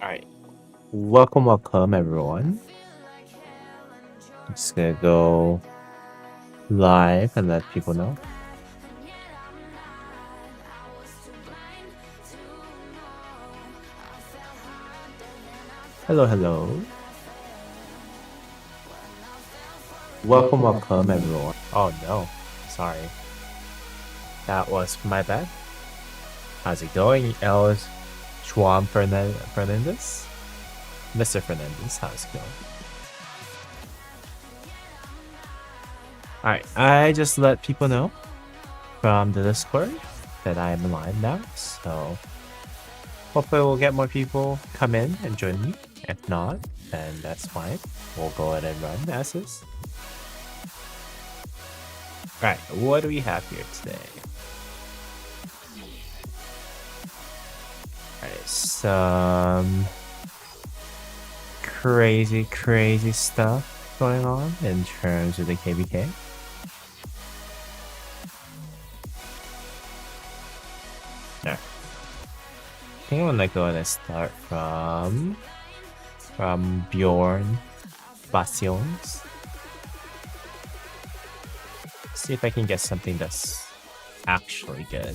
Alright. Welcome everyone. I'm just gonna go live and let people know. Hello. Welcome everyone. Oh no, sorry. That was my bad. How's it going, Els Juan Fernandez? Mr. Fernandez, how's it going? Alright, I just let people know from the Discord that I am live now, so hopefully we'll get more people come in and join me. If not, then that's fine. We'll go ahead and run as is. Alright, what do we have here today? Alright, some crazy stuff going on in terms of the KvK. Alright. I think I'm gonna go ahead and start from Bjorn Bastions. See if I can get something that's actually good.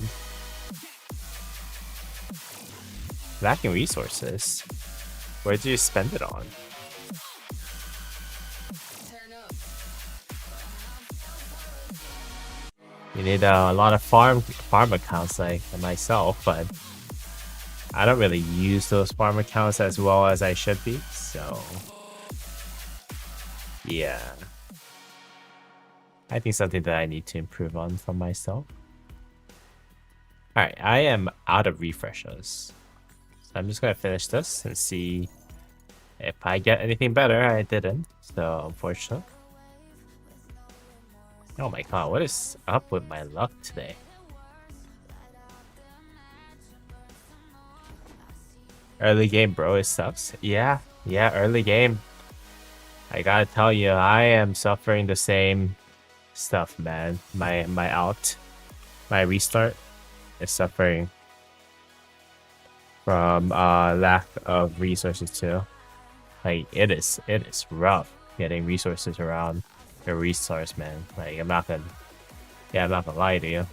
Lacking resources. Where do you spend it on? You need a lot of farm accounts like myself, but I don't really use those farm accounts as well as I should be, so yeah. I think something that I need to improve on for myself. Alright, I am out of refreshers. So I'm just gonna finish this and see if I get anything better. I didn't, so unfortunate. Oh my god, what is up with my luck today? Early game, bro, it sucks. Yeah, early game. I gotta tell you, I am suffering the same stuff, man. My restart is suffering from lack of resources too. Like it is rough getting resources around the restarts, man. Like I'm not gonna lie to you.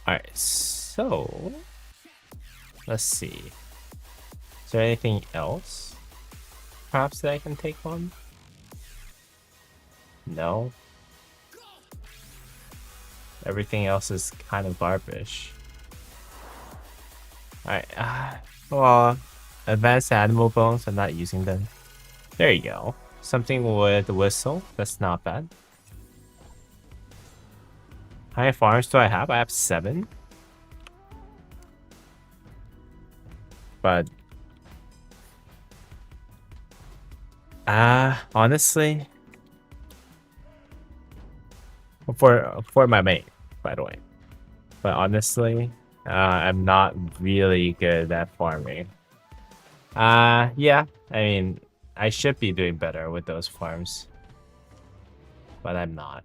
Alright, so let's see. Is there anything else perhaps that I can take on? No. Everything else is kind of garbage. Alright, well, advanced animal bones, I'm not using them. There you go. Something with whistle, that's not bad. How many farms do I have? I have 7. But honestly, for my mate, by the way. But honestly, I'm not really good at farming. Yeah, I mean, I should be doing better with those farms, but I'm not.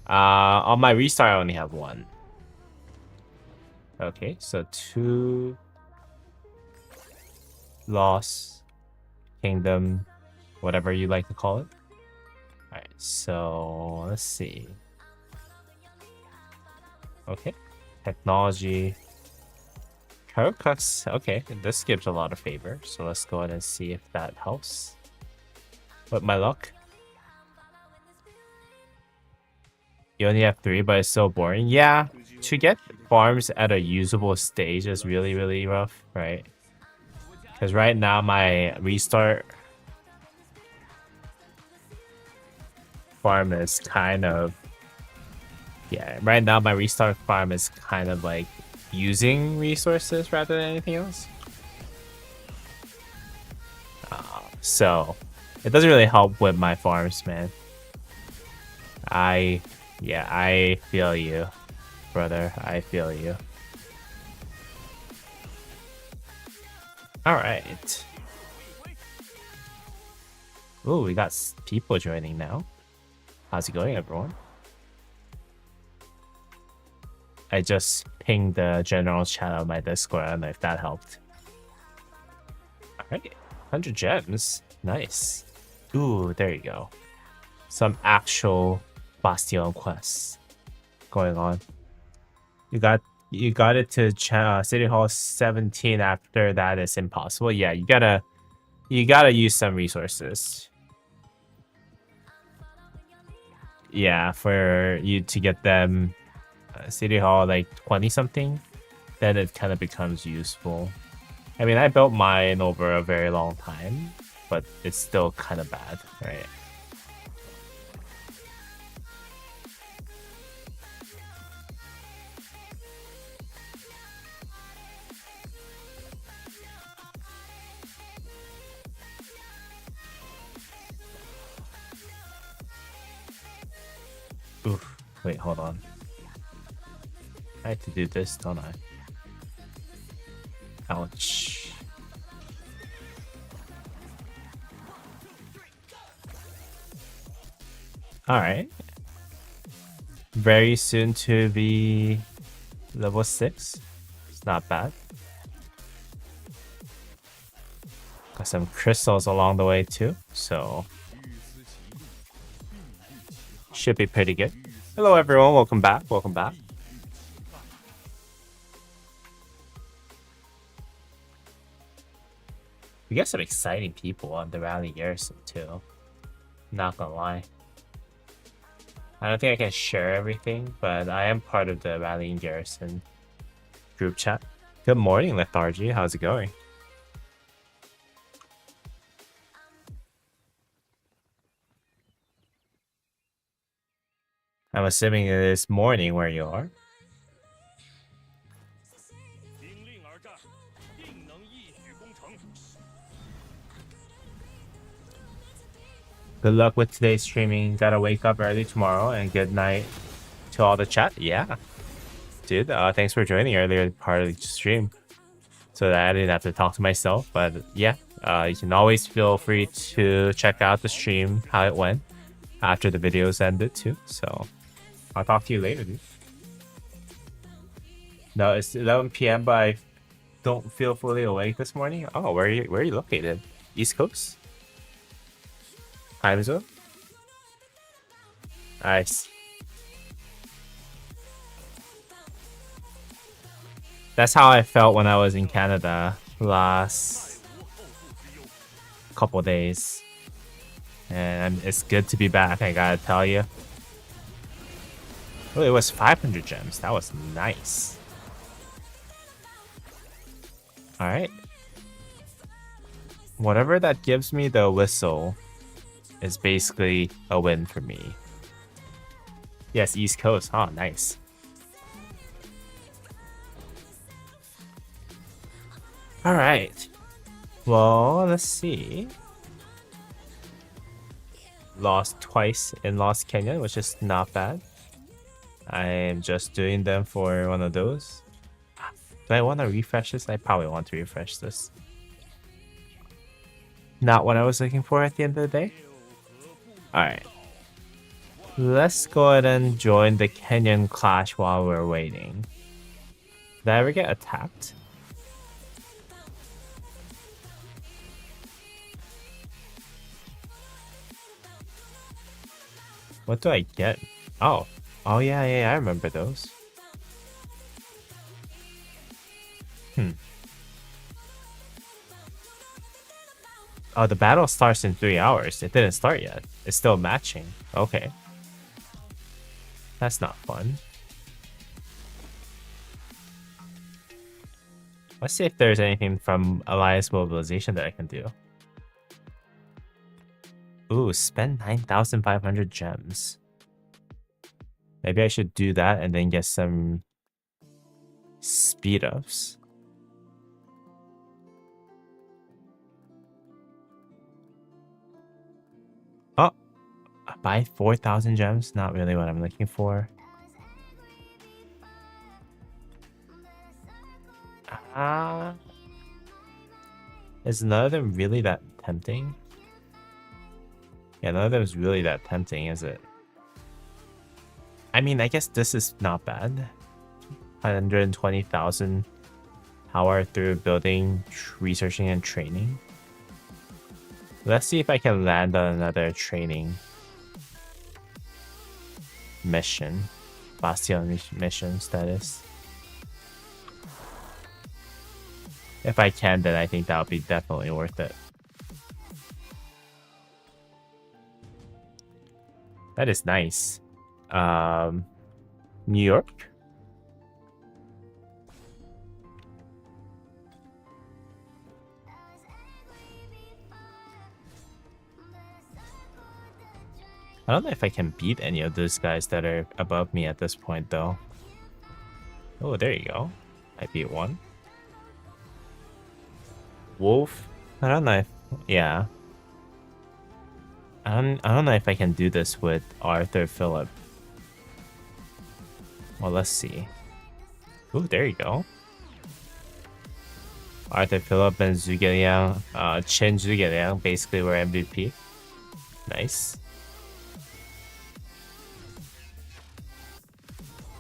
On my restart, I only have 1. Okay, so 2 loss, kingdom, whatever you like to call it. Alright, so let's see. Okay, technology. KvK, okay, this gives a lot of favor, so let's go ahead and see if that helps with my luck. You only have 3, but it's so boring. Yeah, to get farms at a usable stage is really rough, right? Because right now my restart farm is kind of... Yeah, right now my restart farm is kind of like using resources rather than anything else. So it doesn't really help with my farms, man. I feel you, brother. I feel you. Alright. Ooh, we got people joining now. How's it going, everyone? I just pinged the general chat on my Discord. I don't know if that helped. Alright. 100 gems. Nice. Ooh, there you go. Some actual Bastion quests going on. You got it to City Hall 17. After that is impossible. Yeah, you gotta use some resources. Yeah, for you to get them City Hall like 20 something, then it kind of becomes useful. I mean, I built mine over a very long time, but it's still kind of bad, right? Oof. Wait, hold on. I have to do this, don't I? Ouch. Alright. Very soon to be level 6. It's not bad. Got some crystals along the way too, so should be pretty good. Hello everyone, welcome back, welcome back. We got some exciting people on the Rally Garrison too. Not gonna lie. I don't think I can share everything, but I am part of the Rally Garrison group chat. Good morning, Lethargy. How's it going? I'm assuming it is morning where you are. Good luck with today's streaming. Gotta wake up early tomorrow, and good night to all the chat. Yeah, dude. Thanks for joining earlier part of the stream, so that I didn't have to talk to myself. But yeah, you can always feel free to check out the stream, how it went after the videos ended too. So I'll talk to you later, dude. No, it's 11 p.m. but I don't feel fully awake this morning. Oh, where are you located? East Coast? Time zone? Nice. That's how I felt when I was in Canada last couple days. And it's good to be back, I gotta tell you. Oh, it was 500 gems. That was nice. Alright. Whatever that gives me the whistle is basically a win for me. Yes, East Coast. Oh, nice. Alright. Well, let's see. Lost twice in Lost Canyon, which is not bad. I am just doing them for one of those. Do I want to refresh this? I probably want to refresh this. Not what I was looking for at the end of the day. Alright. Let's go ahead and join the Kenyan clash while we're waiting. Did I ever get attacked? What do I get? Oh. Oh yeah, I remember those. Oh, the battle starts in 3 hours. It didn't start yet. It's still matching. Okay. That's not fun. Let's see if there's anything from Alliance Mobilization that I can do. Ooh, spend 9,500 gems. Maybe I should do that and then get some speed ups. Oh, buy 4,000 gems? Not really what I'm looking for. Is none of them really that tempting? Yeah, none of them is really that tempting, is it? I mean, I guess this is not bad. 120,000 power through building, researching, and training. Let's see if I can land on another training mission. Bastion missions, that is. If I can, then I think that would be definitely worth it. That is nice. New York? I don't know if I can beat any of those guys that are above me at this point, though. Oh, there you go. I beat one. Wolf? I don't know if... Yeah. I don't know if I can do this with Arthur Phillip. Well, let's see. Oh, there you go. Arthur Phillip and Zhuge Liang, Chen Zhuge Liang basically were MVP. Nice.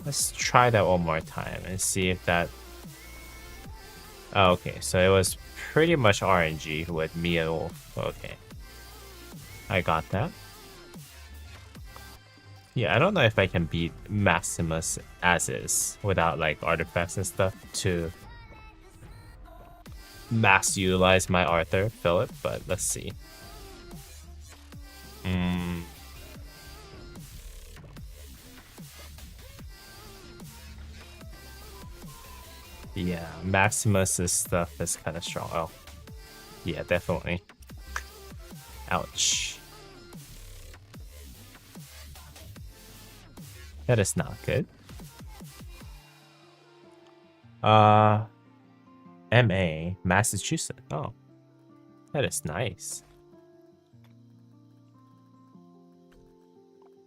Let's try that one more time and see if that... Oh, okay, so it was pretty much RNG with me and Wolf. Okay. I got that. Yeah, I don't know if I can beat Maximus as is without like artifacts and stuff to max utilize my Arthur Phillip, but let's see. Yeah, Maximus's stuff is kind of strong. Oh, yeah, definitely. Ouch. That is not good. MA, Massachusetts. Oh, that is nice.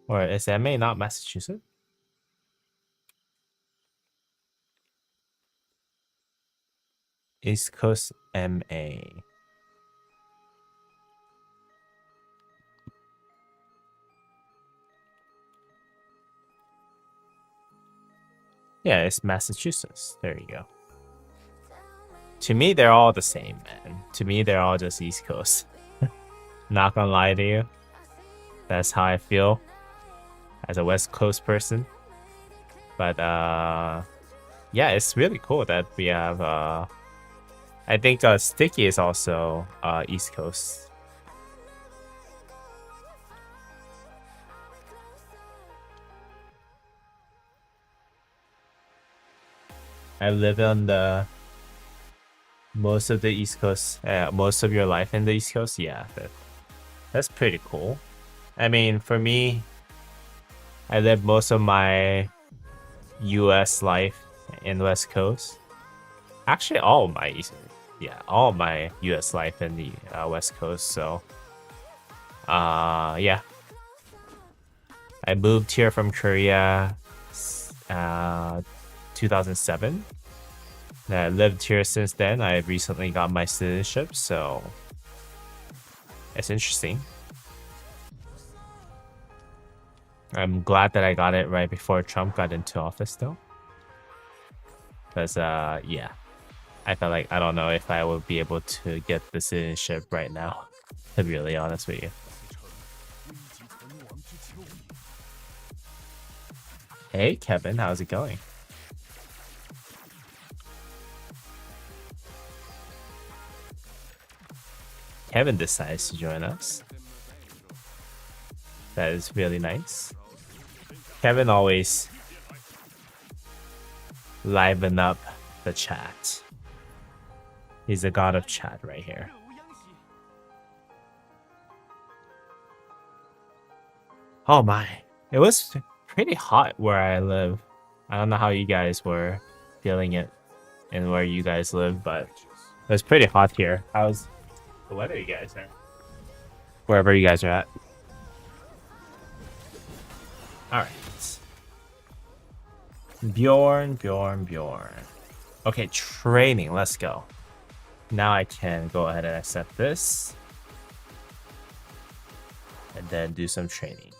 Or is MA not Massachusetts? East Coast MA. Yeah, it's Massachusetts. There you go. To me, they're all the same, man. To me, they're all just East Coast. Not gonna lie to you. That's how I feel as a West Coast person. But, yeah, it's really cool that we have, I think Sticky is also East Coast. I live on the most of the East Coast, most of your life in the East Coast. Yeah, that's pretty cool. I mean, for me, I live most of my US life in West Coast. Actually, all my US life in the West Coast. So, yeah, I moved here from Korea, 2007. I lived here since then. I recently got my citizenship, so it's interesting. I'm glad that I got it right before Trump got into office, though. Because, yeah, I felt like I don't know if I would be able to get the citizenship right now, to be really honest with you. Hey, Kevin, how's it going? Kevin decides to join us. That is really nice. Kevin always liven up the chat. He's the god of chat right here. Oh my. It was pretty hot where I live. I don't know how you guys were feeling it and where you guys live, but it was pretty hot here. How's the weather you guys are? Wherever you guys are at. Alright. Bjorn. Okay, training. Let's go. Now I can go ahead and accept this. And then do some training.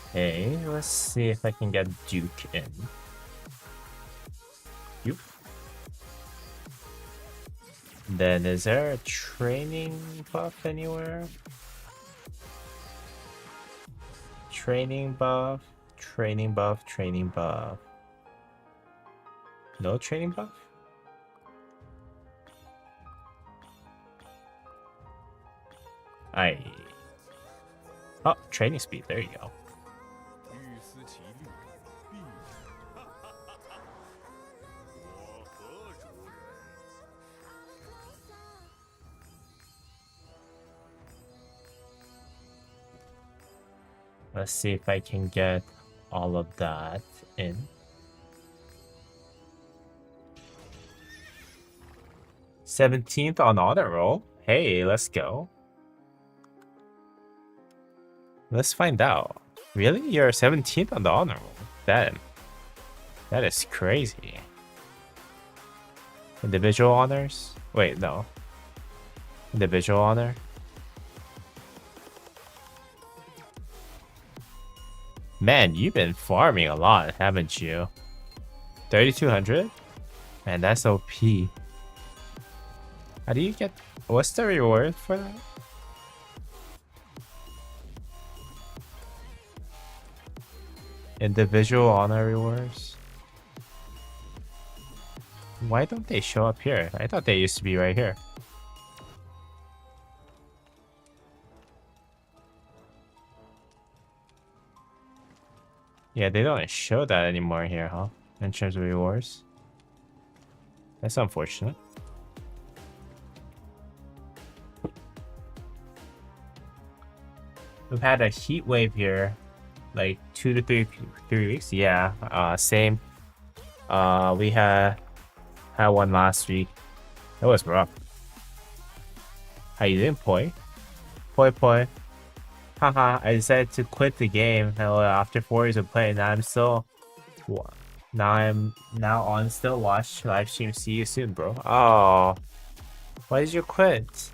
Okay, let's see if I can get Duke in. Duke. Then is there a training buff anywhere? Training buff, training buff, training buff. No training buff? Oh, training speed, there you go. Let's see if I can get all of that in. 17th on honor roll. Hey, let's go. Let's find out. Really? You're 17th on the honor roll? That is crazy. Individual honors? Wait, no. Individual honor? Man, you've been farming a lot, haven't you? 3,200? Man, that's OP. How do you get... What's the reward for that? Individual honor rewards? Why don't they show up here? I thought they used to be right here. Yeah, they don't show that anymore here, huh? In terms of rewards. That's unfortunate. We've had a heat wave here, like 2 to 3 weeks. Yeah, same. We had one last week. It was rough. How you doing, Poi? Poi. Haha, I decided to quit the game after 4 years of playing. Now I'm on still watch live stream. See you soon, bro. Oh, why did you quit?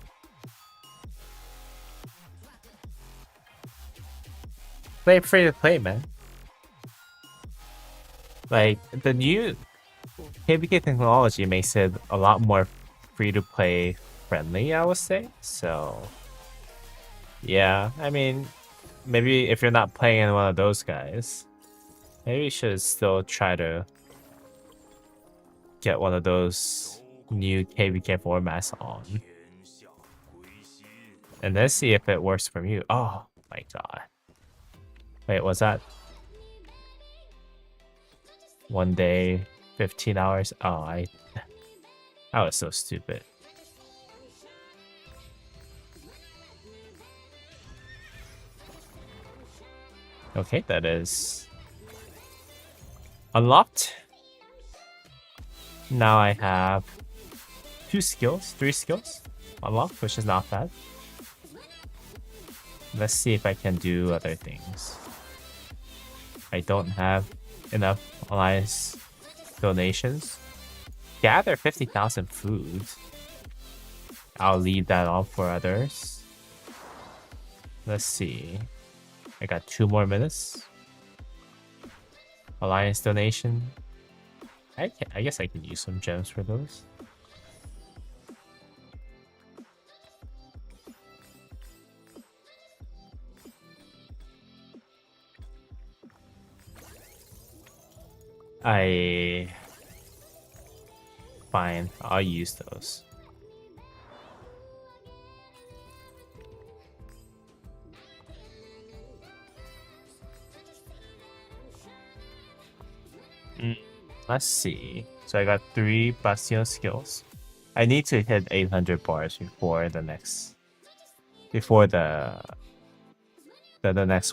Play free to play, man. Like the new KvK technology makes it a lot more free to play friendly, I would say. So yeah, I mean, maybe if you're not playing in one of those guys, maybe you should still try to get one of those new KvK formats on. And let's see if it works for you. Oh my god. Wait, was that 1 day, 15 hours? Oh, I was so stupid. Okay, that is unlocked. Now I have 3 skills unlocked, which is not bad. Let's see if I can do other things. I don't have enough alliance donations. Gather 50,000 food. I'll leave that on for others. Let's see. I got 2 more minutes. Alliance donation. I guess I can use some gems for those. Fine, I'll use those. Let's see. So I got 3 Bastion skills. I need to hit 800 bars before the next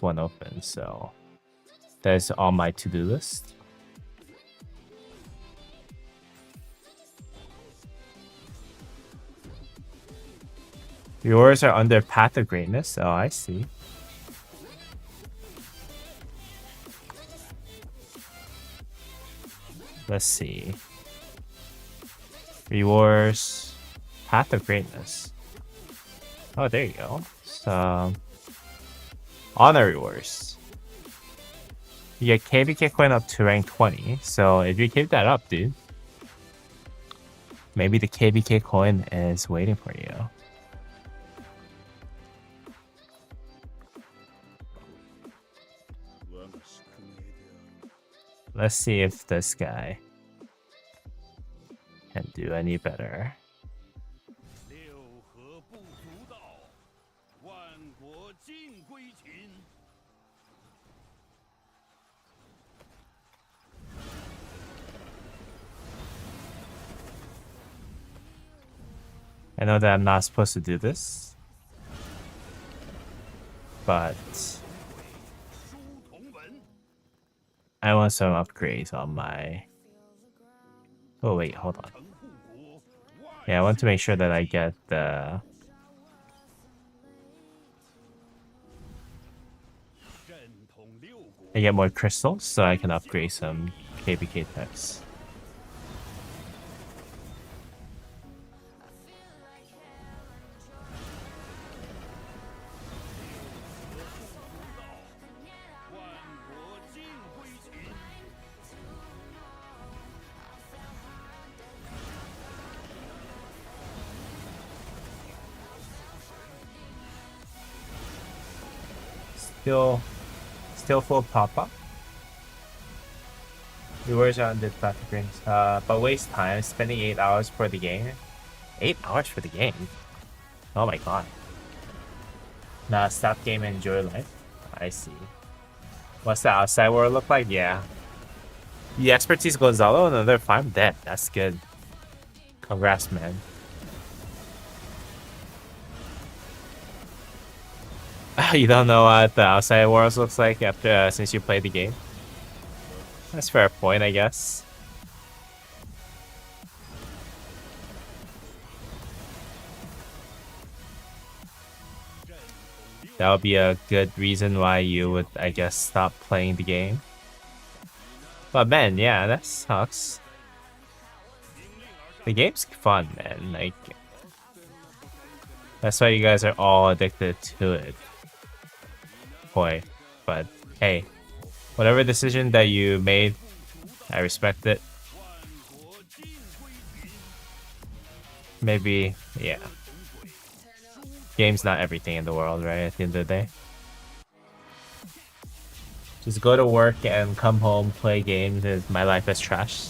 one opens. So that's on my to-do list. Yours are under Path of Greatness. Oh, I see. Let's see. Rewards, Path of Greatness. Oh, there you go. So, honor rewards. You get KvK coin up to rank 20. So if you keep that up, dude, maybe the KvK coin is waiting for you. Let's see if this guy can do any better. I know that I'm not supposed to do this, but I want some upgrades on my... Oh wait, hold on. Yeah, I want to make sure that I get the... I get more crystals so I can upgrade some KvK techs. Still full pop-up. Viewers are on the platforms, but waste time spending 8 hours for the game. 8 hours for the game? Oh my god. Nah, stop game and enjoy life. I see. What's the outside world look like? Yeah. The expertise Gonzalo, another farm dead. That's good. Congrats, man. You don't know what the outside world looks like after since you played the game? That's a fair point, I guess. That would be a good reason why you would, I guess, stop playing the game. But man, yeah, that sucks. The game's fun, man. Like, that's why you guys are all addicted to it. Boy, but hey, whatever decision that you made, I respect it. Maybe, yeah. Game's not everything in the world, right? At the end of the day. Just go to work and come home, play games, and my life is trash.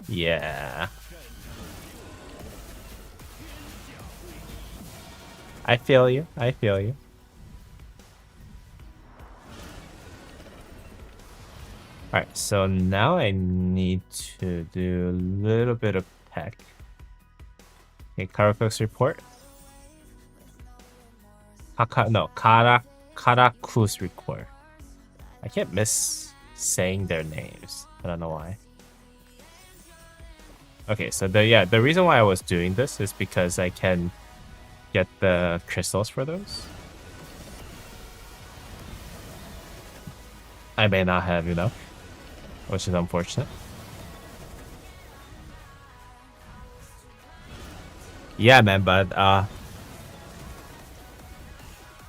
Yeah. I feel you. I feel you. Alright, so now I need to do a little bit of tech. Okay, KvK's report. Karaku's report. I can't miss saying their names. I don't know why. Okay, so the reason why I was doing this is because I can get the crystals for those. I may not have enough, which is unfortunate. Yeah, man, but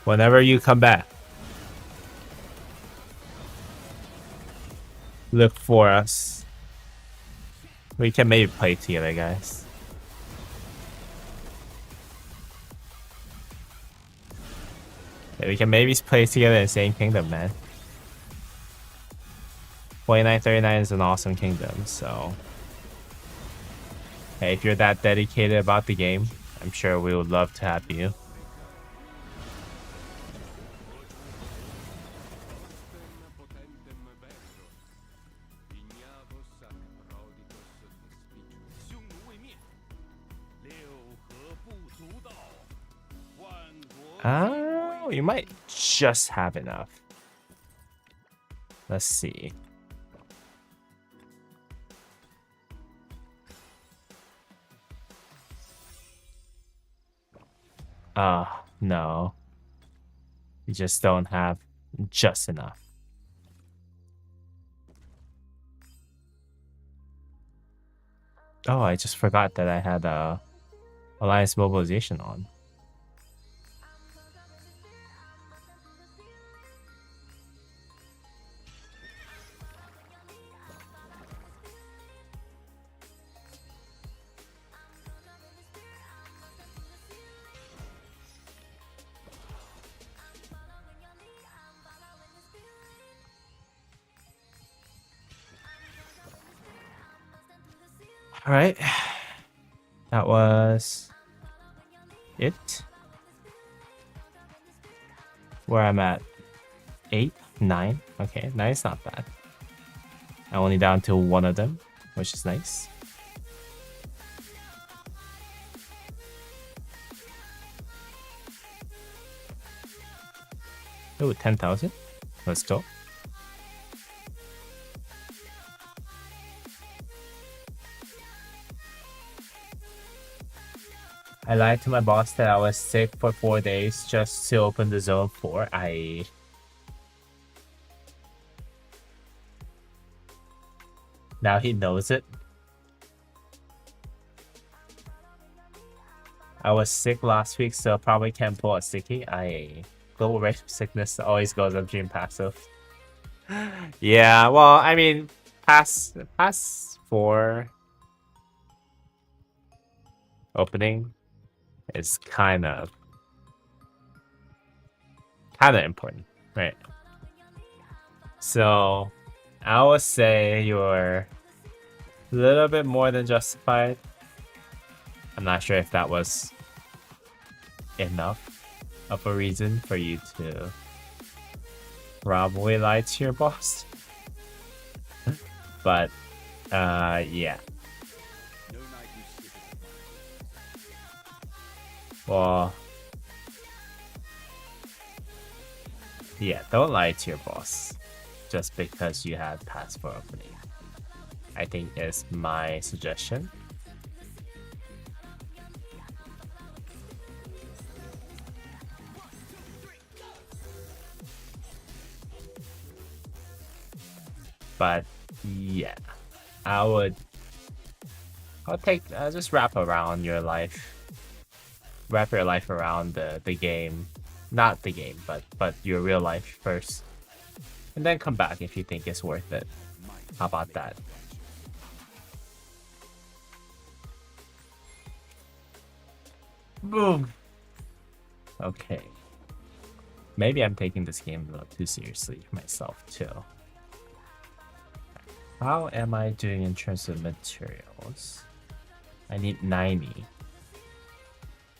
whenever you come back, look for us. We can maybe play together, guys. Yeah, we can maybe play together in the same kingdom, man. 2939 is an awesome kingdom, so... Hey, if you're that dedicated about the game, I'm sure we would love to have you. You might just have enough. Let's see. No. You just don't have just enough. Oh, I just forgot that I had Alliance Mobilization on. All right. That was it. Where I'm at 8, 9. Okay, 9 is not bad. I'm only down to one of them, which is nice. Oh, 10,000. Let's go. I lied to my boss that I was sick for 4 days just to open the zone 4. Now he knows it. I was sick last week, so probably can't pull a sticky. Global rate of sickness always goes up during passive. Yeah, well, I mean, pass 4 opening is kind of important, right? So I would say you're a little bit more than justified. I'm not sure if that was enough of a reason for you to probably lie to your boss. But yeah. Well, yeah, don't lie to your boss just because you had pass for opening. I think is my suggestion. But yeah, I'll just wrap your life around the game, not the game, but your real life first, and then come back if you think it's worth it. How about that? Boom. Okay. Maybe I'm taking this game a little too seriously myself too. How am I doing in terms of materials? I need 90.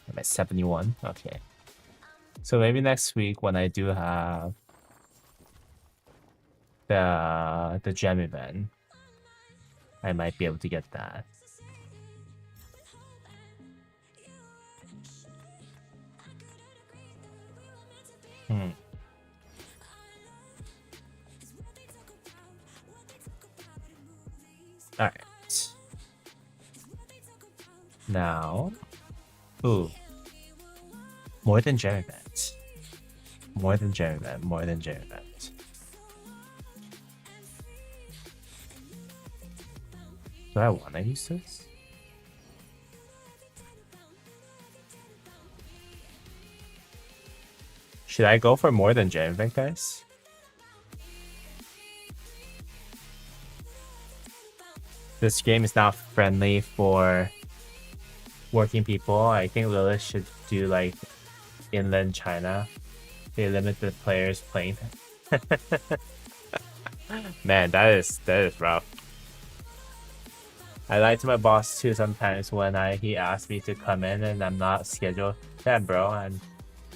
I'm at 71. Okay. So maybe next week when I do have the gem event, I might be able to get that. Alright. Now. Ooh. More than gem event. More than gem event. More than gem event. Do I want to use this? Should I go for more than gem event, guys? This game is not friendly for working people. I think Lilith should do like inland China. They limit the players playing. Man, that is rough. I lie to my boss too sometimes when he asks me to come in and I'm not scheduled. Damn, bro, I'm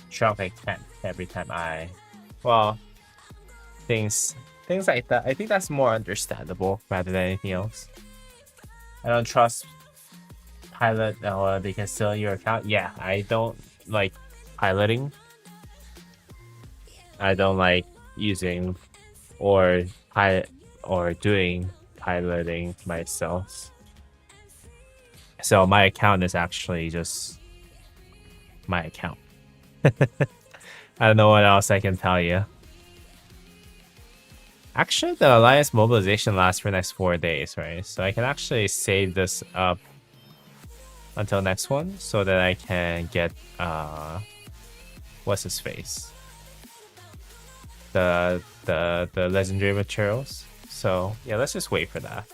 sharp like 10 every time well, things like that. I think that's more understandable rather than anything else. I don't trust pilot. They can steal your account. Yeah, I don't like piloting. I don't like using or doing piloting myself. So my account is actually just my account. I don't know what else I can tell you. Actually, the alliance mobilization lasts for the next 4 days, right? So I can actually save this up until next one so that I can get what's his face? The legendary materials. So yeah, let's just wait for that.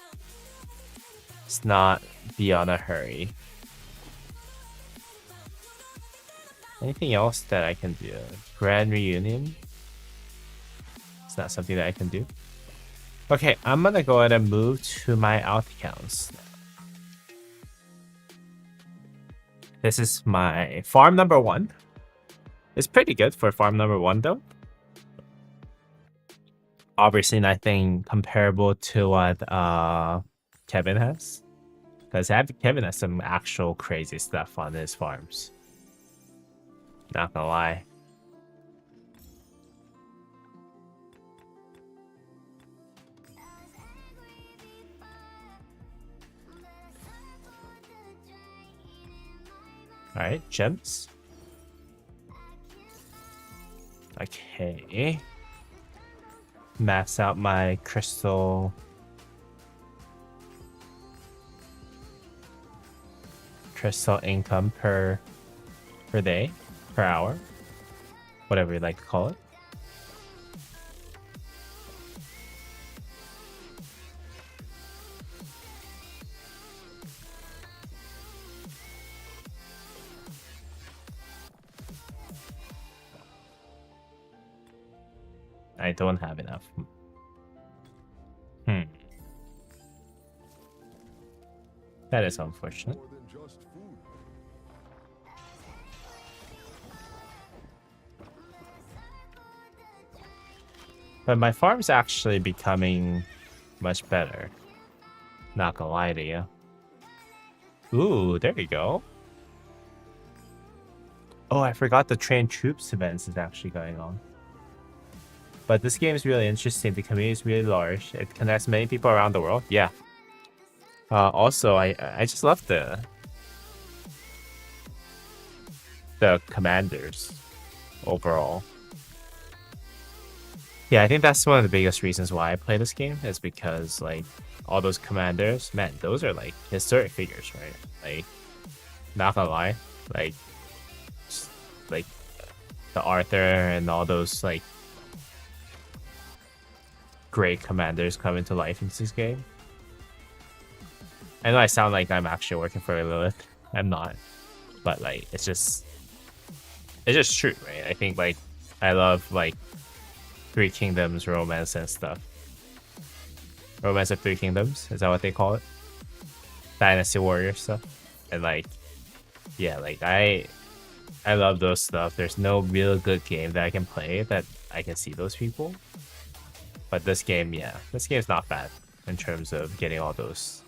Let's not be on a hurry. Anything else that I can do? Grand reunion? It's not something that I can do. Okay, I'm gonna go ahead and move to my out accounts. This is my farm number 1. It's pretty good for farm number 1 though. Obviously nothing comparable to what Kevin has. Because Kevin has some actual crazy stuff on his farms. Not gonna lie. Alright, gems. Okay. Max out my crystal income per day, per hour, whatever you like to call it. I don't have enough. That is unfortunate. But my farm's actually becoming much better. Not gonna lie to you. Ooh, there you go. Oh, I forgot the train troops events is actually going on. But this game is really interesting. The community is really large. It connects many people around the world. Yeah. Also, I just love the commanders overall. Yeah, I think that's one of the biggest reasons why I play this game is because like all those commanders, man, those are like historic figures, right? Like, not gonna lie, like the Arthur and all those like great commanders come into life in this game. I know I sound like I'm actually working for Lilith. I'm not, but like it's just true, right? I think like I love like Three Kingdoms romance and stuff. Romance of Three Kingdoms, is that what they call it? Dynasty Warrior stuff. And like, yeah, like I love those stuff. There's no real good game that I can play that I can see those people. But this game, yeah, this game's not bad in terms of getting all those.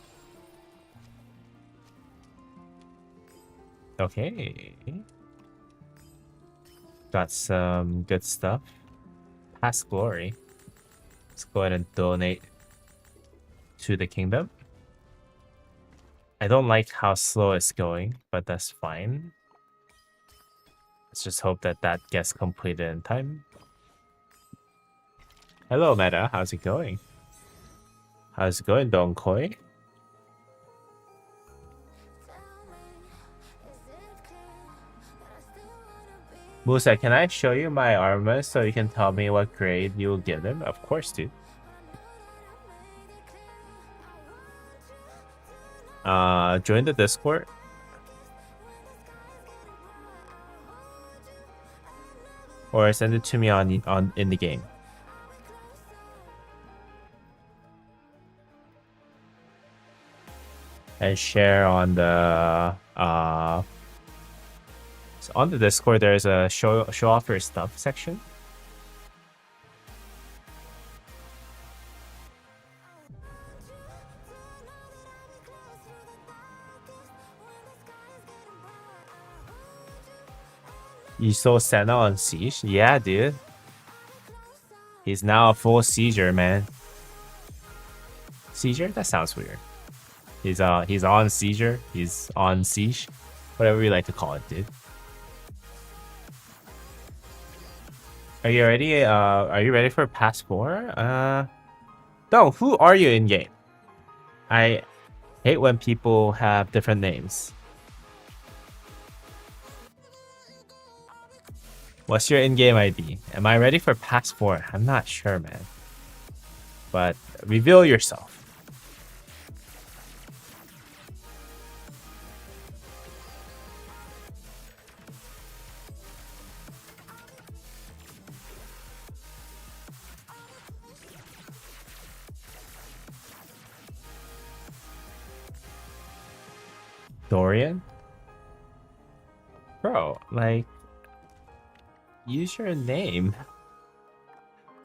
Okay. Got some good stuff. Past glory. Let's go ahead and donate to the kingdom. I don't like how slow it's going, but that's fine. Let's just hope that that gets completed in time. Hello, Meta. How's it going? How's it going, Don Koi? Musa, can I show you my armor so you can tell me what grade you will give them? Of course, dude. Join the Discord. Or send it to me in the game. And share on the so on the Discord there's a show off your stuff section. You saw Senna on Siege? Yeah, dude. He's now a full Sieger, man. Sieger? That sounds weird. He's on Sieger. He's on Siege. Whatever you like to call it, dude. Are you ready? Are you ready for pass 4? No, who are you in game? I hate when people have different names. What's your in-game ID? Am I ready for pass 4? I'm not sure, man. But reveal yourself. Dorian? Bro, like, use your name.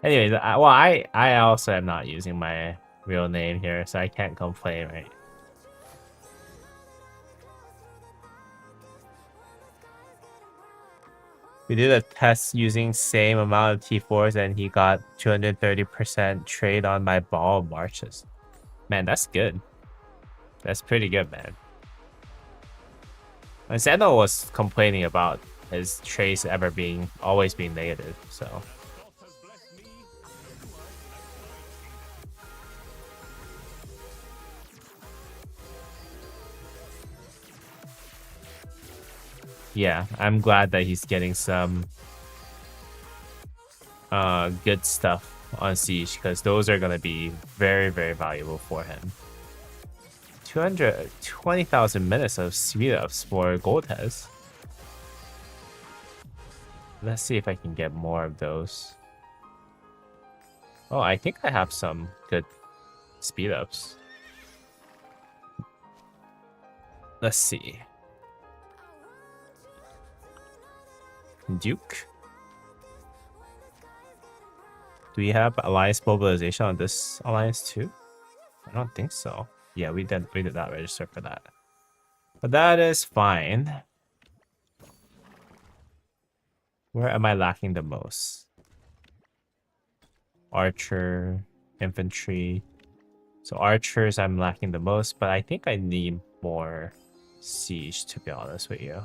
Anyways, I also am not using my real name here, so I can't complain, right? We did a test using same amount of T4s and he got 230% trade on my ball marches. Man, that's good. That's pretty good, man. And Sando was complaining about his trades always being negative, so. Yeah, I'm glad that he's getting some good stuff on Siege, because those are gonna be very, very valuable for him. 220,000 minutes of speed ups for Goltez. Let's see if I can get more of those. Oh, I think I have some good speed ups. Let's see. Duke. Do we have alliance mobilization on this alliance too? I don't think so. Yeah, we did not register for that. But that is fine. Where am I lacking the most? Archer, infantry. So archers I'm lacking the most, but I think I need more siege, to be honest with you.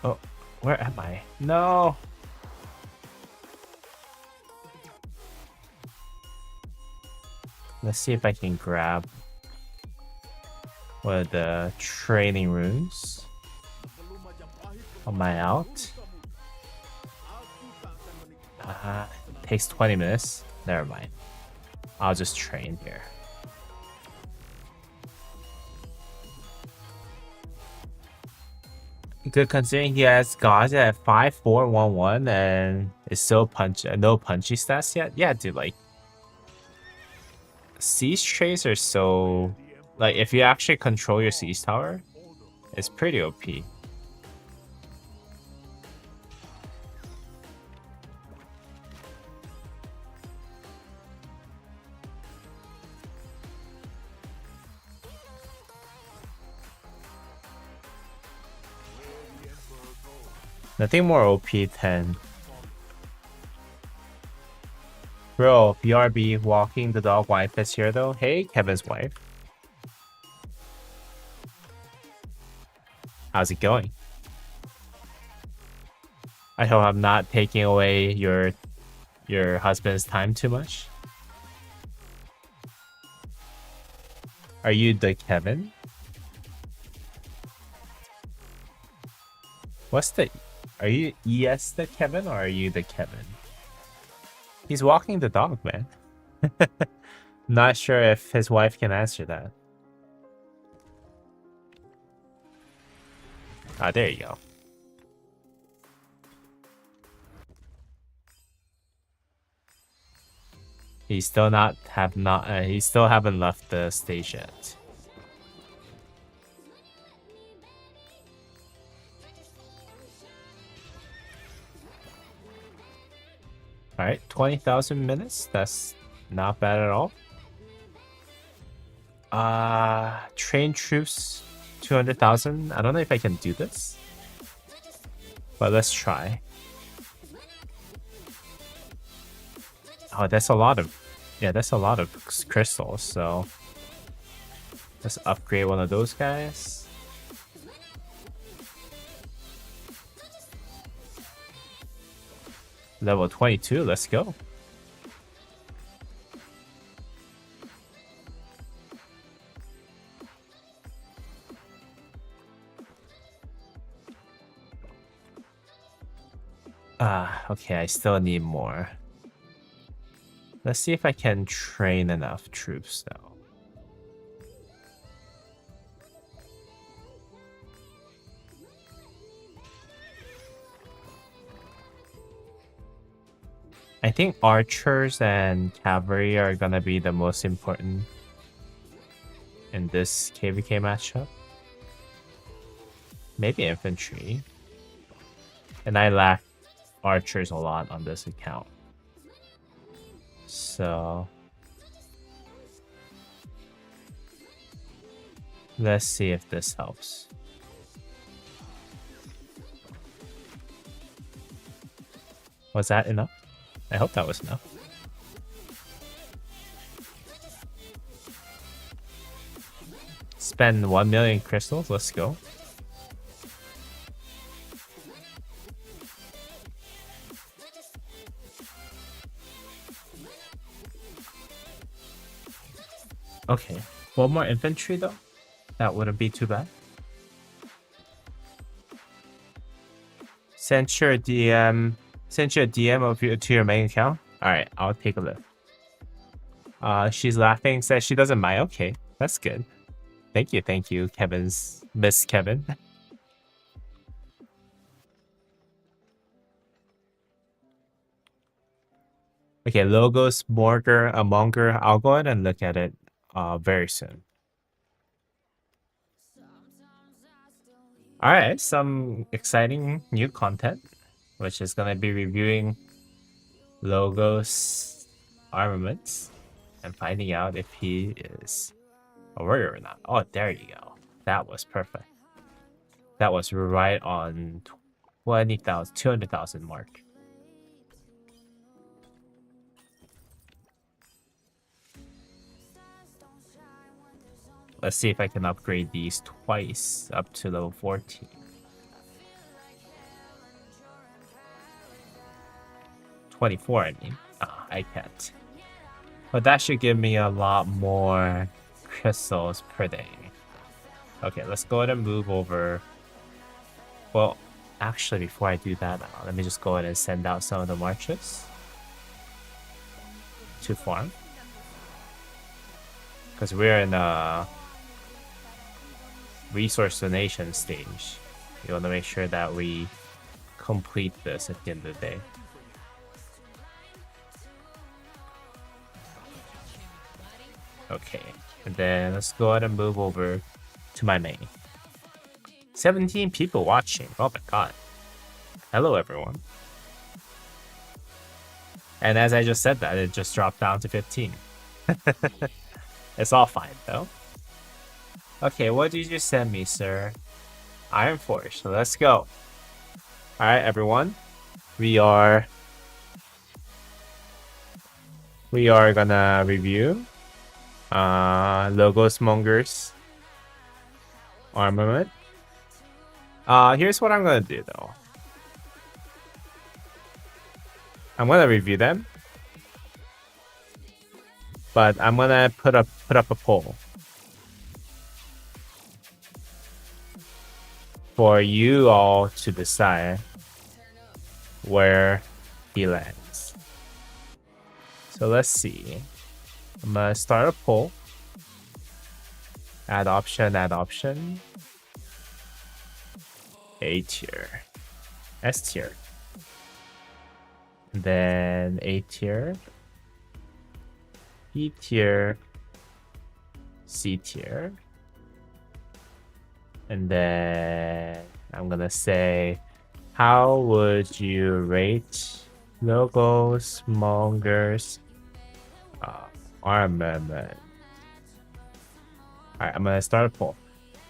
Oh, where am I? No! Let's see if I can grab one of the training rooms on my out. It takes 20 minutes. Never mind. I'll just train here. Good, considering he has gods at 5-4-1-1 and is still no punchy stats yet. Yeah, dude, like siege traits are so, like, if you actually control your siege tower, it's pretty OP. Nothing more OP than bro, BRB walking the dog wife is here though. Hey, Kevin's wife. How's it going? I hope I'm not taking away your husband's time too much. Are you the Kevin? What's the... Are you ES the Kevin or are you the Kevin? He's walking the dog, man. Not sure if his wife can answer that. Ah, there you go. He still he still haven't left the stage yet. Alright, 20,000 minutes. That's not bad at all. Train troops, 200,000. I don't know if I can do this, but let's try. Oh, that's a lot of Yeah, that's a lot of crystals, so let's upgrade one of those guys. Level 22, let's go. Okay, I still need more. Let's see if I can train enough troops though. I think archers and cavalry are gonna be the most important in this KvK matchup. Maybe infantry. And I lack archers a lot on this account. So let's see if this helps. Was that enough? I hope that was enough. Spend 1 million crystals, let's go. Okay, one more infantry though. That wouldn't be too bad. Send your DM to your main account. All right, I'll take a look. She's laughing. Says she doesn't mind. Okay, that's good. Thank you, Miss Kevin. Okay, logos, Monger. I'll go ahead and look at it very soon. Alright, some exciting new content, which is gonna be reviewing logos armaments and finding out if he is a warrior or not. Oh, there you go. That was perfect. That was right on 20,000, 200,000 mark. Let's see if I can upgrade these twice up to level 14. 24, I mean. I can't. But that should give me a lot more crystals per day. Okay, let's go ahead and move over. Well, actually, before I do that, let me just go ahead and send out some of the marches to farm. Because we're in a resource donation stage. You want to make sure that we complete this at the end of the day. Okay, and then let's go ahead and move over to my main. 17 people watching. Oh my god. Hello, everyone. And as I just said that, it just dropped down to 15. It's all fine, though. Okay, what did you send me, sir? Iron Forge. So let's go. Alright, everyone. We are gonna review Logos Monger's armament. Here's what I'm gonna do though. I'm gonna review them, but I'm gonna put up a poll for you all to decide where he lands. So let's see. I'm gonna start a poll. Add option. A tier. S tier. Then A tier. B tier. C tier. And then I'm gonna say, how would you rate Logos Monger's armament? Alright, I'm gonna start a poll.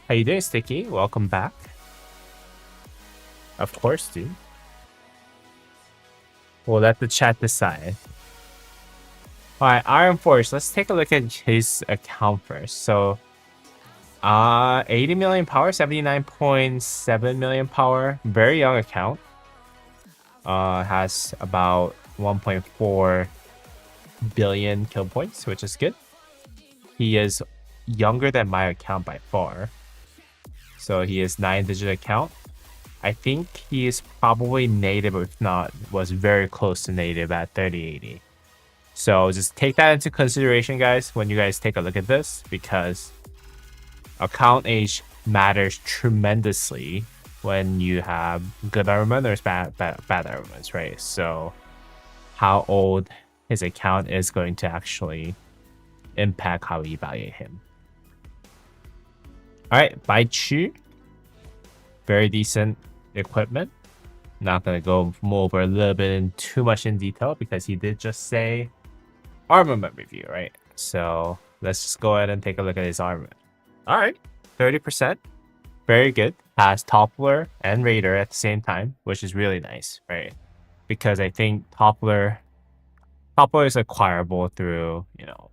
How you doing, Sticky? Welcome back. Of course, dude. We'll let the chat decide. Alright, Iron Force. Let's take a look at his account first. So, 80 million power, 79.7 million power. Very young account. Has about 1.4 billion kill points, which is good. He is younger than my account by far. So he is 9-digit account. I think he is probably native, if not, was very close to native at 3080. So just take that into consideration, guys, when you guys take a look at this, because account age matters tremendously when you have good armament or bad armaments, right? So how old his account is going to actually impact how we evaluate him. All right, Bai Chu, very decent equipment. Not gonna go over a little bit in too much in detail because he did just say armament review, right? So let's just go ahead and take a look at his armament. All right, 30%, very good. Has Toppler and Raider at the same time, which is really nice, right? Because I think Toppler is acquirable through, you know,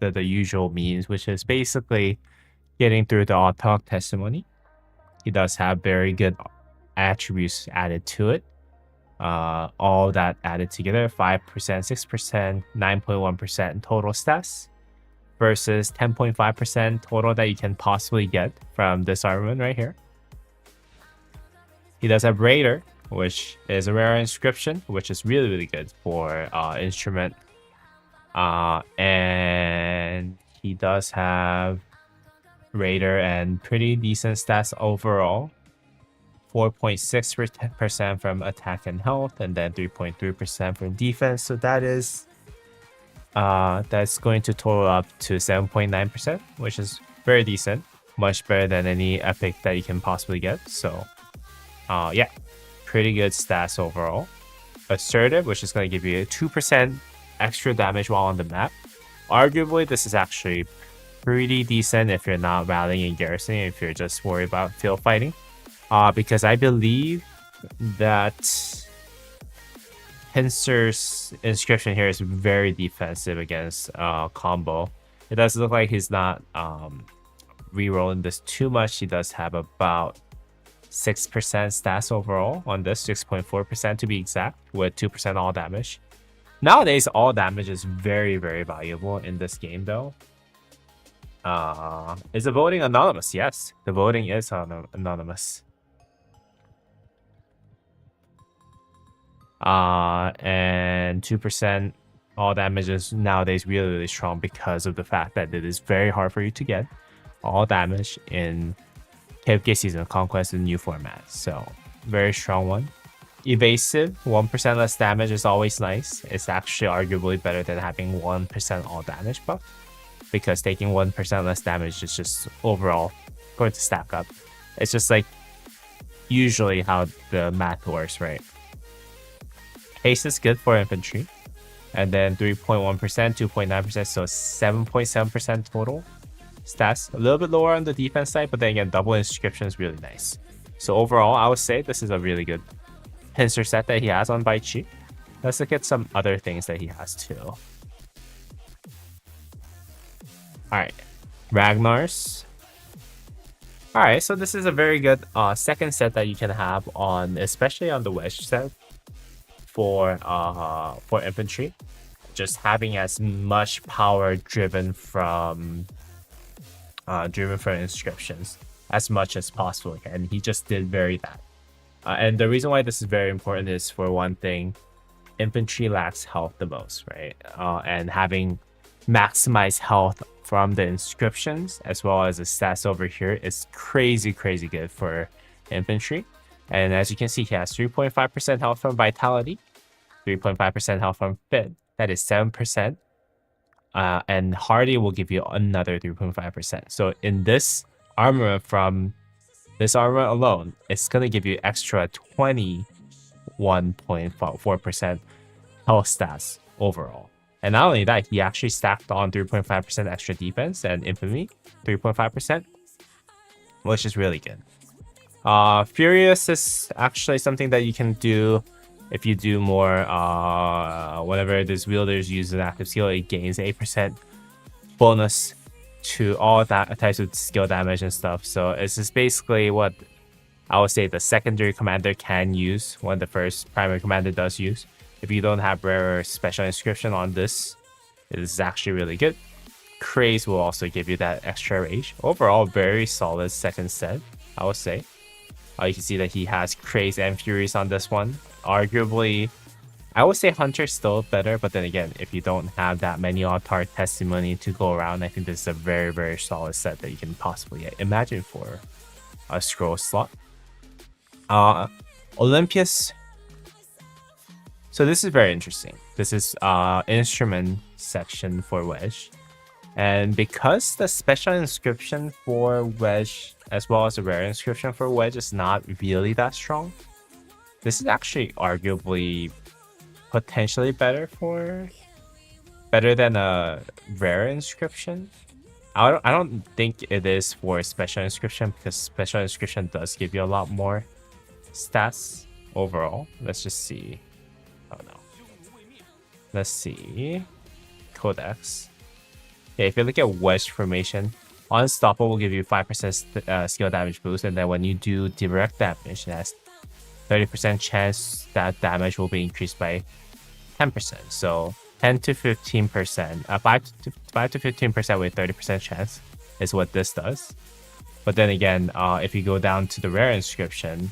the usual means, which is basically getting through the Autalk testimony. He does have very good attributes added to it. All that added together, 5%, 6%, 9.1% total stats versus 10.5% total that you can possibly get from this armament right here. He does have Raider, which is a rare inscription, which is really, really good for instrument. And he does have Raider and pretty decent stats overall. 4.6% from attack and health, and then 3.3% from defense. So that is that's going to total up to 7.9%, which is very decent, much better than any epic that you can possibly get. So yeah, pretty good stats overall. Assertive, which is going to give you a 2% extra damage while on the map. Arguably, this is actually pretty decent if you're not rallying and garrisoning, if you're just worried about field fighting. Because I believe that Pincer's inscription here is very defensive against combo. It does look like he's not rerolling this too much. He does have about 6% stats overall on this, 6.4% to be exact, with 2% all damage. Nowadays, all damage is very, very valuable in this game, though. Is the voting anonymous? Yes, the voting is anonymous. And 2% all damage is nowadays really, really strong because of the fact that it is very hard for you to get all damage in KvK Season of Conquest in new format. So very strong one. Evasive, 1% less damage is always nice. It's actually arguably better than having 1% all damage buff, because taking 1% less damage is just overall going to stack up. It's just like usually how the math works, right? Haste is good for infantry, and then 3.1%, 2.9%, so 7.7% total stats. A little bit lower on the defense side, but then again, double inscription is really nice. So overall, I would say this is a really good pincer set that he has on Bai Chi. Let's look at some other things that he has too. Alright, Ragnar's. Alright, so this is a very good second set that you can have on, especially on the wedge set for infantry. Just having as much power driven from inscriptions as much as possible, and he just did very that. And the reason why this is very important is, for one thing, infantry lacks health the most, right? And having maximized health from the inscriptions as well as the stats over here is crazy good for infantry. And as you can see, he has 3.5% health from vitality, 3.5% health from fit. That is 7%. And hardy will give you another 3.5%. So in this armor, from this armor alone, it's going to give you extra 21.4% health stats overall. And not only that, he actually stacked on 3.5% extra defense and infamy, 3.5%, which is really good. Furious is actually something that you can do If you do more, whenever this wielder's uses an active skill, it gains 8% bonus to all that types of skill damage and stuff. So it's just basically what I would say the secondary commander can use when the first primary commander does use. If you don't have rare or special inscription on this, it is actually really good. Craze will also give you that extra rage. Overall, very solid second set, I would say. You can see that he has Craze and Furies on this one. Arguably, I would say Hunter's still better, but then again, if you don't have that many Altar Testimony to go around, I think this is a very, very solid set that you can possibly imagine for a scroll slot. Olympias. So this is very interesting. This is instrument section for Wedge. And because the special inscription for Wedge, as well as the rare inscription for Wedge, is not really that strong, this is actually arguably potentially better than a rare inscription. I don't think it is for special inscription, because special inscription does give you a lot more stats overall. Let's just see. Oh no. Let's see. Codex. Yeah, if you look at Wedge formation, Unstoppable will give you 5% skill damage boost, and then when you do direct damage, it has 30% chance that damage will be increased by 10%. So 10 to 15%, 5 to 15% with 30% chance is what this does. But then again, if you go down to the rare inscription,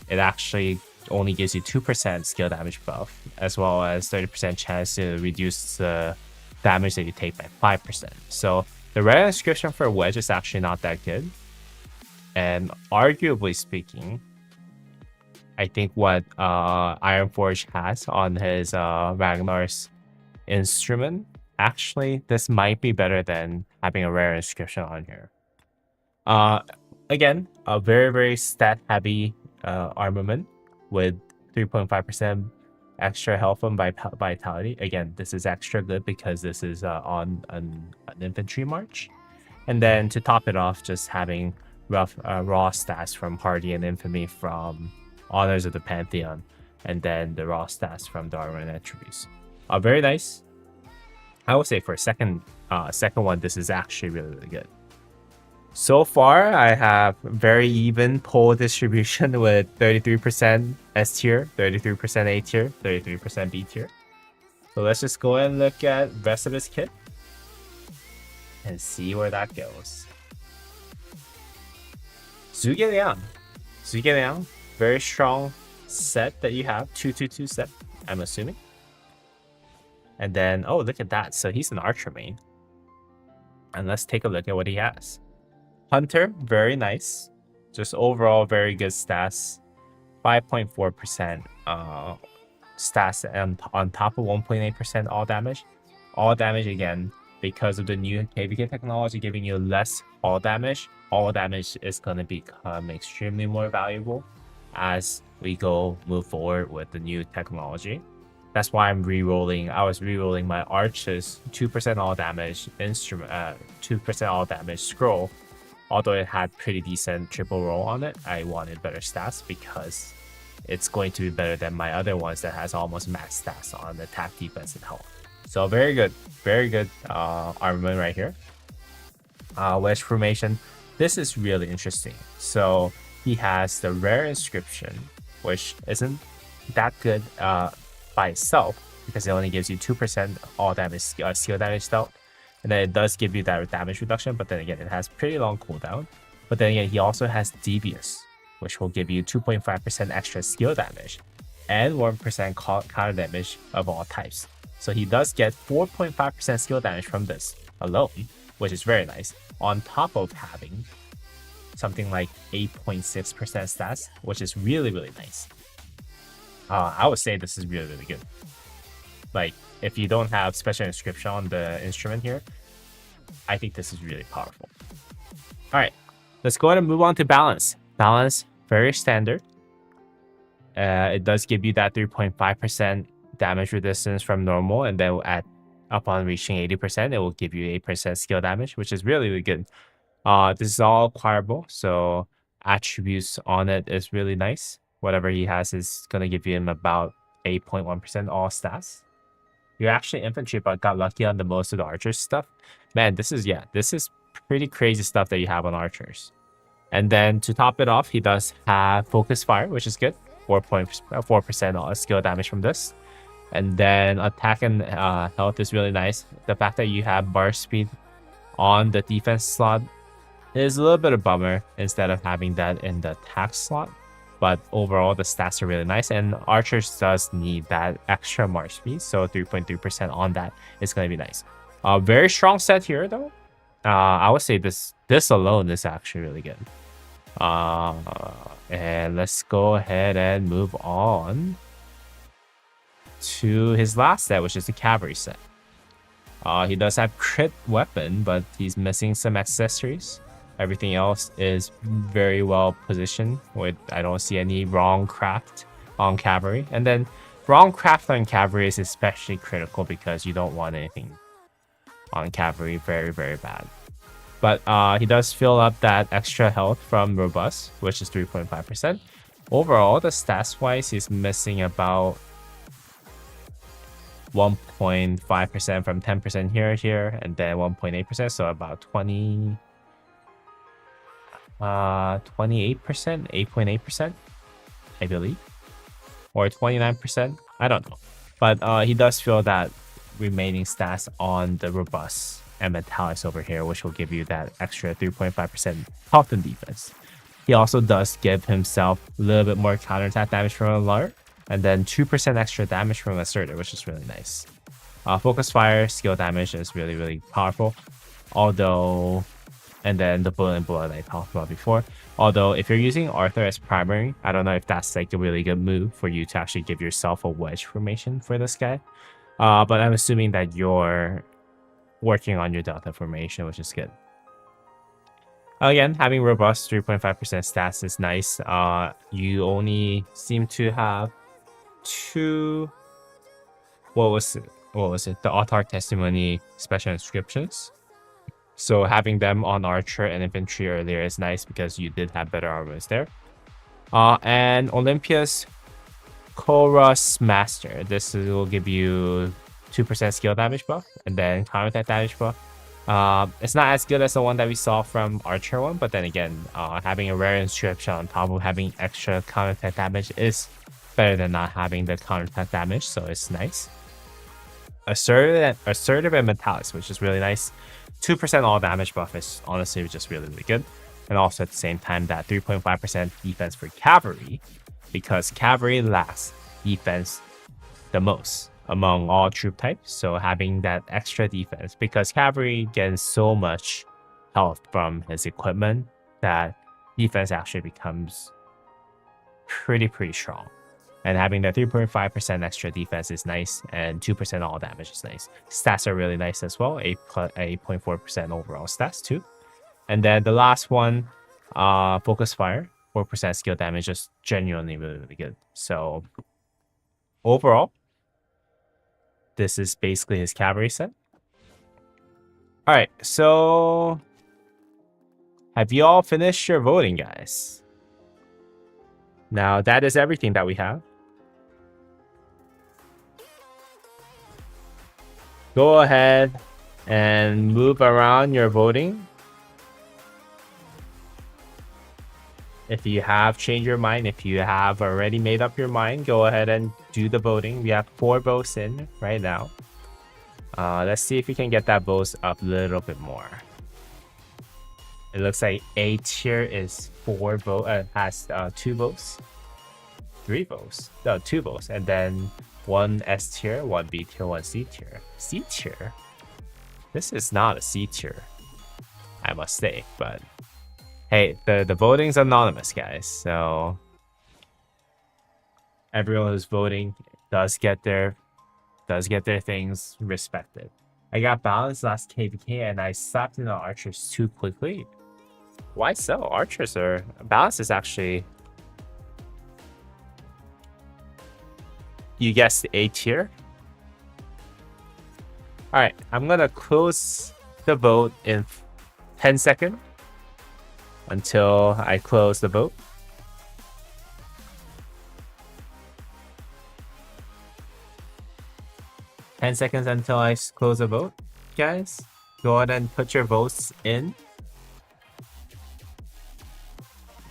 it actually only gives you 2% skill damage buff, as well as 30% chance to reduce the damage that you take by 5%. So the rare inscription for Wedge is actually not that good. And arguably speaking, I think what Ironforge has on his Ragnar's instrument, actually, this might be better than having a rare inscription on here. Again, a very, very stat-heavy armament with 3.5% extra health from vitality. Again, this is extra good because this is on an infantry march. And then to top it off, just having raw stats from Hardy and Infamy from Honors of the Pantheon, and then the raw stats from the armor and attributes. Very nice. I would say for a second one, this is actually really, really good. So far, I have very even pole distribution with 33% S tier, 33% A tier, 33% B tier. So let's just go and look at the rest of this kit and see where that goes. Zhuge Liang, very strong set that you have, 222 set, I'm assuming. And then, oh, look at that. So he's an archer main. And let's take a look at what he has. Hunter, very nice. Just overall, very good stats. 5.4% stats and on top of 1.8% all damage. All damage again, because of the new KvK technology giving you less all damage is going to become extremely more valuable as we move forward with the new technology. That's why I'm re-rolling. I was re-rolling my Arch's 2% all damage instrument, 2% all damage scroll. Although it had pretty decent triple roll on it, I wanted better stats because it's going to be better than my other ones that has almost max stats on attack, defense, and health. So very good armament right here. Wedge formation. This is really interesting. So he has the rare inscription, which isn't that good by itself because it only gives you 2% all damage skill damage stealth. And then it does give you that damage reduction, but then again, it has pretty long cooldown. But then again, he also has Devious, which will give you 2.5% extra skill damage and 1% counter damage of all types. So he does get 4.5% skill damage from this alone, which is very nice, on top of having something like 8.6% stats, which is really, really nice. I would say this is really, really good. Like, if you don't have special inscription on the instrument here, I think this is really powerful. All right, let's go ahead and move on to balance. Balance, very standard. It does give you that 3.5% damage resistance from normal, and then upon reaching 80%, it will give you 8% skill damage, which is really, really good. This is all acquirable, so attributes on it is really nice. Whatever he has is going to give him about 8.1% all stats. You're actually infantry, but got lucky on the most of the archers stuff. Man, this is pretty crazy stuff that you have on archers. And then to top it off, he does have focus fire, which is good. 4% skill damage from this. And then attack and health is really nice. The fact that you have bar speed on the defense slot is a little bit of a bummer instead of having that in the attack slot. But overall, the stats are really nice. And archers does need that extra march speed. So 3.3% on that is going to be nice. Very strong set here, though. I would say this alone is actually really good. And let's go ahead and move on to his last set, which is the cavalry set. He does have crit weapon, but he's missing some accessories. Everything else is very well positioned. I don't see any wrong craft on cavalry. And then wrong craft on cavalry is especially critical because you don't want anything on cavalry very, very bad. But he does fill up that extra health from robust, which is 3.5%. Overall, the stats wise, he's missing about 1.5% from 10% here, and then 1.8%, so about 28%, 8.8%, I believe, or 29%. I don't know, but he does fill that remaining stats on the robust and metallics over here, which will give you that extra 3.5% health and defense. He also does give himself a little bit more counterattack damage from a Alert, and then 2% extra damage from Assertor, which is really nice. Focus Fire skill damage is really, really powerful. Although, and then the Bullet and Blood I talked about before. Although, if you're using Arthur as primary, I don't know if that's like a really good move for you to actually give yourself a wedge formation for this guy. But I'm assuming that you're working on your Delta formation, which is good. Again, having robust 3.5% stats is nice. You only seem to have two. What was it? The Autarch Testimony special inscriptions. So having them on Archer and Infantry earlier is nice because you did have better armors there. And Olympia's Chorus Master. This will give you 2% skill damage buff and then counterattack damage buff. It's not as good as the one that we saw from Archer one, but then again, having a rare inscription on top of having extra counterattack damage is better than not having the counterattack damage, so it's nice. Assertive and Metallics, which is really nice. 2% all damage buff is honestly just really, really good. And also at the same time, that 3.5% defense for Cavalry, because Cavalry lasts defense the most among all troop types. So having that extra defense, because Cavalry gets so much health from his equipment that defense actually becomes pretty strong. And having that 3.5% extra defense is nice, and 2% all damage is nice. Stats are really nice as well, 8.4% overall stats too. And then the last one, Focus Fire, 4% skill damage, is genuinely really, really good. So overall, this is basically his cavalry set. All right, so have you all finished your voting, guys? Now that is everything that we have. Go ahead and move around your voting. If you have changed your mind, if you have already made up your mind, go ahead and do the voting. We have 4 votes in right now. Let's see if we can get that votes up a little bit more. It looks like A tier is 4 votes, has 2 votes, 3 votes, no, 2 votes, and then 1 S tier, 1 B tier, 1 C tier. C tier? This is not a C tier, I must say, but hey, the voting's anonymous, guys, so everyone who's voting does get their things respected. I got balanced last KvK and I slapped in the archers too quickly. Why so? Archers are balance is actually, you guessed the A tier. All right, I'm gonna close the vote in 10 seconds until I close the vote. 10 seconds until I close the vote, guys. Go ahead and put your votes in.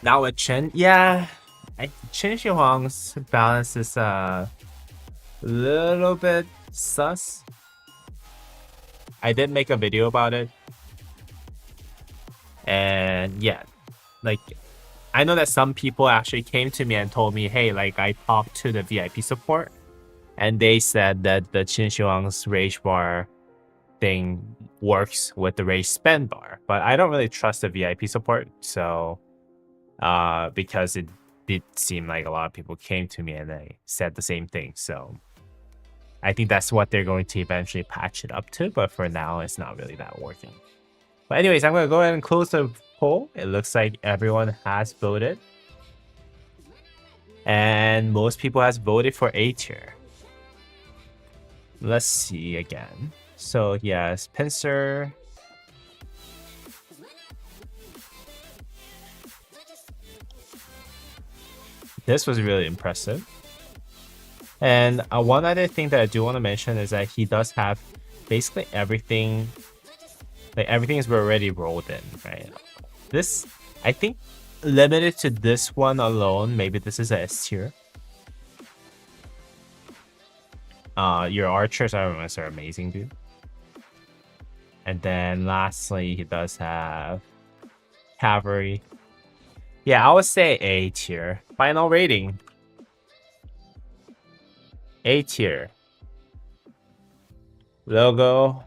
Now with Chen, yeah, Chen Xihuang's balance is a little bit sus. I did make a video about it. And yeah, like, I know that some people actually came to me and told me, hey, like, I talked to the VIP support and they said that the Qin Shuang's rage bar thing works with the rage spend bar. But I don't really trust the VIP support, so because it did seem like a lot of people came to me and they said the same thing. So I think that's what they're going to eventually patch it up to, but for now it's not really that working. But anyways, I'm gonna go ahead and close the poll. It looks like everyone has voted. And most people has voted for A tier. Let's see again. So yes, Pincer. This was really impressive. And one other thing that I do want to mention is that he does have basically everything. Like, everything is already rolled in, right? This, I think, limited to this one alone, maybe this is a S tier. Your archers are amazing, dude. And then lastly, he does have cavalry. Yeah, I would say A tier. Final rating. A tier. Logo.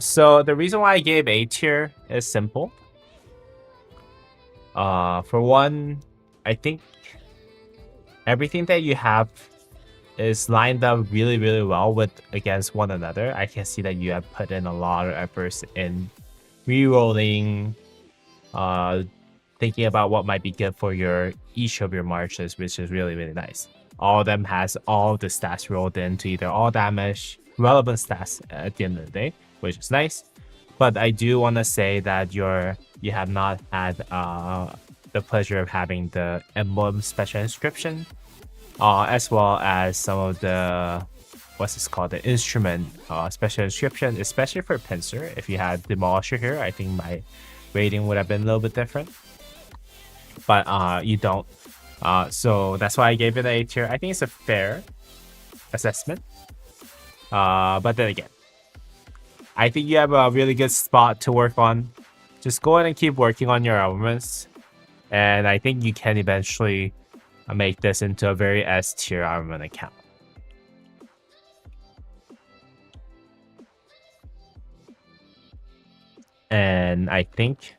So the reason why I gave A tier is simple. For one, I think everything that you have is lined up really, really well with against one another. I can see that you have put in a lot of efforts in re-rolling, thinking about what might be good for each of your marches, which is really, really nice. All of them has all the stats rolled into either all damage, relevant stats at the end of the day, which is nice. But I do want to say that you have not had the pleasure of having the emblem special inscription, as well as some of the the instrument special inscription, especially for Pincer. If you had Demolisher here, I think my rating would have been a little bit different. But you don't. So that's why I gave it a tier. I think it's a fair assessment. But then again, I think you have a really good spot to work on. Just go ahead and keep working on your armaments. And I think you can eventually make this into a very S tier armament account. And I think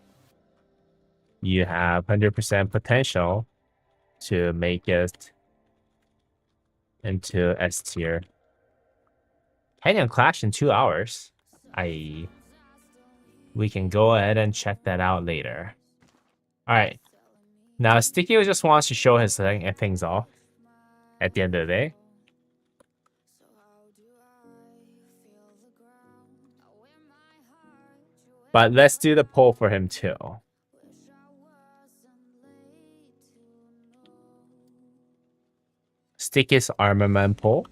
you have 100% potential to make it into S tier. Canyon Clash in 2 hours. We can go ahead and check that out later. Alright. Now Sticky just wants to show his things off at the end of the day. But let's do the poll for him too. Sticky's armament poll.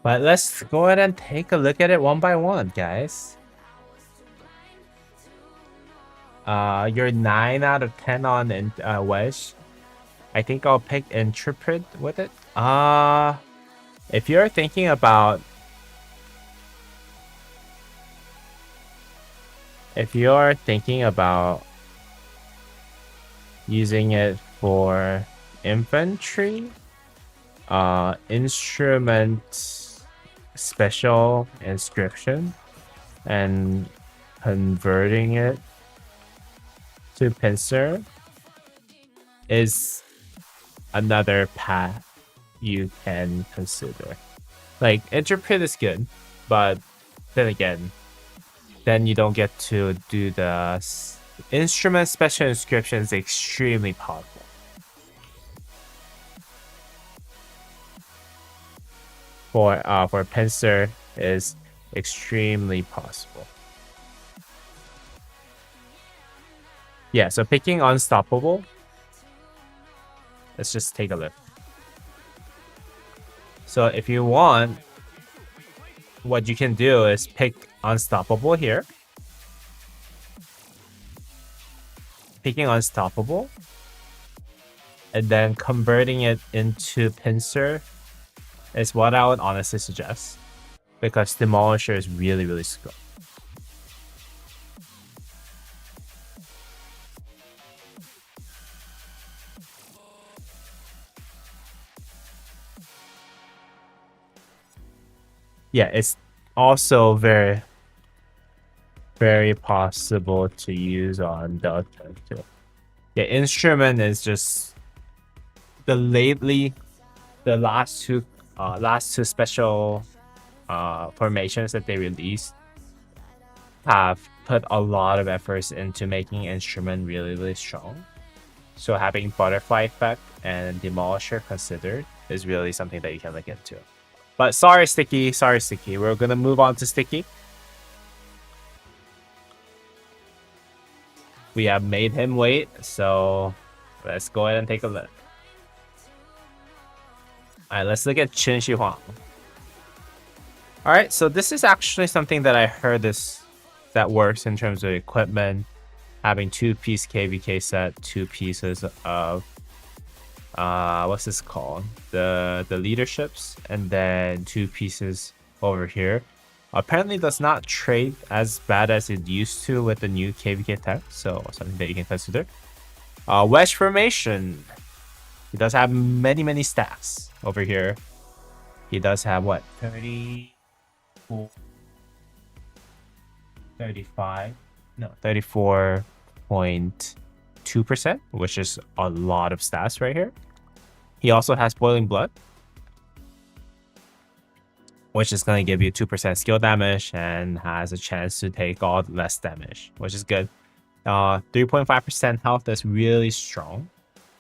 But let's go ahead and take a look at it one by one, guys. You're 9 out of 10 on Wedge. I think I'll pick Intrepid with it. If you're thinking about using it for infantry, instrument special inscription, and converting it to Pincer is another path you can consider. Like, Intrepid is good, but then again, then you don't get to do the instrument special inscription is extremely powerful. For Pincer is extremely possible. Yeah, so picking Unstoppable. Let's just take a look. So if you want, what you can do is pick Unstoppable here. Picking Unstoppable. And then converting it into Pincer is what I would honestly suggest. Because Demolisher is really, really strong. Yeah, it's also very, very possible to use on Delta too. Yeah, Instrument is just the last two special formations that they released have put a lot of efforts into making Instrument really, really strong. So having Butterfly Effect and Demolisher considered is really something that you can look into. But sorry, Sticky. Sorry, Sticky. We're going to move on to Sticky. We have made him wait, so let's go ahead and take a look. Alright, let's look at Qin Shi Huang. Alright, so this is actually something that I heard that works in terms of equipment. Having 2-piece KvK set, 2 pieces of what's this called? The leaderships, and then 2 pieces over here. Apparently does not trade as bad as it used to with the new KvK tech, so something that you can consider. Wedge formation. He does have many stats over here. He does have what? 34, 35, no, 34.2%, which is a lot of stats right here. He also has Boiling Blood, which is going to give you 2% skill damage and has a chance to take all less damage, which is good. 3.5% health is really strong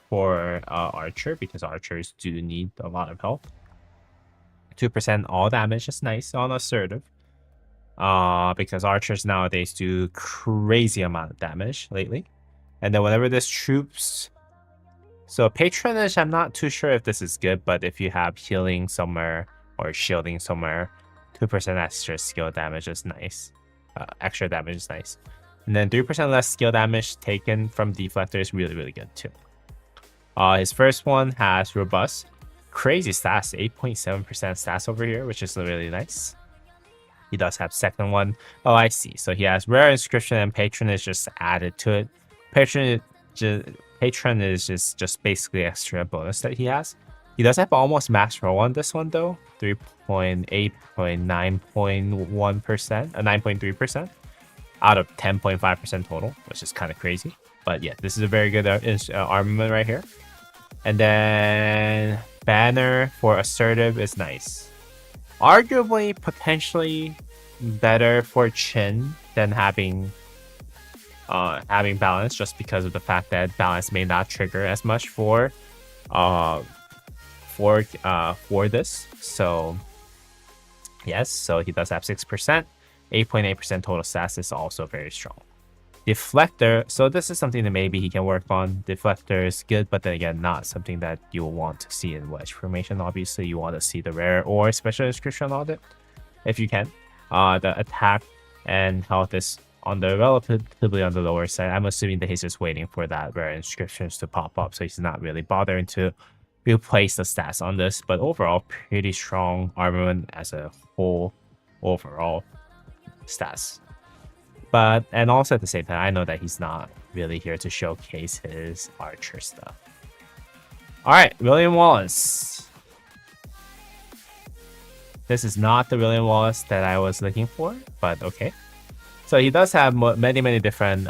for Archer, because Archers do need a lot of health. 2% all damage is nice on Assertive, because Archers nowadays do crazy amount of damage lately. And then whenever there's troops, so Patronage, I'm not too sure if this is good, but if you have healing somewhere or shielding somewhere, 2% extra skill damage is nice. Extra damage is nice. And then 3% less skill damage taken from Deflector is really, really good too. His first one has Robust. Crazy stats, 8.7% stats over here, which is really nice. He does have second one. Oh, I see. So he has Rare Inscription and Patronage just added to it. Patron is just basically extra bonus that he has. He does have almost max roll on this one though. 3.8.9.1%, 9.3% out of 10.5% total, which is kind of crazy. But yeah, this is a very good armament right here. And then Banner for Assertive is nice. Arguably, potentially better for Qin than having Balance, just because of the fact that Balance may not trigger as much for this. So yes, so he does have 6%. 8.8% total stats is also very strong. Deflector, so this is something that maybe he can work on. Deflector is good, but then again, not something that you will want to see in Wedge formation. Obviously, you want to see the rare or special inscription on it, if you can. The attack and health is on the relatively on the lower side. I'm assuming that he's just waiting for that rare inscriptions to pop up, so he's not really bothering to replace the stats on this. But overall, pretty strong armament as a whole overall stats. But, and also at the same time, I know that he's not really here to showcase his Archer stuff. Alright, William Wallace. This is not the William Wallace that I was looking for, but okay. So he does have many different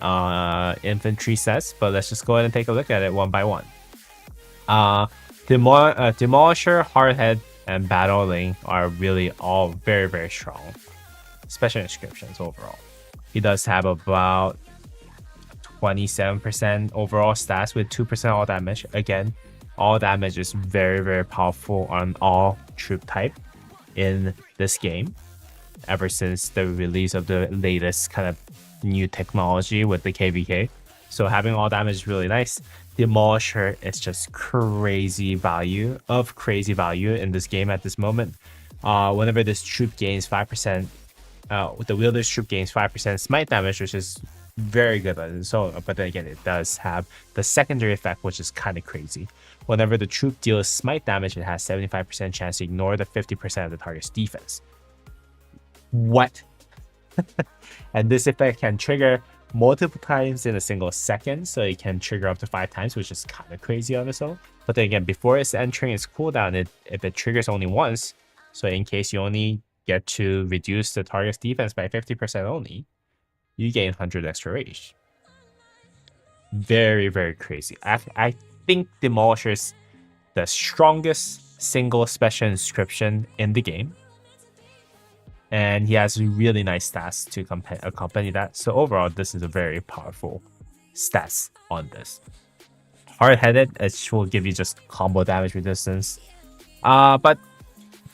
infantry sets, but let's just go ahead and take a look at it one by one. Demolisher, Hardhead, and Battling are really all very strong. Special inscriptions overall. He does have about 27% overall stats with 2% all damage. Again, all damage is very powerful on all troop type in this game, ever since the release of the latest kind of new technology with the KvK. So having all damage is really nice. Demolisher is just crazy value in this game at this moment. Whenever this troop gains 5%, the wielder's troop gains 5% smite damage, which is very good. But then again, it does have the secondary effect, which is kind of crazy. Whenever the troop deals smite damage, it has 75% chance to ignore the 50% of the target's defense. What? And this effect can trigger multiple times in a single second, so it can trigger up to 5 times, which is kind of crazy on its own. But then again, before it's entering its cooldown, if it triggers only once, so in case you only get to reduce the target's defense by 50% only, you gain 100 extra rage. Very, very crazy. I think Demolisher is the strongest single special inscription in the game. And he has really nice stats to accompany that. So overall, this is a very powerful stats on this. Hard-headed, it will give you just combo damage resistance. But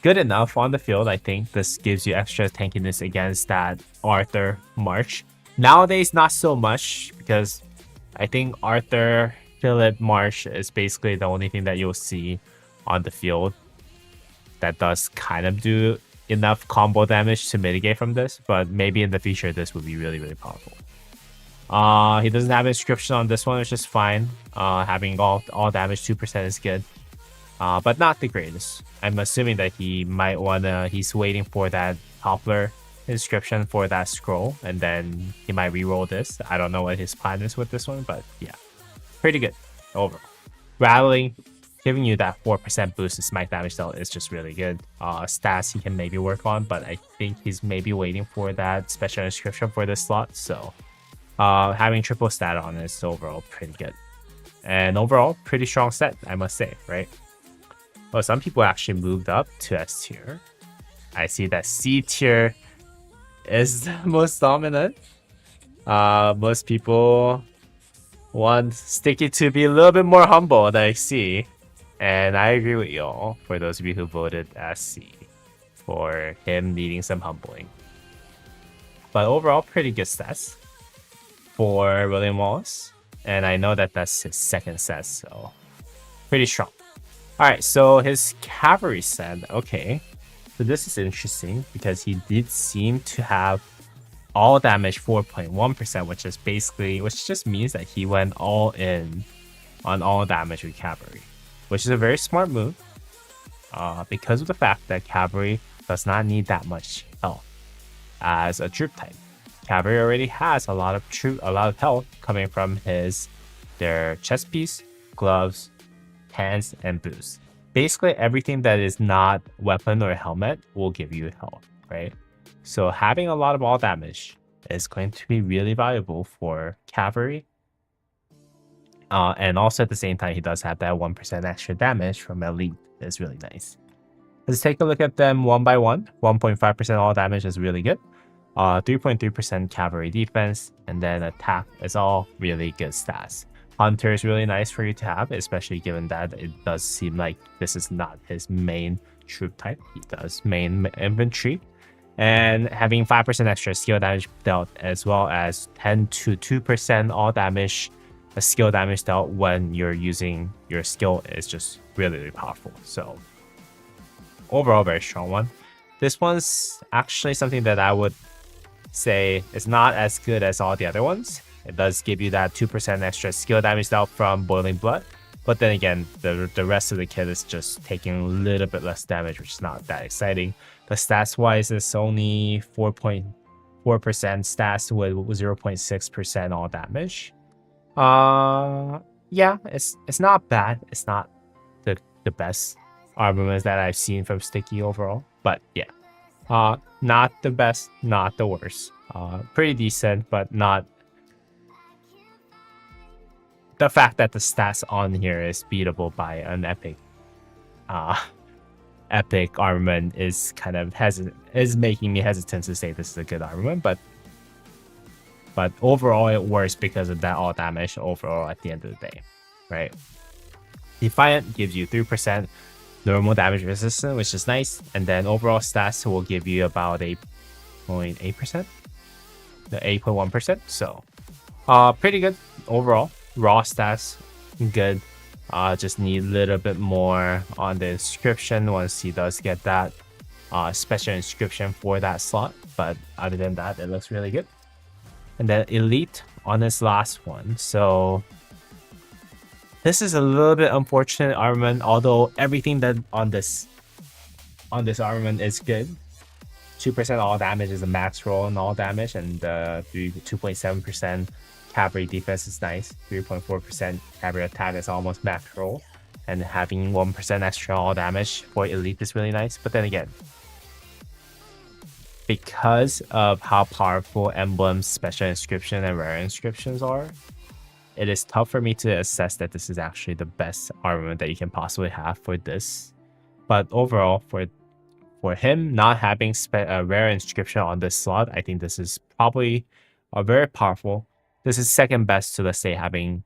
good enough on the field. I think this gives you extra tankiness against that Arthur March. Nowadays, not so much, because I think Arthur Philip March is basically the only thing that you'll see on the field that does kind of do enough combo damage to mitigate from this, but maybe in the future this would be really, really powerful. He doesn't have inscription on this one, which is fine. Having all damage 2% is good, but not the greatest. I'm assuming that he might wanna, he's waiting for that Toppler inscription for that scroll, and then he might reroll this. I don't know what his plan is with this one, but yeah, pretty good overall. Rattling, giving you that 4% boost to smite damage though is just really good. Stats he can maybe work on, but I think he's maybe waiting for that special inscription for this slot. So having triple stat on is overall pretty good. And overall, pretty strong set, I must say, right? Well, some people actually moved up to S tier. I see that C tier is the most dominant. Most people want Sticky to be a little bit more humble than I see. And I agree with y'all, for those of you who voted as C, for him needing some humbling. But overall, pretty good stats for William Wallace. And I know that that's his second set, so pretty strong. Alright, so his cavalry set, okay. So this is interesting because he did seem to have all damage 4.1%, which just means that he went all in on all damage with cavalry, which is a very smart move, because of the fact that cavalry does not need that much health as a troop type. Cavalry already has a lot of health coming from their chest piece, gloves, hands, and boots. Basically, everything that is not weapon or helmet will give you health, right? So having a lot of all damage is going to be really valuable for cavalry. And also at the same time, he does have that 1% extra damage from elite. It's really nice. Let's take a look at them one by one. 1.5% all damage is really good. 3.3% cavalry defense, and then attack is all really good stats. Hunter is really nice for you to have, especially given that it does seem like this is not his main troop type. He does main infantry. And having 5% extra skill damage dealt, as well as 10 to 2% all damage skill damage dealt when you're using your skill, is just really, really powerful. So overall, very strong one. This one's actually something that I would say is not as good as all the other ones. It does give you that 2% extra skill damage dealt from Boiling Blood, but then again, the rest of the kit is just taking a little bit less damage, which is not that exciting. The stats wise, it's only 4.4% stats with 0.6% all damage. Yeah, it's not bad. It's not the best armaments that I've seen from Sticky overall, but yeah, not the best, not the worst. Pretty decent, but not. The fact that the stats on here is beatable by an epic armament is kind of making me hesitant to say this is a good armament, but overall it works because of that all damage overall at the end of the day, right? Defiant gives you 3% normal damage resistance, which is nice, and then overall stats will give you about 8.8%, the 8.1%. So pretty good overall, raw stats, good. Just need a little bit more on the inscription once he does get that special inscription for that slot. But other than that, it looks really good. And then elite on this last one. So this is a little bit unfortunate armament, although everything that on this armament is good. 2% all damage is a max roll on all damage, and 2.7% cavalry defense is nice. 3.4% cavalry attack is almost max roll, and having 1% extra all damage for elite is really nice. But then again, because of how powerful emblems, special inscription, and rare inscriptions are, it is tough for me to assess that this is actually the best armament that you can possibly have for this. But overall, for him not having a rare inscription on this slot, I think this is probably a very powerful. This is second best to, let's say, having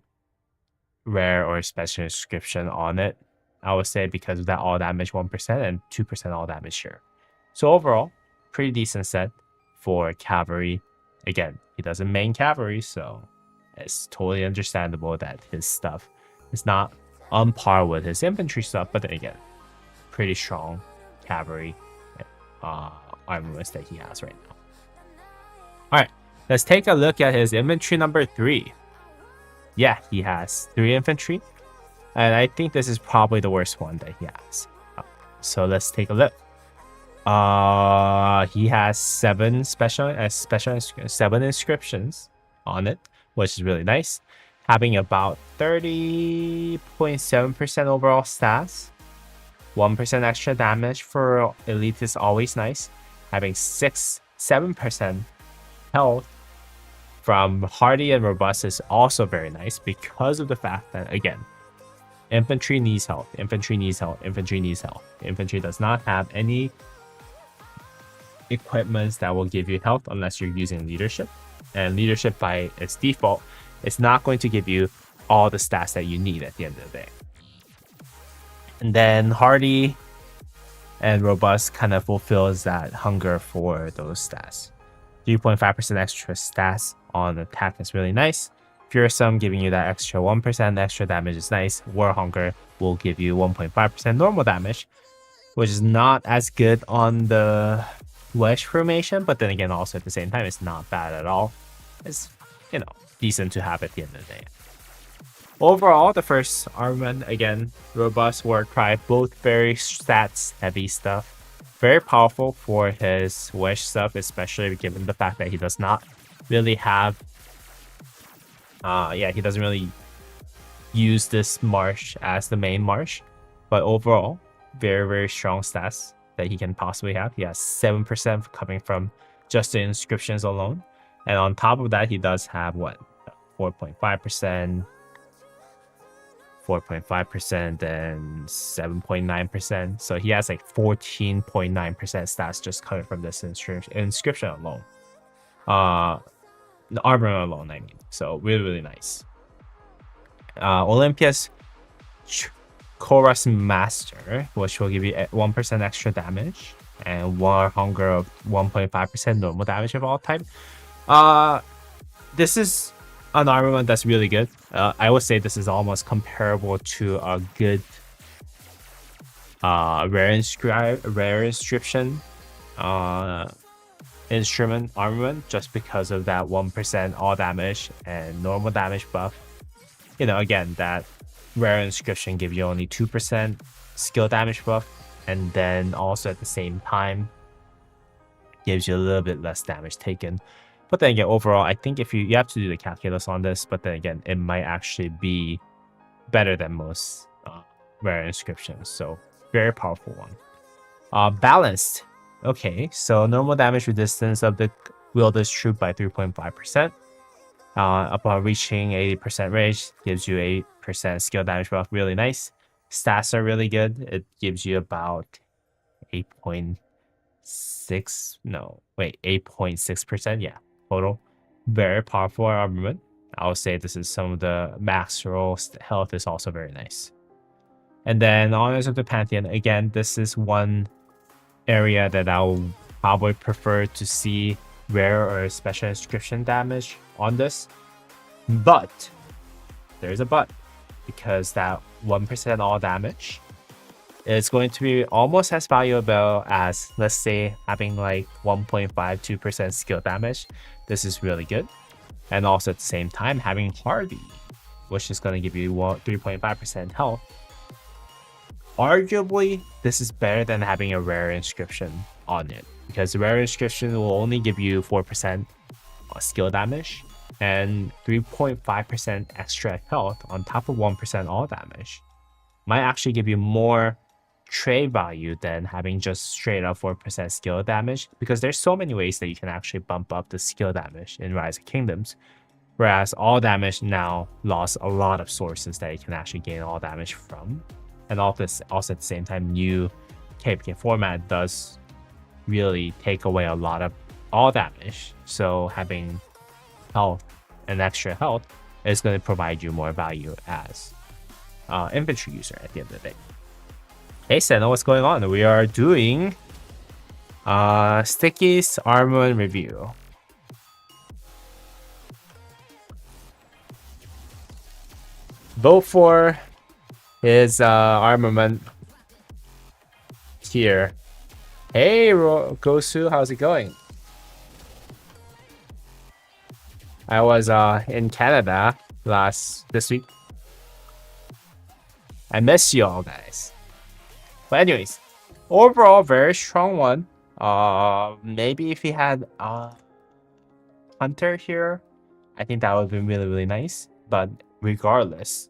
rare or special inscription on it. I would say because of that all damage 1% and 2% all damage share. So overall, pretty decent set for cavalry. Again, he doesn't main cavalry, so it's totally understandable that his stuff is not on par with his infantry stuff. But then again, pretty strong cavalry armaments that he has right now. Alright, let's take a look at his infantry number 3. Yeah, he has 3 infantry, and I think this is probably the worst one that he has. So let's take a look. He has 7 inscriptions on it, which is really nice. Having about 30.7% overall stats. 1% extra damage for elite is always nice. Having 7% health from hardy and robust is also very nice because of the fact that, again, infantry needs health, infantry needs health, infantry needs health. Infantry does not have any equipments that will give you health unless you're using leadership. And leadership by its default is not going to give you all the stats that you need at the end of the day. And then hardy and robust kind of fulfills that hunger for those stats. 3.5% extra stats on attack is really nice. Fearsome giving you that extra 1% extra damage is nice. War hunger will give you 1.5% normal damage, which is not as good on the wedge formation, but then again also at the same time it's not bad at all. It's, you know, decent to have at the end of the day. Overall, the first armament, again, robust war cry, both very stats heavy stuff. Very powerful for his wedge stuff, especially given the fact that he does not really have he doesn't really use this march as the main march. But overall, very, very strong stats that he can possibly have. He has 7% coming from just the inscriptions alone. And on top of that, he does have what? 4.5%, 4.5%, and 7.9%. So he has like 14.9% stats just coming from this inscription alone. The armor alone, I mean. So really, really nice. Olympia's Chorus Master, which will give you 1% extra damage and war hunger of 1.5% normal damage of all type. This is an armament that's really good. I would say this is almost comparable to a good rare inscription instrument armament, just because of that 1% all damage and normal damage buff. You know, again, that rare inscription gives you only 2% skill damage buff, and then also at the same time gives you a little bit less damage taken. But then again, overall, I think if you have to do the calculus on this, but then again, it might actually be better than most rare inscriptions. So very powerful one. Balanced. Okay, so normal damage resistance of the wielder's troop by 3.5%. Upon reaching 80% range, gives you 8% skill damage buff. Really nice. Stats are really good. It gives you about 8.6%. Yeah, total. Very powerful armament. I would say this is some of the max roll health is also very nice. And then Honors of the Pantheon. Again, this is one area that I'll probably prefer to see rare or special inscription damage on this. But there's a but, because that 1% all damage is going to be almost as valuable as, let's say, having like 1.52% skill damage. This is really good. And also at the same time, having Hardy, which is going to give you 3.5% health. Arguably, this is better than having a rare inscription on it, because the rare inscription will only give you 4% skill damage and 3.5% extra health on top of 1% all damage. Might actually give you more trade value than having just straight up 4% skill damage, because there's so many ways that you can actually bump up the skill damage in Rise of Kingdoms. Whereas all damage now lost a lot of sources that you can actually gain all damage from. And also at the same time, new KvK format does really take away a lot of all damage. So having health and extra health is going to provide you more value as infantry user at the end of the day. Hey Senna, what's going on? We are doing Sticky's armament review. Vote for his armament here. Hey Gosu, how's it going? I was in Canada this week. I miss you all, guys. But anyways, overall very strong one. Maybe if he had Hunter here, I think that would be really, really nice. But regardless,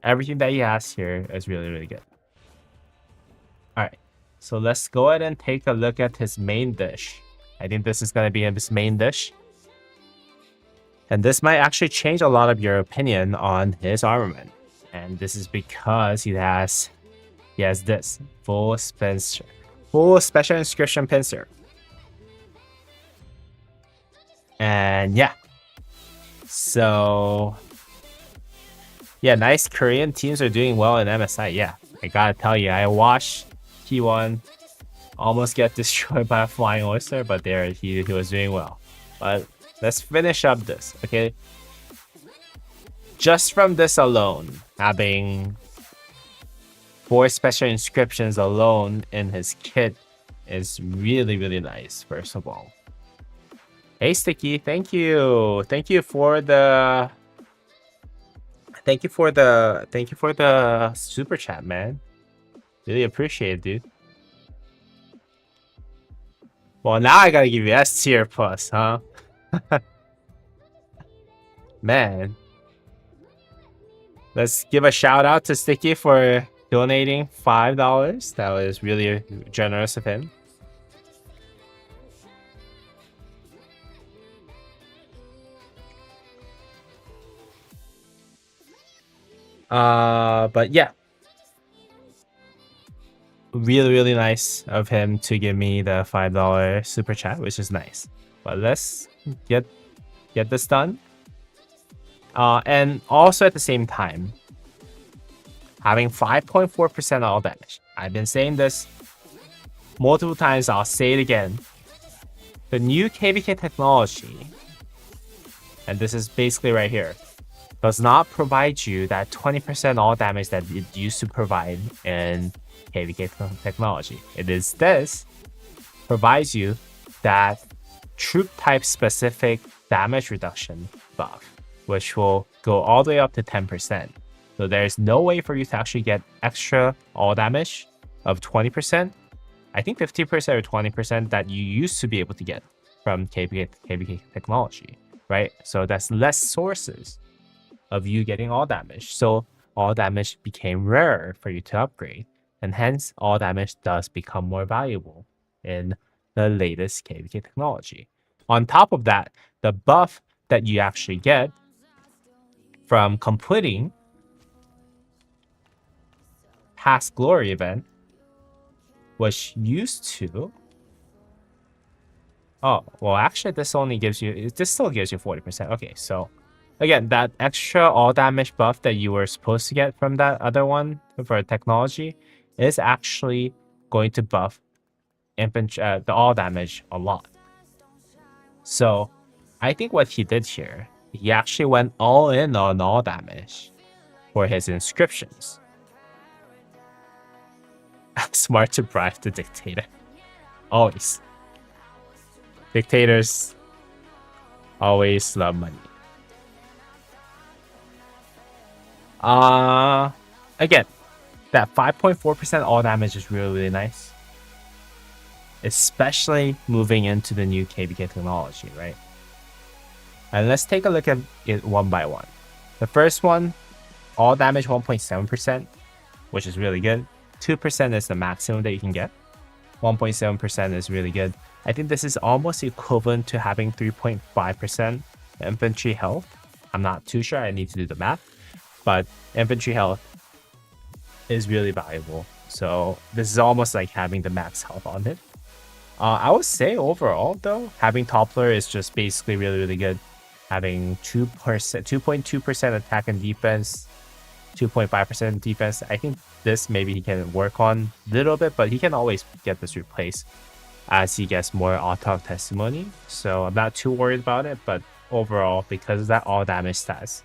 everything that he has here is really, really good. Alright, so let's go ahead and take a look at his main dish. I think this is going to be his main dish. And this might actually change a lot of your opinion on his armament. And this is because he has this full special inscription pincer. And yeah. So yeah, nice. Korean teams are doing well in MSI. Yeah, I gotta tell you, I watched T1 almost get destroyed by a flying oyster, but there he was doing well. But let's finish up this, okay? Just from this alone, having 4 special inscriptions alone in his kit is really, really nice, first of all. Hey Sticky, thank you for the super chat, man. Really appreciate it, dude. Well, now I gotta give you S tier plus, huh? Man. Let's give a shout out to Sticky for donating $5. That was really generous of him. But yeah, really, really nice of him to give me the $5 super chat, which is nice. But let's get this done. And also at the same time, having 5.4% all damage. I've been saying this multiple times. I'll say it again. The new KvK technology, and this is basically right here, does not provide you that 20% all damage that it used to provide in KvK technology. It is this provides you that troop type specific damage reduction buff, which will go all the way up to 10%. So there's no way for you to actually get extra all damage of 20%. I think 50% or 20% that you used to be able to get from KvK technology, right? So that's less sources of you getting all damage. So all damage became rarer for you to upgrade, and hence all damage does become more valuable in the latest KvK technology. On top of that, the buff that you actually get from completing past glory event, which used to, oh well, actually this only gives you, this still gives you 40%. Okay, so again, that extra all damage buff that you were supposed to get from that other one for technology is actually going to buff the all damage a lot. So I think what he did here, he actually went all in on all damage. for his inscriptions. Smart to bribe the dictator. Always. Dictators always love money. Again, that 5.4% all damage is really, really nice. Especially moving into the new KvK technology, right? And let's take a look at it one by one. The first one, all damage 1.7%, which is really good. 2% is the maximum that you can get. 1.7% is really good. I think this is almost equivalent to having 3.5% infantry health. I'm not too sure. I need to do the math. But infantry health is really valuable. So this is almost like having the max health on it. I would say overall, though, having Toppler is just basically really, really good. Having 2.2% attack and defense, 2.5% defense. I think this maybe he can work on a little bit, but he can always get this replaced as he gets more auto testimony. So I'm not too worried about it, but overall, because of that all damage stats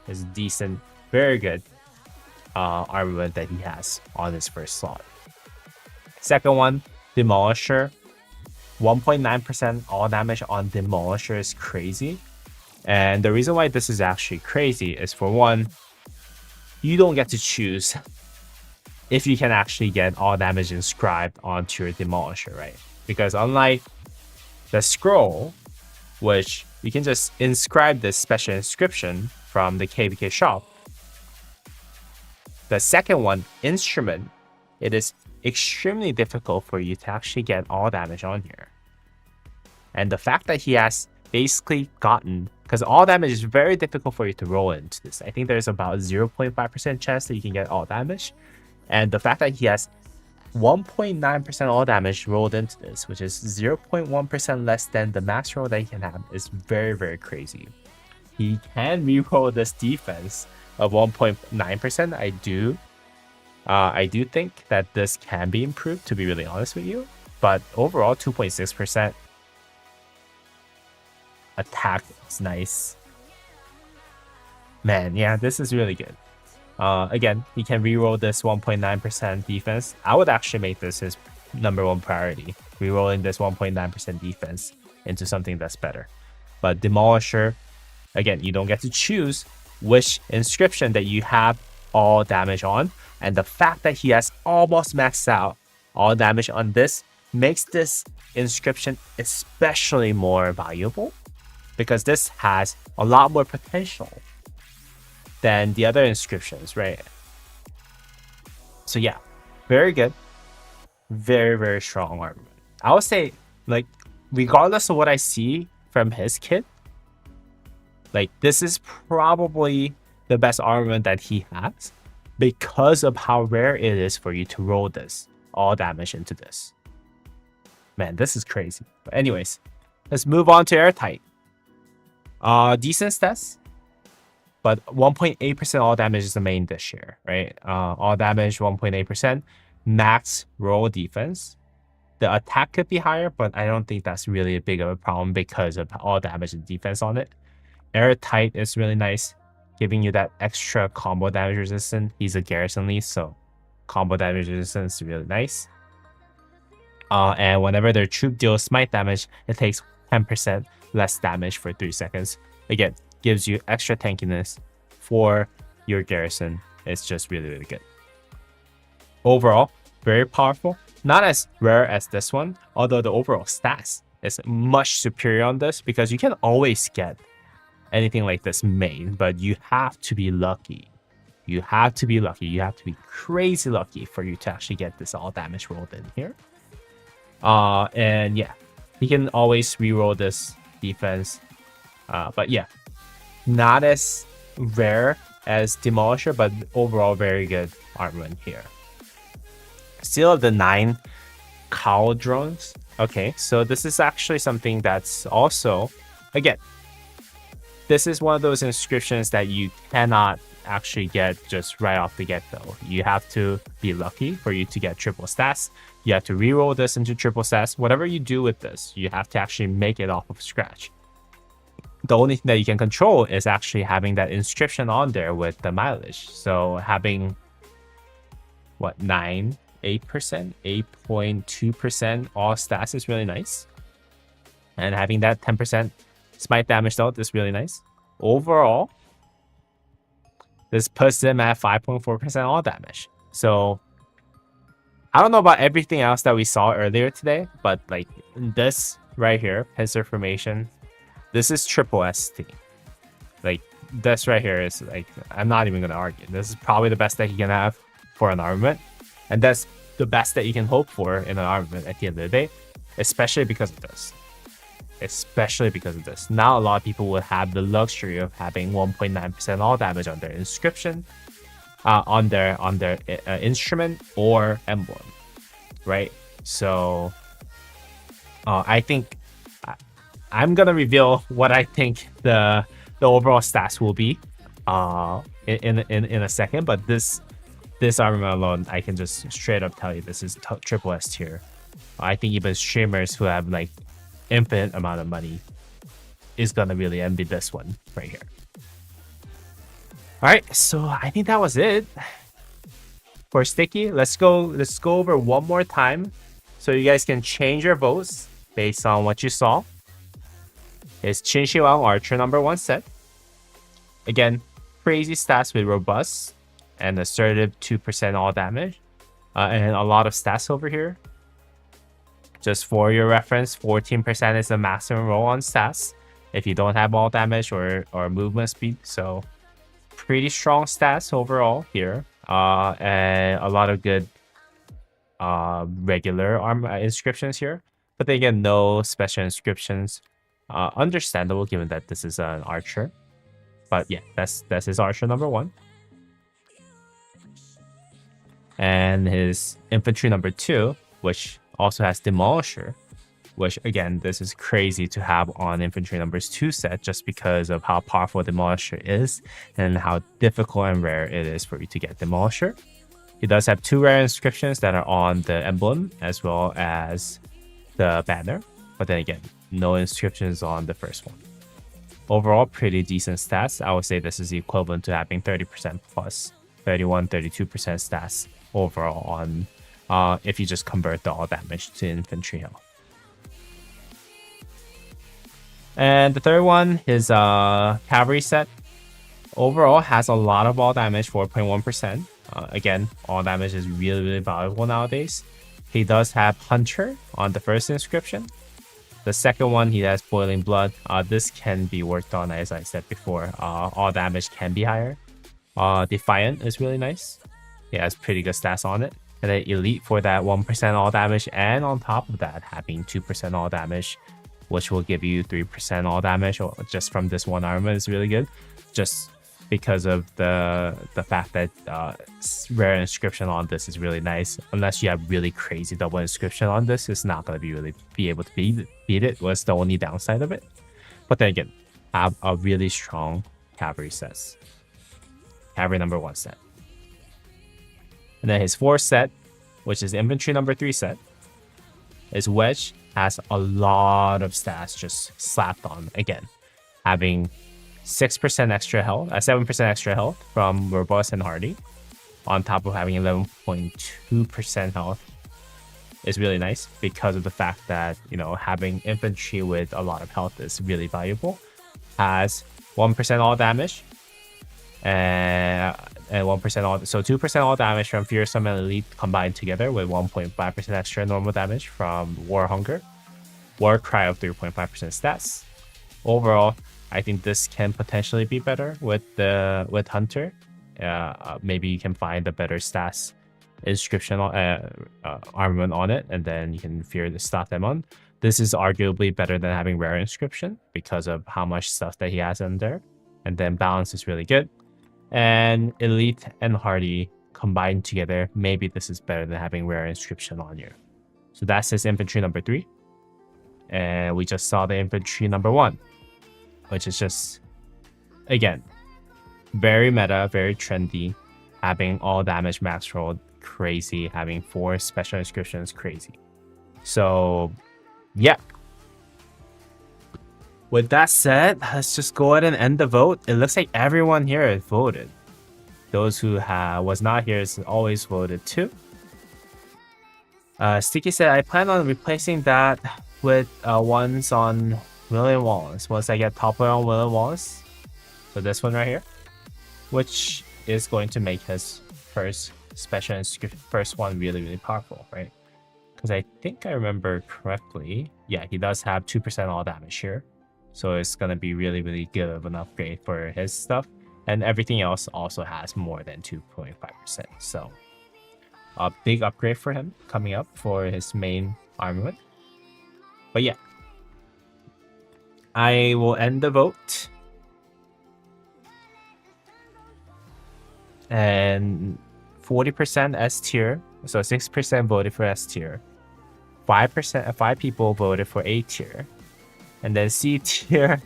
is decent, very good armament that he has on his first slot. Second one, Demolisher. 1.9% all damage on Demolisher is crazy. And the reason why this is actually crazy is, for one, you don't get to choose if you can actually get all damage inscribed onto your Demolisher, right? Because unlike the scroll, which you can just inscribe this special inscription from the KvK shop, the second one, Instrument, it is extremely difficult for you to actually get all damage on here. And the fact that he has basically gotten, because all damage is very difficult for you to roll into this. I think there's about 0.5% chance that you can get all damage. And the fact that he has 1.9% all damage rolled into this, which is 0.1% less than the max roll that he can have, is very, very crazy. He can reroll this defense of 1.9%. I do think that this can be improved, to be really honest with you. But overall, 2.6% attack is nice. Man, yeah, this is really good. Again, he can reroll this 1.9% defense. I would actually make this his #1 priority, rerolling this 1.9% defense into something that's better. But Demolisher, again, you don't get to choose which inscription that you have all damage on. And the fact that he has almost maxed out all damage on this makes this inscription especially more valuable, because this has a lot more potential than the other inscriptions, right? So yeah, very good. Very, very strong armament. I would say, like, regardless of what I see from his kit, like, this is probably the best armament that he has, because of how rare it is for you to roll this all damage into this. Man, this is crazy. But anyways, let's move on to Airtight. Decent stats, but 1.8% all damage is the main dish here, right? All damage 1.8%, max roll defense. The attack could be higher, but I don't think that's really a big of a problem because of all damage and defense on it. Airtight is really nice, giving you that extra combo damage resistance. He's a garrison least, so combo damage resistance is really nice. And whenever their troop deals smite damage, it takes 10% less damage for 3 seconds. Again, gives you extra tankiness for your garrison. It's just really, really good. Overall, very powerful. Not as rare as this one, although the overall stats is much superior on this, because you can always get anything like this made, but you have to be lucky. You have to be lucky. You have to be crazy lucky for you to actually get this all damage rolled in here. And yeah, you can always reroll this defense. But yeah, not as rare as Demolisher, but overall very good armament here. Seal of the 9 cowl drones. Okay, so this is actually something that's also, again, this is one of those inscriptions that you cannot actually get just right off the get-go. You have to be lucky for you to get triple stats. You have to reroll this into triple stats. Whatever you do with this, you have to actually make it off of scratch. the only thing that you can control is actually having that inscription on there with the mileage. So having what 8%, 8.2% all stats is really nice. And having that 10% smite damage dealt is really nice. Overall, this puts him at 5.4% all damage. So I don't know about everything else that we saw earlier today, but like this right here, pincer formation, this is triple ST. Like this right here is like, I'm not even gonna argue. This is probably the best that you can have for an armament, and that's the best that you can hope for in an armament at the end of the day, especially because of this. Not a lot of people will have the luxury of having 1.9% all damage on their inscription, on their instrument or emblem, right? So I think I'm gonna reveal what I think the overall stats will be in a second, but this armament alone, I can just straight up tell you this is triple S tier. I think even streamers who have like infinite amount of money is gonna really envy this one right here. All right, so I think that was it for Sticky. Let's go over one more time so you guys can change your votes based on what you saw. It's Qin Shi Huang Archer #1 set. Again, crazy stats with robust and assertive 2% all damage, and a lot of stats over here. Just for your reference, 14% is the maximum roll on stats if you don't have all damage or movement speed. So pretty strong stats overall here, and a lot of good regular arm inscriptions here. But then again, no special inscriptions. Understandable given that this is an archer. But yeah, that's his archer #1. And his infantry #2, which also has Demolisher, which again, this is crazy to have on infantry #2 set just because of how powerful Demolisher is and how difficult and rare it is for you to get Demolisher. He does have 2 rare inscriptions that are on the emblem as well as the banner, but then again, no inscriptions on the first one. Overall, pretty decent stats. I would say this is equivalent to having 30% plus 31, 32% stats overall on if you just convert the all damage to infantry health. And the third one is cavalry set. Overall has a lot of all damage, 4.1%. Again, all damage is really, really valuable nowadays. He does have Hunter on the first inscription. The second one, he has Boiling Blood. This can be worked on, as I said before. All damage can be higher. Defiant is really nice. He has pretty good stats on it. And then Elite for that 1% all damage, and on top of that, having 2% all damage, which will give you 3% all damage just from this one armor is really good. Just because of the fact that rare inscription on this is really nice. Unless you have really crazy double inscription on this, it's not going to be able to beat it. Was the only downside of it. But then again, have a really strong cavalry sets. Cavalry #1 set. And then his 4th set, which is infantry #3 set, is Wedge. Has a lot of stats just slapped on. Again, having 6% extra health, 7% extra health from Robust and Hardy, on top of having 11.2% health, is really nice because of the fact that, you know, having infantry with a lot of health is really valuable. Has 1% all damage, and 1% all, so 2% all damage from Fearsome and Elite combined together with 1.5% extra normal damage from War Hunger. War Cry of 3.5% stats. Overall, I think this can potentially be better with Hunter. Maybe you can find a better stats inscription armament on it, and then you can fear to stop them on. This is arguably better than having rare inscription because of how much stuff that he has in there. And then balance is really good. And Elite and Hardy combined together, maybe this is better than having rare inscription on you. So that's his infantry #3. And we just saw the infantry #1, which is just, again, very meta, very trendy. Having all damage max rolled, crazy. Having 4 special inscriptions, crazy. So, yeah. With that said, let's just go ahead and end the vote. It looks like everyone here has voted. Those who was not here is always voted too. Sticky said, I plan on replacing that with ones on William Wallace once I get popular on William Wallace. So this one right here, which is going to make his first special inscription, first one really, really powerful, right? Because I think I remember correctly, yeah, he does have 2% all damage here. So it's going to be really, really good of an upgrade for his stuff. And everything else also has more than 2.5%. So a big upgrade for him coming up for his main armament. But yeah, I will end the vote. And 40% S tier, so 6% voted for S tier. 5 people voted for A tier. And then C tier,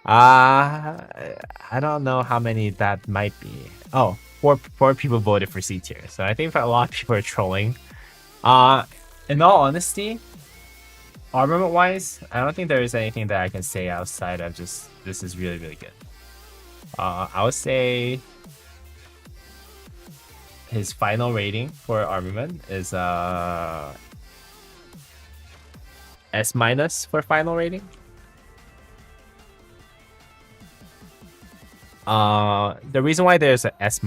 I don't know how many that might be. Oh, four people voted for C tier. So I think a lot of people are trolling. In all honesty, armament wise, I don't think there is anything that I can say outside of just this is really, really good. I would say his final rating for armament is S- for final rating. The reason why there's a S-,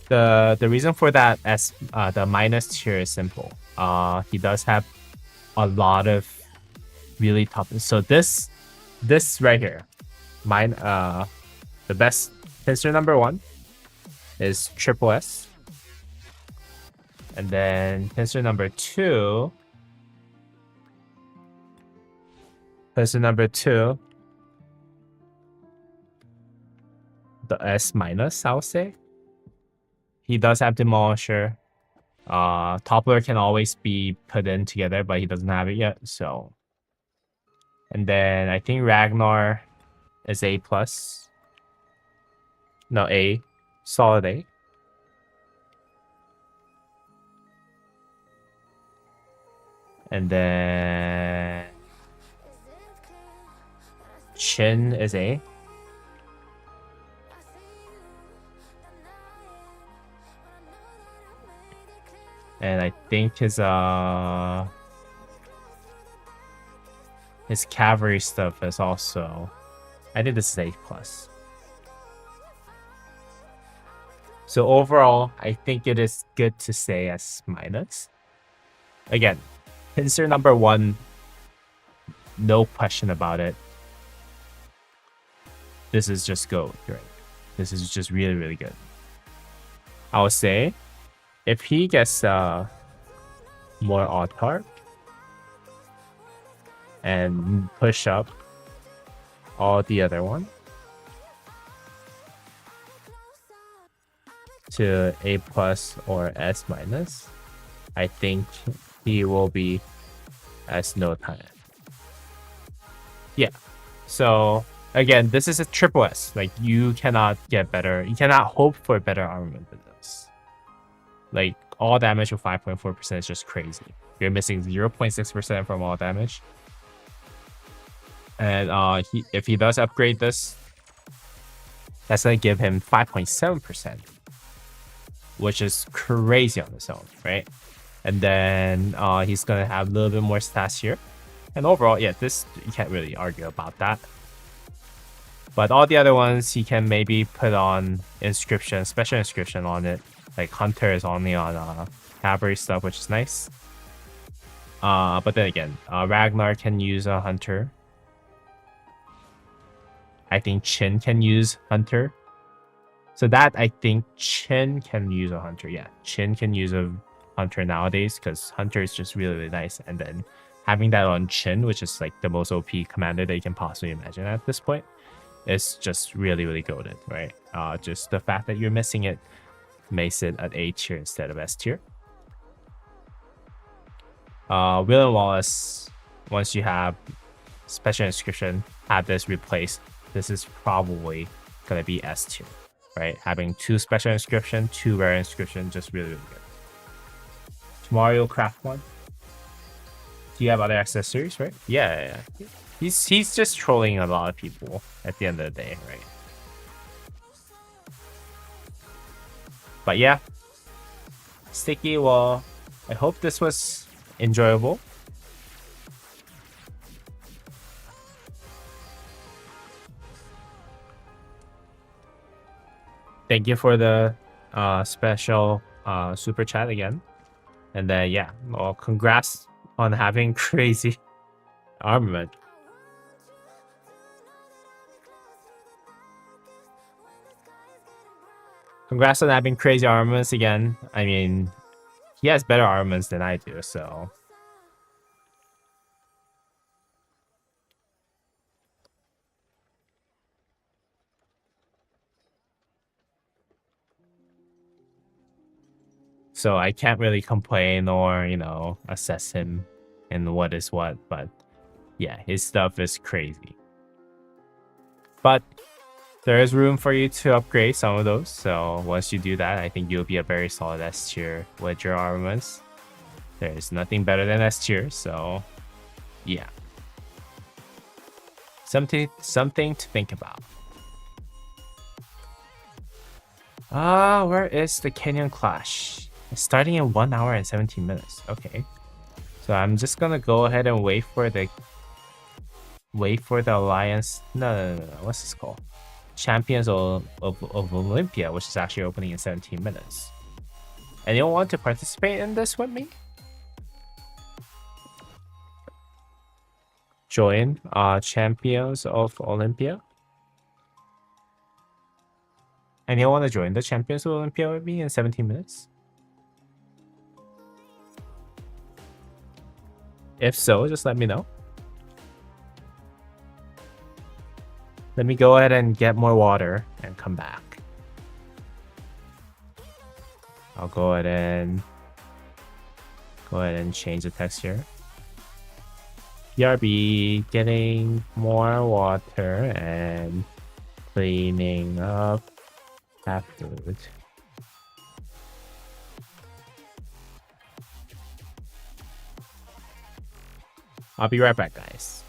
the reason for that the minus tier is simple. He does have a lot of really tough. So this right here, the best pincer number 1 is triple S, and then pincer number 2. Pincer number 2, the S-, I'll say. He does have Demolisher. Toppler can always be put in together, but he doesn't have it yet. So, and then I think Ragnar is A+. No, A, solid A. And then Chin is A. And I think his cavalry stuff is also, I think this is A+. So overall, I think it is good to say S-. Again, pincer number 1, no question about it. This is just gold, right? This is just really, really good. I would say if he gets more odd card and push up all the other one to A+ or S-, I think he will be as no time. Yeah. So again, this is a triple S. Like, you cannot get better. You cannot hope for better armament than this. Like, all damage of 5.4% is just crazy. You're missing 0.6% from all damage. And if he does upgrade this, that's going to give him 5.7%, which is crazy on its own, right? And then he's going to have a little bit more stats here. And overall, yeah, this, you can't really argue about that. But all the other ones, he can maybe put on inscription, special inscription on it. Like Hunter is only on cavalry stuff, which is nice. But then again, Ragnar can use a Hunter. I think Chin can use Hunter. So that, I think Chin can use a Hunter. Yeah, Chin can use a Hunter nowadays because Hunter is just really, really nice. And then having that on Chin, which is like the most OP commander that you can possibly imagine at this point, is just really, really goated, right? Just the fact that you're missing it makes it at A tier instead of S tier. William Wallace, once you have special inscription, have this replaced, this is probably gonna be S tier, right? Having 2 special inscription, 2 rare inscription, just really, really good. Mario craft one. Do you have other accessories, right? Yeah. He's just trolling a lot of people at the end of the day, right? But yeah, Sticky, well, I hope this was enjoyable. Thank you for the special super chat again. And then, yeah, well, congrats on having crazy armament. Congrats on having crazy armaments again. I mean, he has better armaments than I do, so. So I can't really complain or, you know, assess him and what is what, but yeah, his stuff is crazy. But there is room for you to upgrade some of those, so once you do that, I think you'll be a very solid S tier with your armaments. There is nothing better than S tier, so yeah. Something to think about. Where is the Canyon Clash? It's starting in 1 hour and 17 minutes. Okay. So I'm just gonna go ahead and wait for the Alliance. No. What's this called? Champions of Olympia, which is actually opening in 17 minutes. Anyone want to participate in this with me? Join Champions of Olympia. Anyone want to join the Champions of Olympia with me in 17 minutes? If so, just let me know. Let me go ahead and get more water and come back. I'll go ahead and change the texture. BRB, getting more water and cleaning up that food. I'll be right back, guys.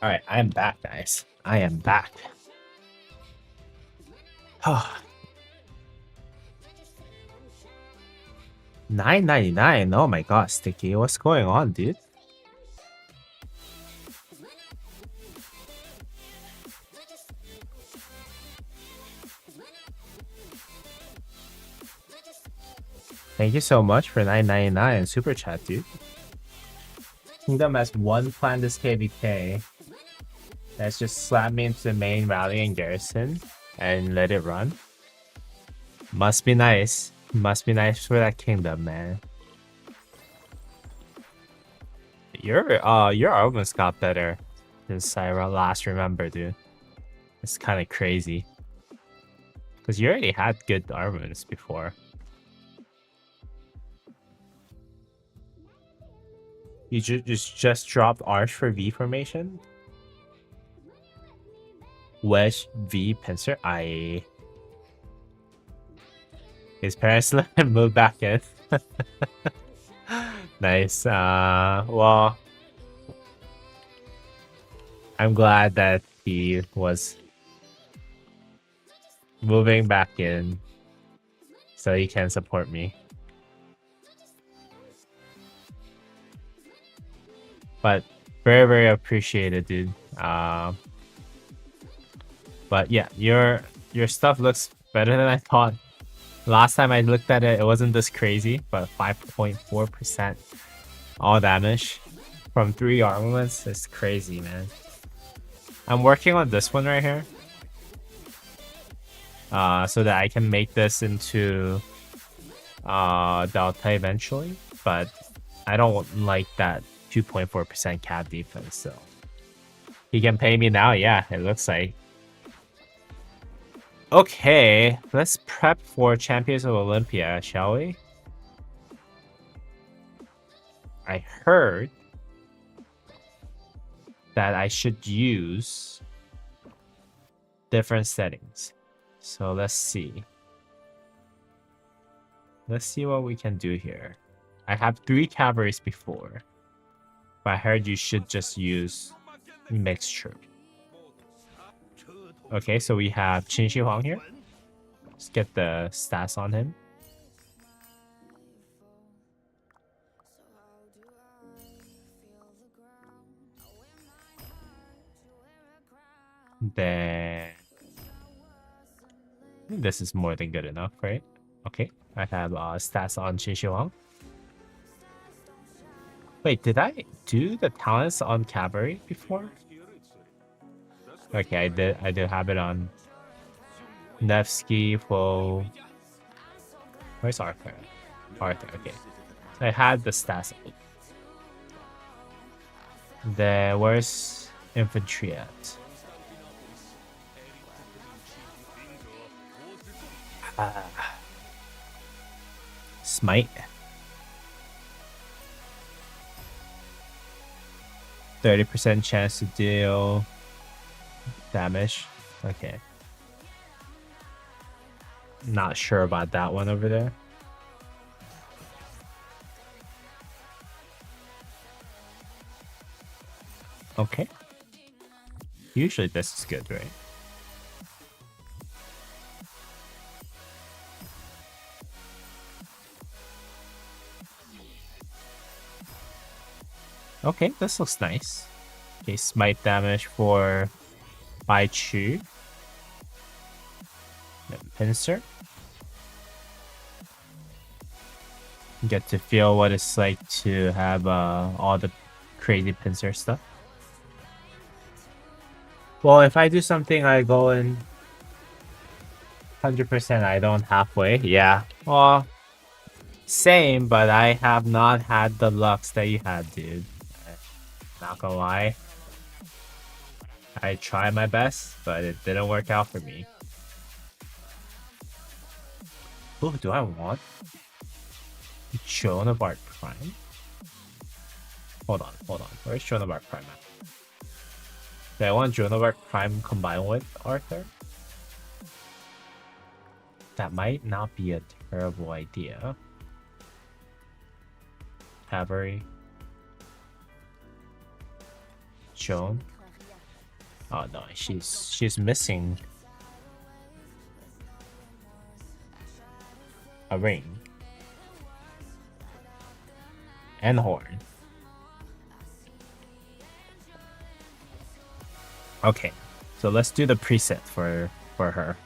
All right, I am back, guys. I am back. $9.99. Oh my god, Sticky, what's going on, dude? Thank you so much for $9.99 super chat, dude. Kingdom has one plan this KvK. Let's just slap me into the main rally and garrison and let it run. Must be nice. Must be nice for that kingdom, man. Your almost got better since I last remember, dude. It's kind of crazy. Because you already had good armaments before. You just dropped Arch for V formation? Wedge V pincer? His parents let him move back in. Nice. Well, I'm glad that he was moving back in so he can support me. But very, very appreciated, dude. But yeah, your stuff looks better than I thought. Last time I looked at it, it wasn't this crazy, but 5.4% all damage from 3 armaments is crazy, man. I'm working on this one right here. So that I can make this into Delta eventually, but I don't like that 2.4% cap defense, so he can pay me now. Yeah, it looks like. Okay, let's prep for Champions of Olympia, shall we? I heard that I should use different settings. So let's see. Let's see what we can do here. I have 3 cavalries before, but I heard you should just use mixture. Okay, so we have Qin Shi Huang here. Let's get the stats on him. Then this is more than good enough, right? Okay, I have stats on Qin Shi Huang. Wait, did I do the talents on cavalry before? Okay, I did have it on Nevsky, Flo. Where's Arthur? Arthur, okay. So I had the stats. Then where's infantry at? Smite. 30% chance to deal damage. Okay. Not sure about that one over there. Okay. Usually this is good, right? Okay, this looks nice. Okay, smite damage for Bai Chu. Pincer. Get to feel what it's like to have all the crazy pincer stuff. Well, if I do something, I go in 100%. I don't halfway. Yeah. Well, same, but I have not had the lucks that you had, dude. Not gonna lie. I tried my best, but it didn't work out for me. Who do I want? Joan of Arc Prime? Hold on. Where's Joan of Arc Prime at? Do I want Joan of Arc Prime combined with Arthur? That might not be a terrible idea. Cavalry. Joan. Oh no, she's missing a ring and horn. Okay, so let's do the preset for her.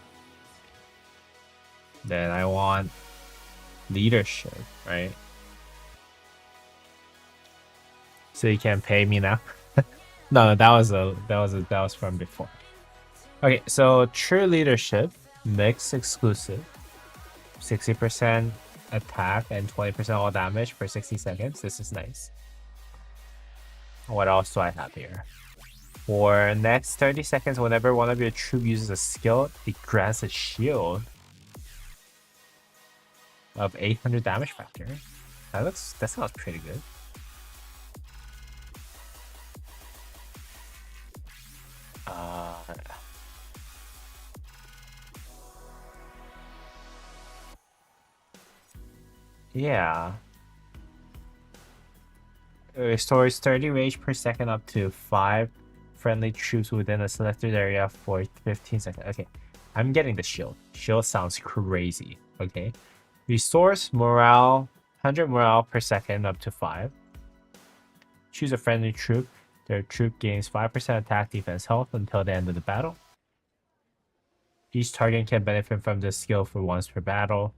Then I want leadership, right? So you can pay me now. No, that was from before. Okay, so true leadership, mix exclusive, 60% attack and 20% all damage for 60 seconds. This is nice. What else do I have here? For next 30 seconds, whenever one of your troops uses a skill, it grants a shield of 800 damage factor. That sounds pretty good. Yeah. It restores 30 rage per second up to 5 friendly troops within a selected area for 15 seconds. Okay, I'm getting the shield. Shield sounds crazy. Okay. Restores morale, 100 morale per second up to 5. Choose a friendly troop. Their troop gains 5% attack, defense, health until the end of the battle. Each target can benefit from this skill for once per battle.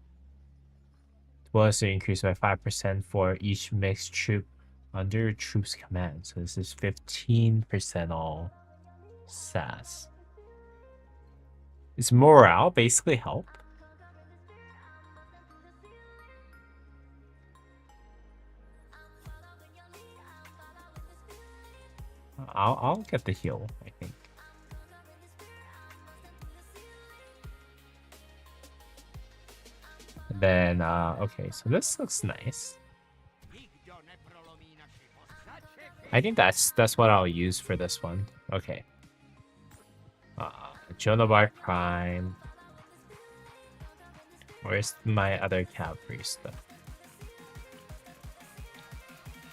The bonus will increase by 5% for each mixed troop under your troop's command. So this is 15% all. SAS. Is morale basically help? I'll get the heal, I think. And then okay, so this looks nice. I think that's what I'll use for this one. Okay. Jonabar Prime. Where's my other cavalry stuff?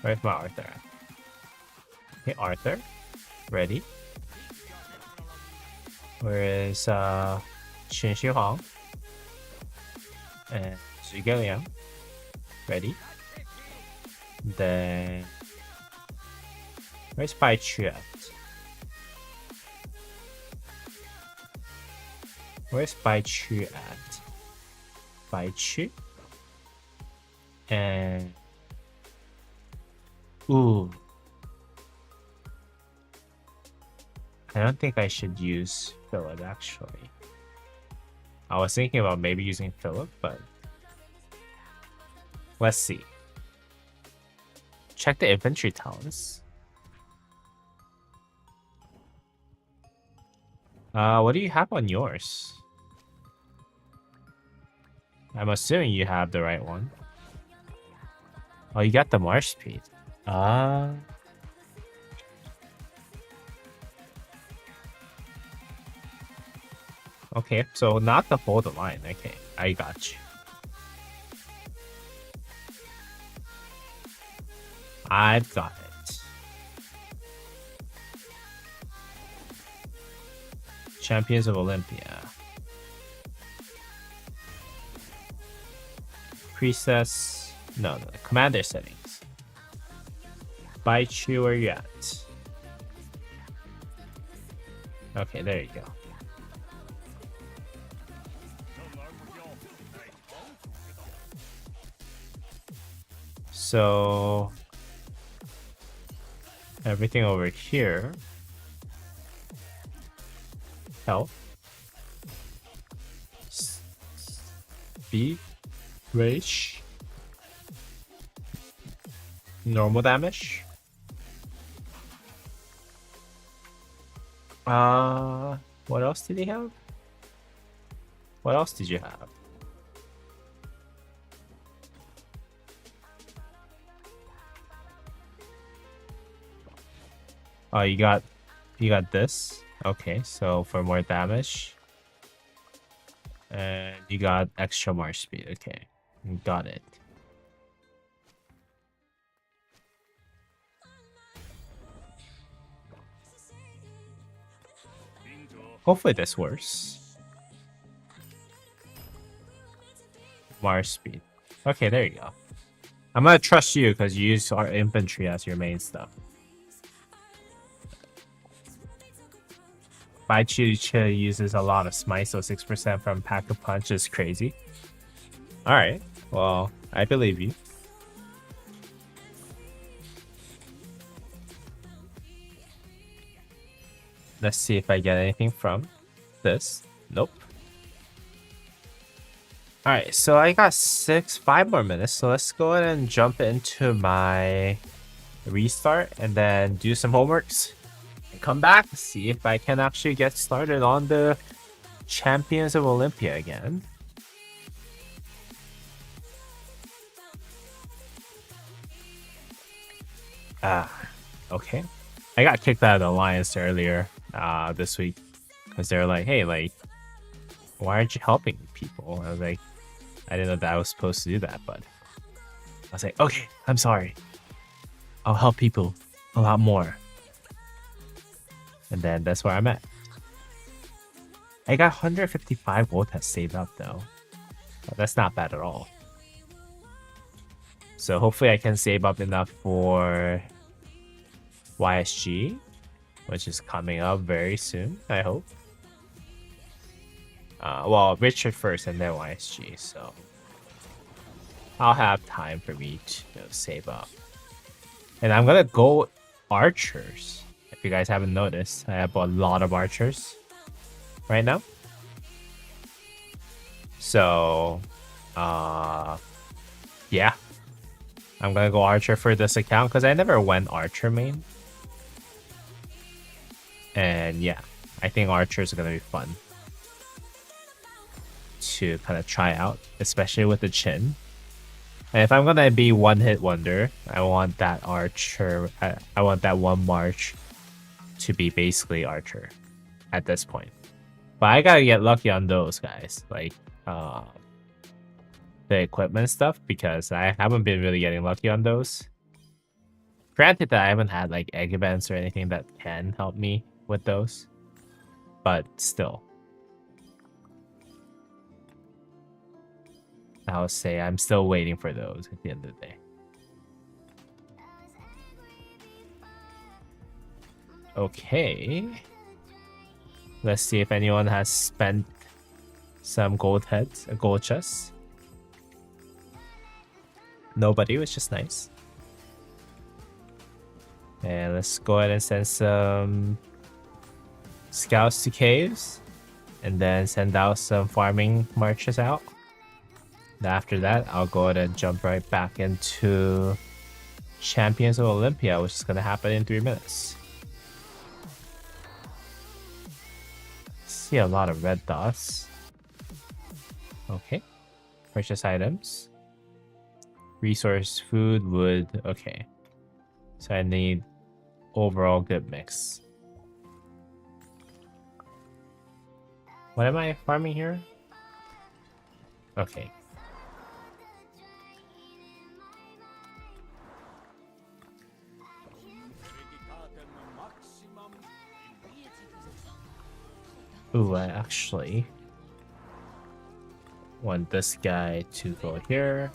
Where's my Arthur at? Okay, Arthur. Ready. Where is Qin Shi Huang? And Zhuge Liang. Ready. Then where's Bai Chu at? Where's Bai Chu at? Bai Chu. And ooh. I don't think I should use Philip actually. I was thinking about maybe using Philip, but let's see. Check the infantry talents. What do you have on yours? I'm assuming you have the right one. Oh, you got the march speed. Okay, so not the hold the line. Okay, I got you. I've got it. Champions of Olympia. Priestess. No, commander settings. Bai Chu, where you at? Okay, there you go. So everything over here. Health. Speed. Rage. Normal damage. What else did he have? What else did you have? Oh, you got this. Okay, so for more damage. And you got extra march speed. Okay, got it. Hopefully this works. March speed. Okay, there you go. I'm gonna trust you because you use our infantry as your main stuff. Bai Chu uses a lot of smite, so 6% from Pack a Punch is crazy. Alright, well, I believe you. Let's see if I get anything from this. Nope. Alright, so I got 5 more minutes, so let's go ahead and jump into my restart and then do some homeworks. Come back, see if I can actually get started on the Champions of Olympia again. Okay. I got kicked out of the alliance earlier this week because they were like, hey, like, why aren't you helping people? I was like, I didn't know that I was supposed to do that, but I was like, okay, I'm sorry. I'll help people a lot more. And then that's where I'm at. I got 155 Voltas saved up though. But that's not bad at all. So hopefully I can save up enough for YSG, which is coming up very soon, I hope. Well, Richard first and then YSG, so I'll have time for me to save up. And I'm gonna go archers, I If you guys haven't noticed, I have a lot of archers right now. So, yeah. I'm gonna go archer for this account because I never went archer main. And yeah, I think archers are gonna be fun to kind of try out, especially with the chin. And if I'm gonna be one hit wonder, I want that archer. I want that one march to be basically archer at this point. But I gotta get lucky on those guys, like the equipment stuff, because I haven't been really getting lucky on those. Granted that I haven't had like egg events or anything that can help me with those, but still. I'll say I'm still waiting for those at the end of the day. Okay. Let's see if anyone has spent some gold heads, gold chests. Nobody, which is nice. And let's go ahead and send some scouts to caves. And then send out some farming marches out. After that, I'll go ahead and jump right back into Champions of Olympia, which is going to happen in 3 minutes. See a lot of red dots. Okay. Purchase items. Resource, food, wood. Okay. So I need overall good mix. What am I farming here? Okay. Ooh, I actually want this guy to go here.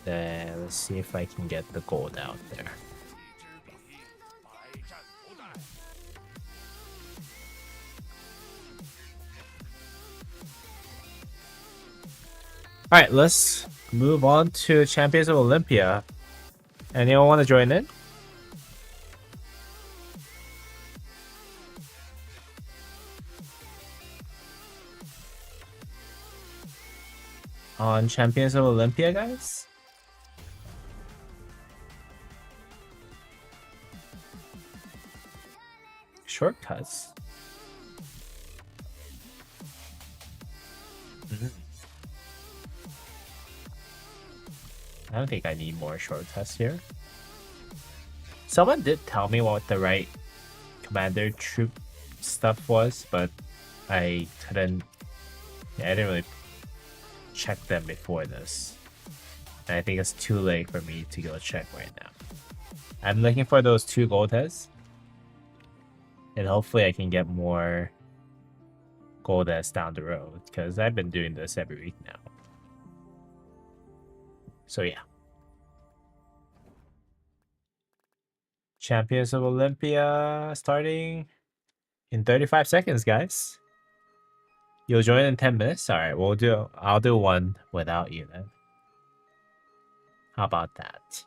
Then let's see if I can get the gold out there. Alright, let's move on to Champions of Olympia. Anyone want to join in? On Champions of Olympia, guys? Shortcuts. I don't think I need more shortcuts here. Someone did tell me what the right commander troop stuff was, but I couldn't. Yeah, I didn't really check them before this. And I think it's too late for me to go check right now. I'm looking for those 2 gold heads. And hopefully I can get more gold heads down the road, because I've been doing this every week now. So yeah. Champions of Olympia starting in 35 seconds, guys. You'll join in 10 minutes? Alright, I'll do one without you then. How about that?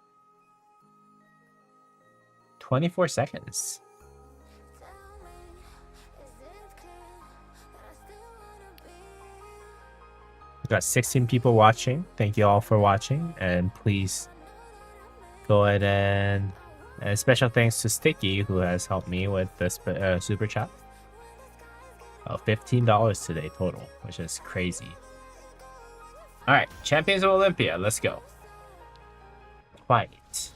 24 seconds. We got 16 people watching. Thank you all for watching. And please go ahead and special thanks to Sticky, who has helped me with this super chat. $15 today total, which is crazy. Alright, Champions of Olympia, let's go. Fight.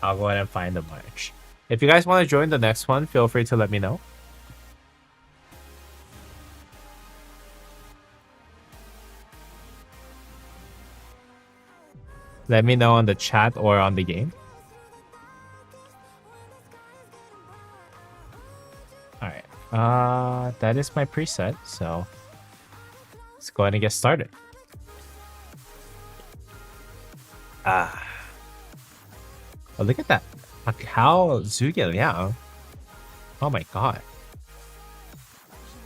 I'll go ahead and find the march. If you guys want to join the next one, feel free to let me know. Let me know on the chat or on the game. Alright. That is my preset, so let's go ahead and get started. Oh, look at that. How Zugel, yeah. Oh my god.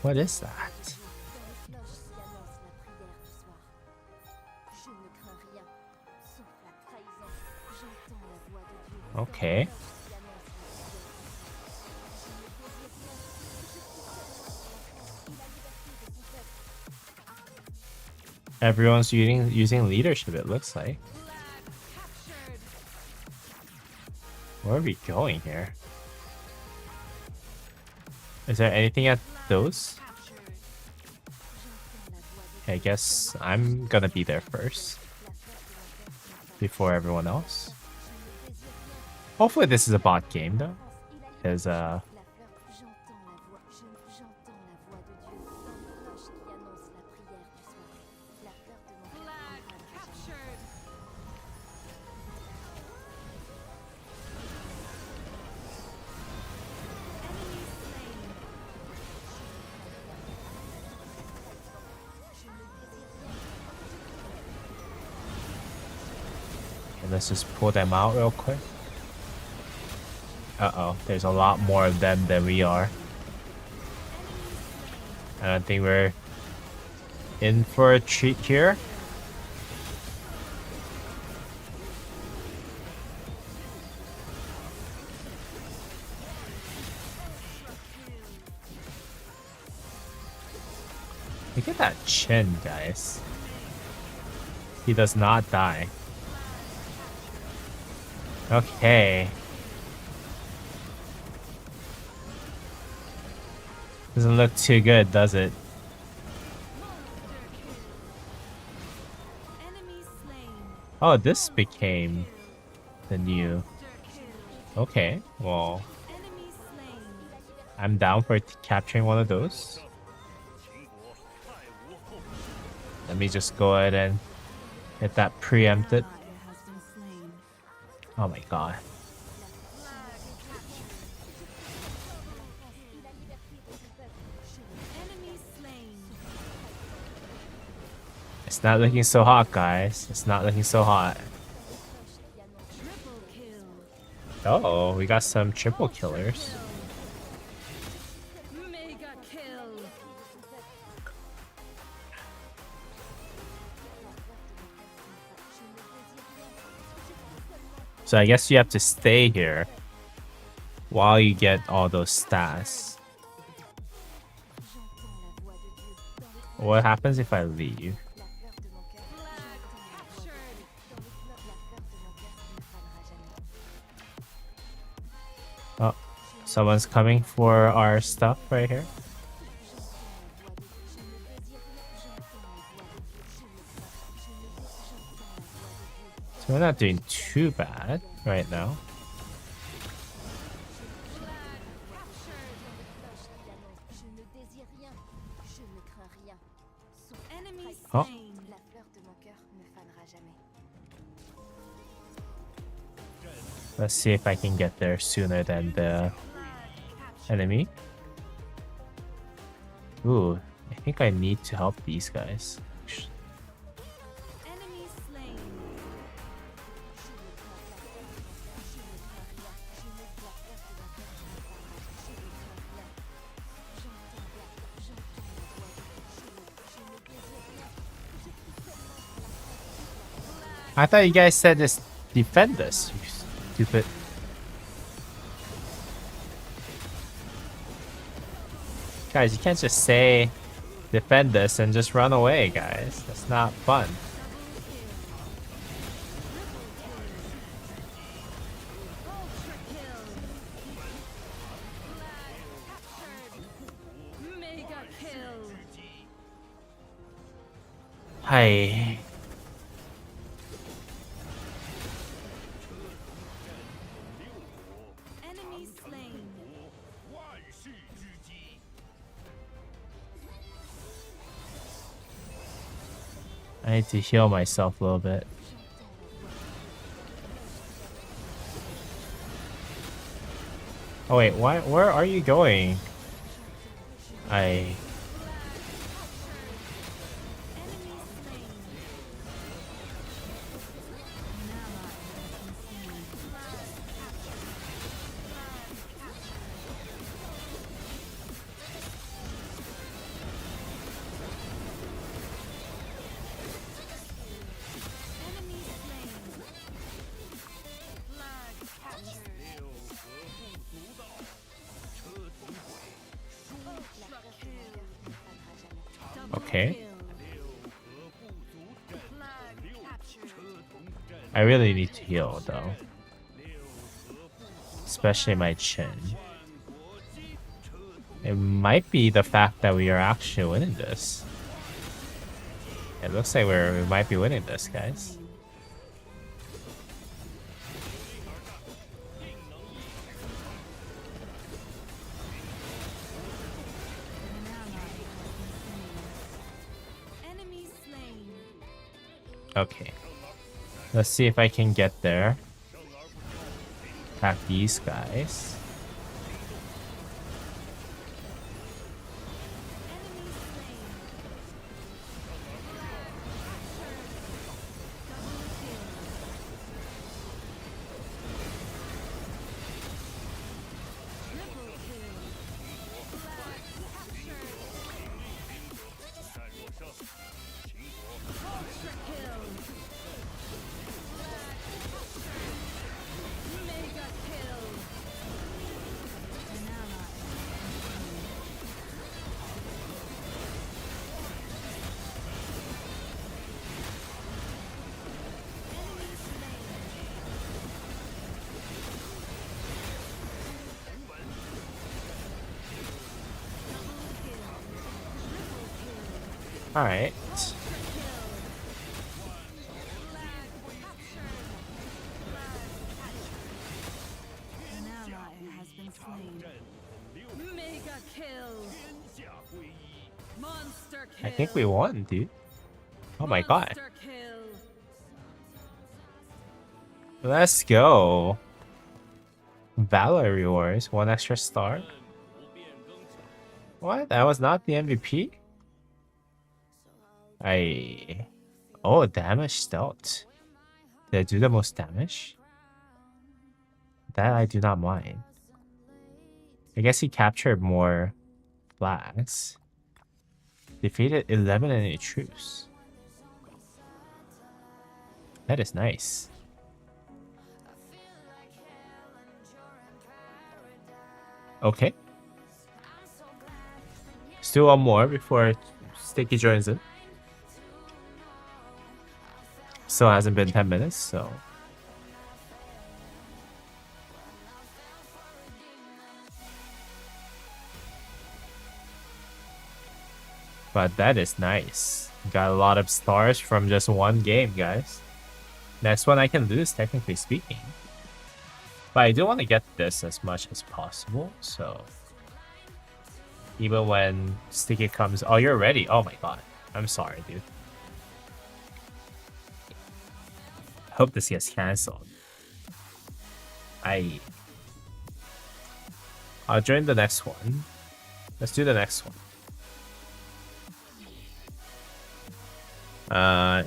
What is that? Okay. Everyone's using leadership, it looks like. Where are we going here? Is there anything at those? I guess I'm gonna be there first. Before everyone else. Hopefully this is a bot game though. Because let's just pull them out real quick. Uh-oh, there's a lot more of them than we are. I don't think we're in for a treat here. Look at that chin, guys. He does not die. Okay. Doesn't look too good, does it? Oh, this became the new... Okay, well... I'm down for capturing one of those. Let me just go ahead and get that preempted. Oh my god. It's not looking so hot, guys. It's not looking so hot. Oh, we got some triple killers. So I guess you have to stay here while you get all those stats. What happens if I leave? Oh, someone's coming for our stuff right here. So we're not doing too bad right now. Oh. Let's see if I can get there sooner than the enemy. Ooh, I think I need to help these guys. I thought you guys said this defend us, you stupid. Guys, you can't just say defend us and just run away, guys. That's not fun. Hi. I need to heal myself a little bit. Oh wait, where are you going? Okay. I really need to heal though. Especially my chin. It might be the fact that we are actually winning this. It looks like we might be winning this, guys. Okay. Let's see if I can get there. Attack these guys. Alright. I think we won, dude. Oh my god. Let's go. Valor rewards. 1 extra star. What? That was not the MVP? Oh, damage dealt. Did I do the most damage? That I do not mind. I guess he captured more flags. Defeated 11 enemy troops. That is nice. Okay. Still one more before Sticky joins in. Still hasn't been 10 minutes, so. But that is nice. Got a lot of stars from just one game, guys. Next one I can lose, technically speaking. But I do want to get this as much as possible, so. Even when Sticky comes. Oh, you're ready. Oh my god. I'm sorry, dude. Hope this gets cancelled. I'll join the next one. Let's do the next one.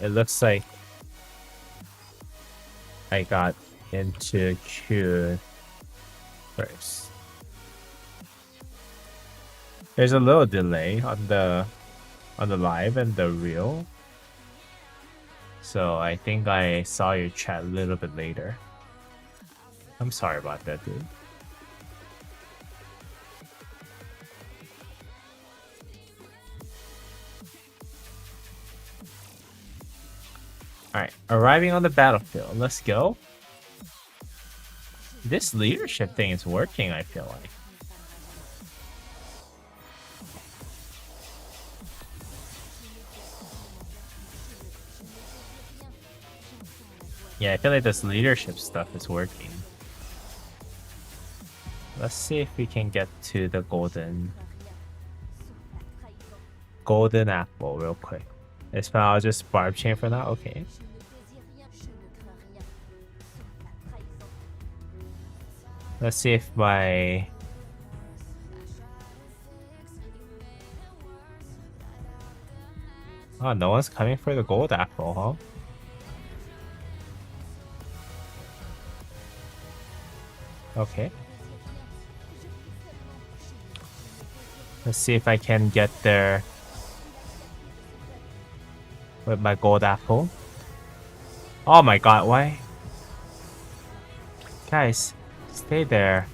It looks like I got into queue first. There's a little delay on the live and the reel. So I think I saw your chat a little bit later. I'm sorry about that, dude. Alright, arriving on the battlefield. Let's go. This leadership thing is working, I feel like. Yeah, I feel like this leadership stuff is working. Let's see if we can get to the golden apple real quick. I'll just barb chain for now. Okay. Let's see if my no one's coming for the gold apple, huh? Okay. Let's see if I can get there with my gold apple. Oh my god, why? Guys, stay there.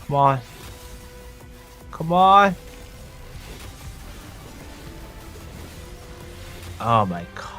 Come on. Come on. Oh my god.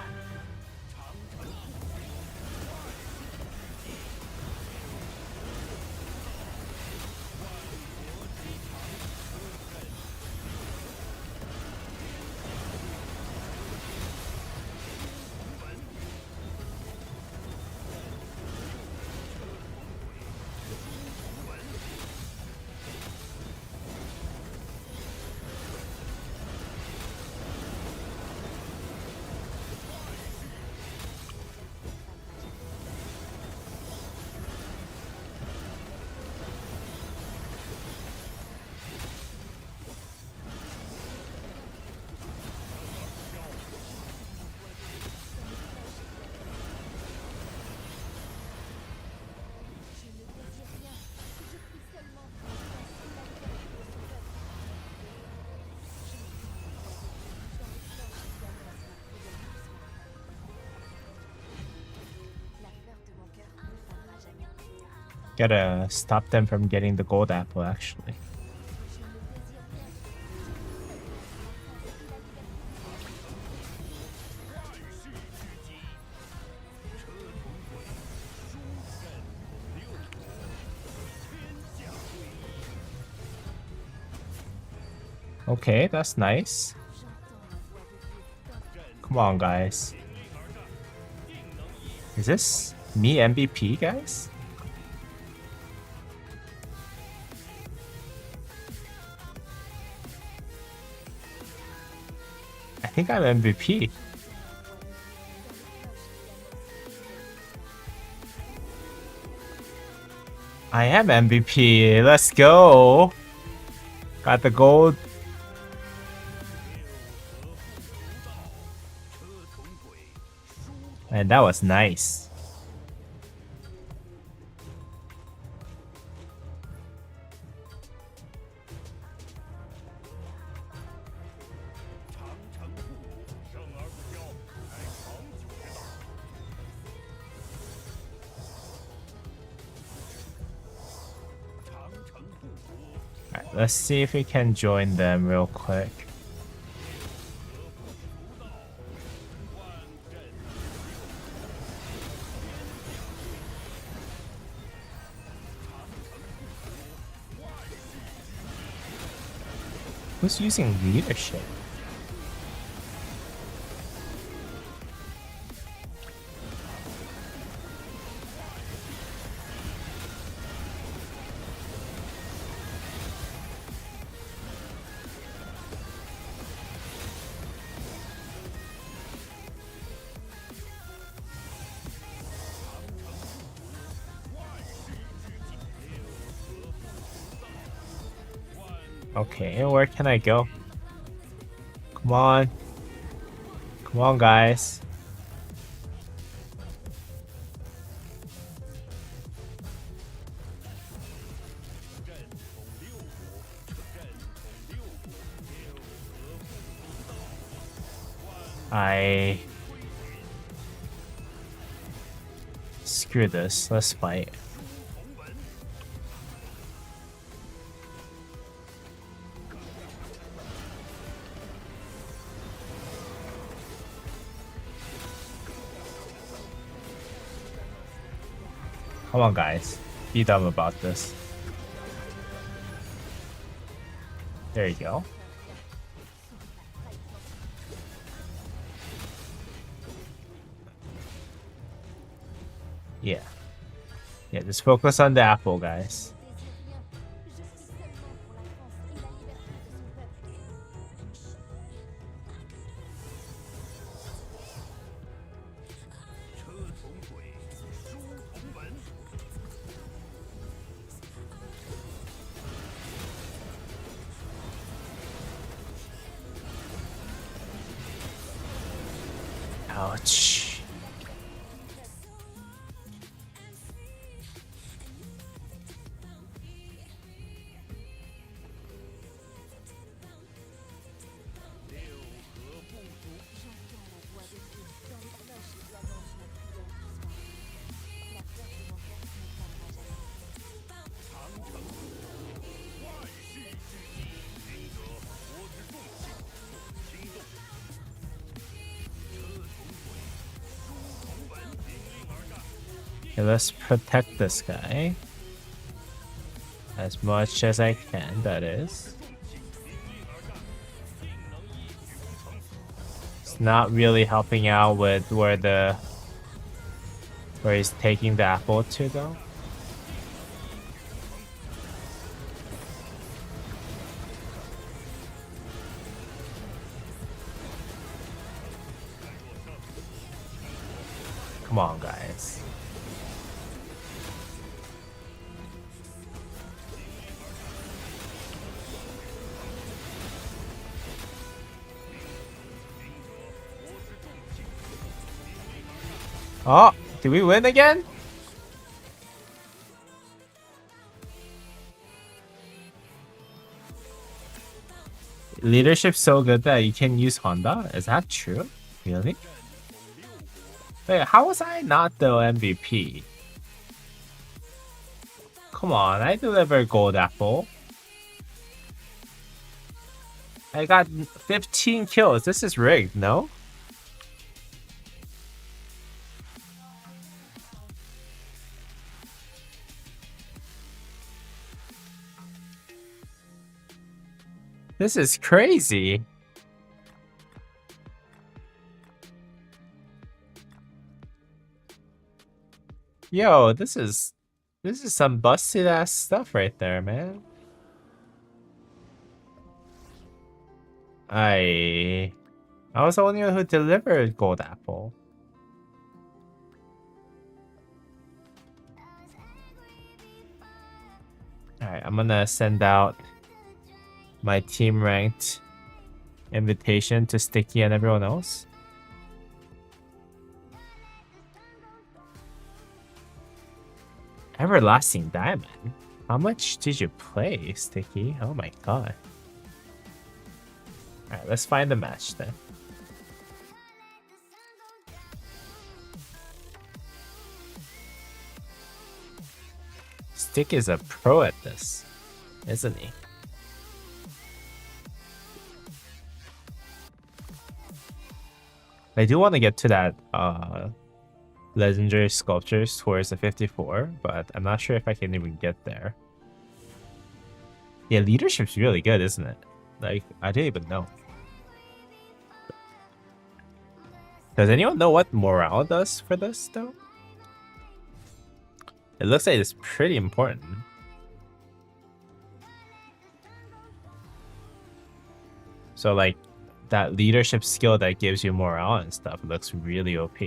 Gotta stop them from getting the gold apple, actually. Okay, that's nice. Come on, guys. Is this me MVP, guys? I think I'm MVP. I am MVP. Let's go. Got the gold. And that was nice. Alright, let's see if we can join them real quick. Who's using leadership? Okay, where can I go? Come on. Come on, guys. Screw this. Let's fight. Come on, guys. Be dumb about this. There you go. Yeah. Yeah, just focus on the apple, guys. Ouch. Okay, let's protect this guy. As much as I can, that is. It's not really helping out with where he's taking the apple to, though. Come on, guys. Oh, did we win again? Leadership's so good that you can use Honda? Is that true? Really? Wait, how was I not the MVP? Come on, I delivered gold apple. I got 15 kills. This is rigged, no? This is crazy. Yo, this is some busted ass stuff right there, man. I was the only one who delivered gold apple. Alright, I'm gonna send out my team ranked invitation to Sticky and everyone else. Everlasting Diamond? How much did you play, Sticky? Oh my god. Alright, let's find the match then. Stick is a pro at this, isn't he? I do want to get to that legendary sculptures towards the 54, but I'm not sure if I can even get there. Yeah, leadership's really good, isn't it? Like, I didn't even know. Does anyone know what morale does for this, though? It looks like it's pretty important. So, like, that leadership skill that gives you morale and stuff looks really OP.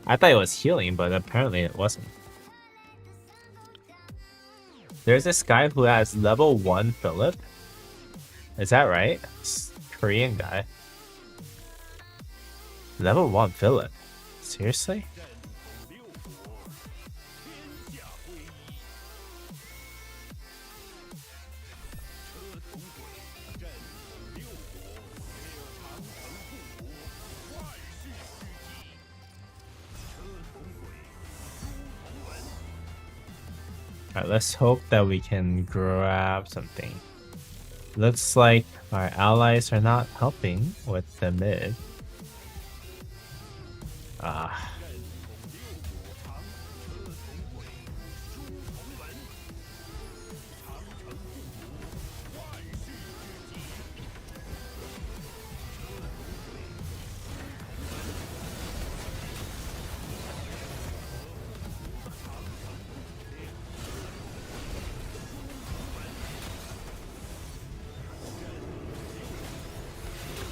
I thought it was healing, but apparently it wasn't. There's this guy who has level 1 Philip. Is that right? It's Korean guy. Level 1 Philip. Seriously? Alright, let's hope that we can grab something. Looks like our allies are not helping with the mid.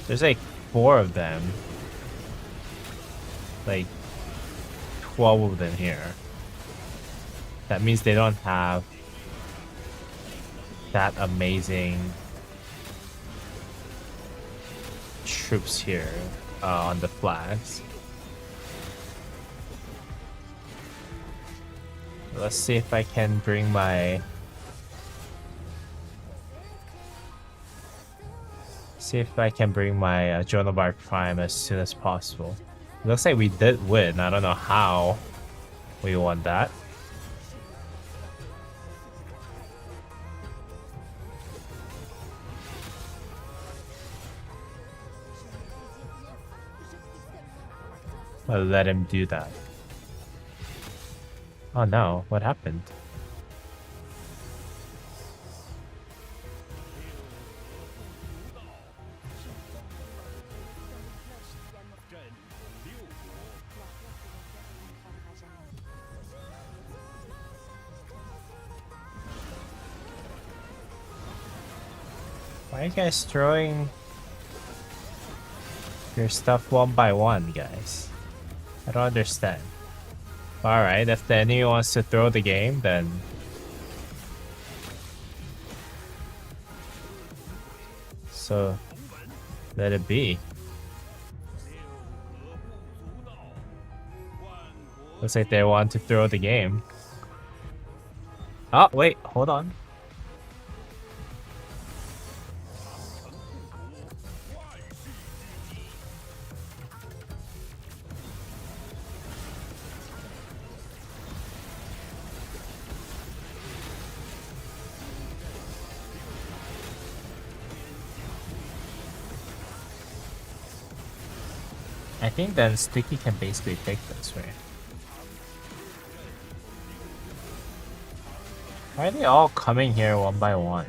There's like 4 of them. Like 12 of them here. That means they don't have that amazing troops here on the flags. Let's see if I can bring my... See if I can bring my Jonabar Prime as soon as possible. Looks like we did win. I don't know how we won that. I'll let him do that. Oh no, what happened? Why are you guys throwing your stuff one by one, guys? I don't understand. Alright, if the enemy wants to throw the game, then... So, let it be. Looks like they want to throw the game. Oh, wait, hold on. I think then Sticky can basically take this, right? Why are they all coming here one by one?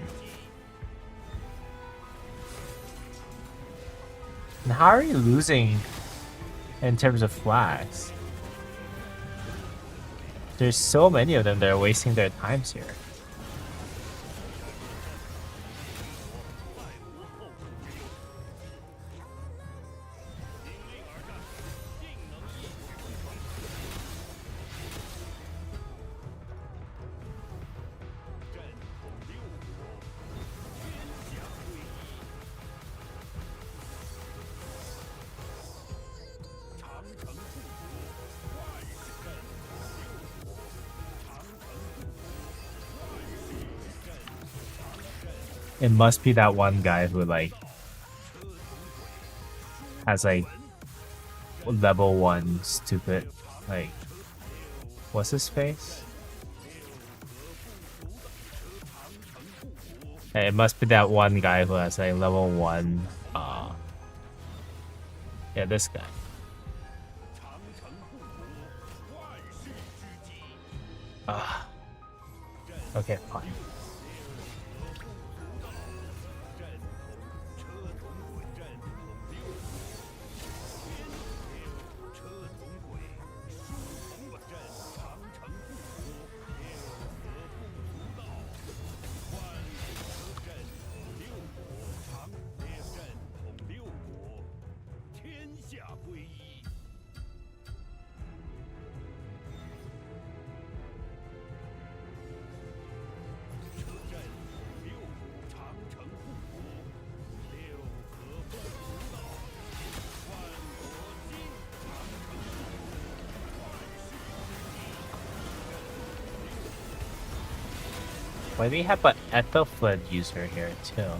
And how are you losing in terms of flags? There's so many of them that are wasting their times here. It must be that one guy who like has like level 1 stupid like what's his face? It must be that one guy who has like level 1 yeah, this guy. Okay, fine. Why do we have an Ethelfled user here too?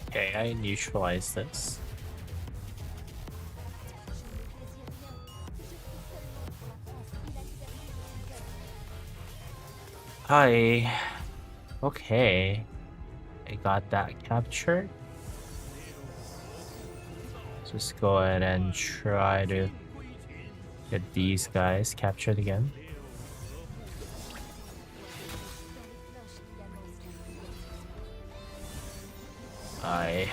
Okay, I neutralize this. Okay, I got that captured. Just go ahead and try to get these guys captured again. I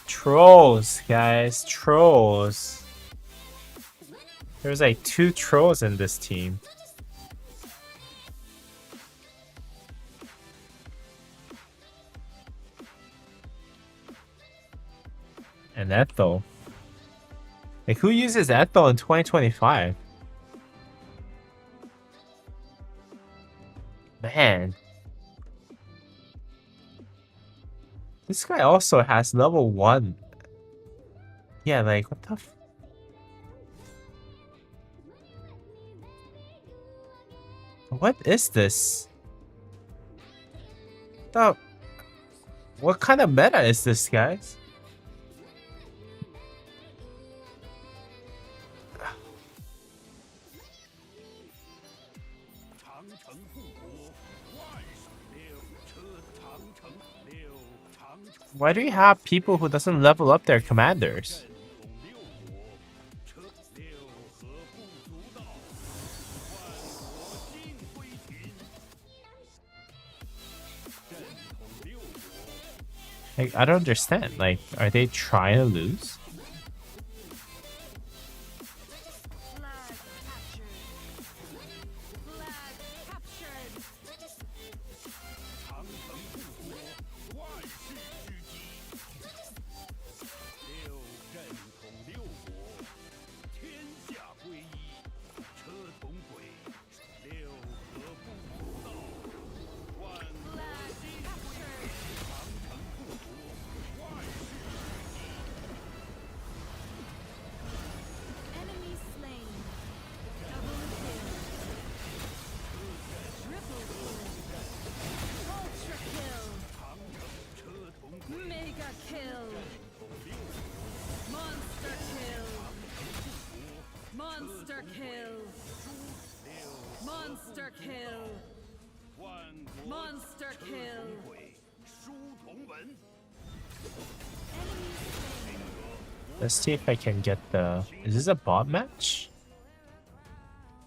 Trolls, guys, trolls. There's like 2 trolls in this team. And Ethel. Like, who uses Ethel in 2025? Man. This guy also has level 1. Yeah, like, what the f... What is this? What kind of meta is this, guys? Why do you have people who doesn't level up their commanders? Like, I don't understand. Like, are they trying to lose? Let's see if I can get the... Is this a bot match?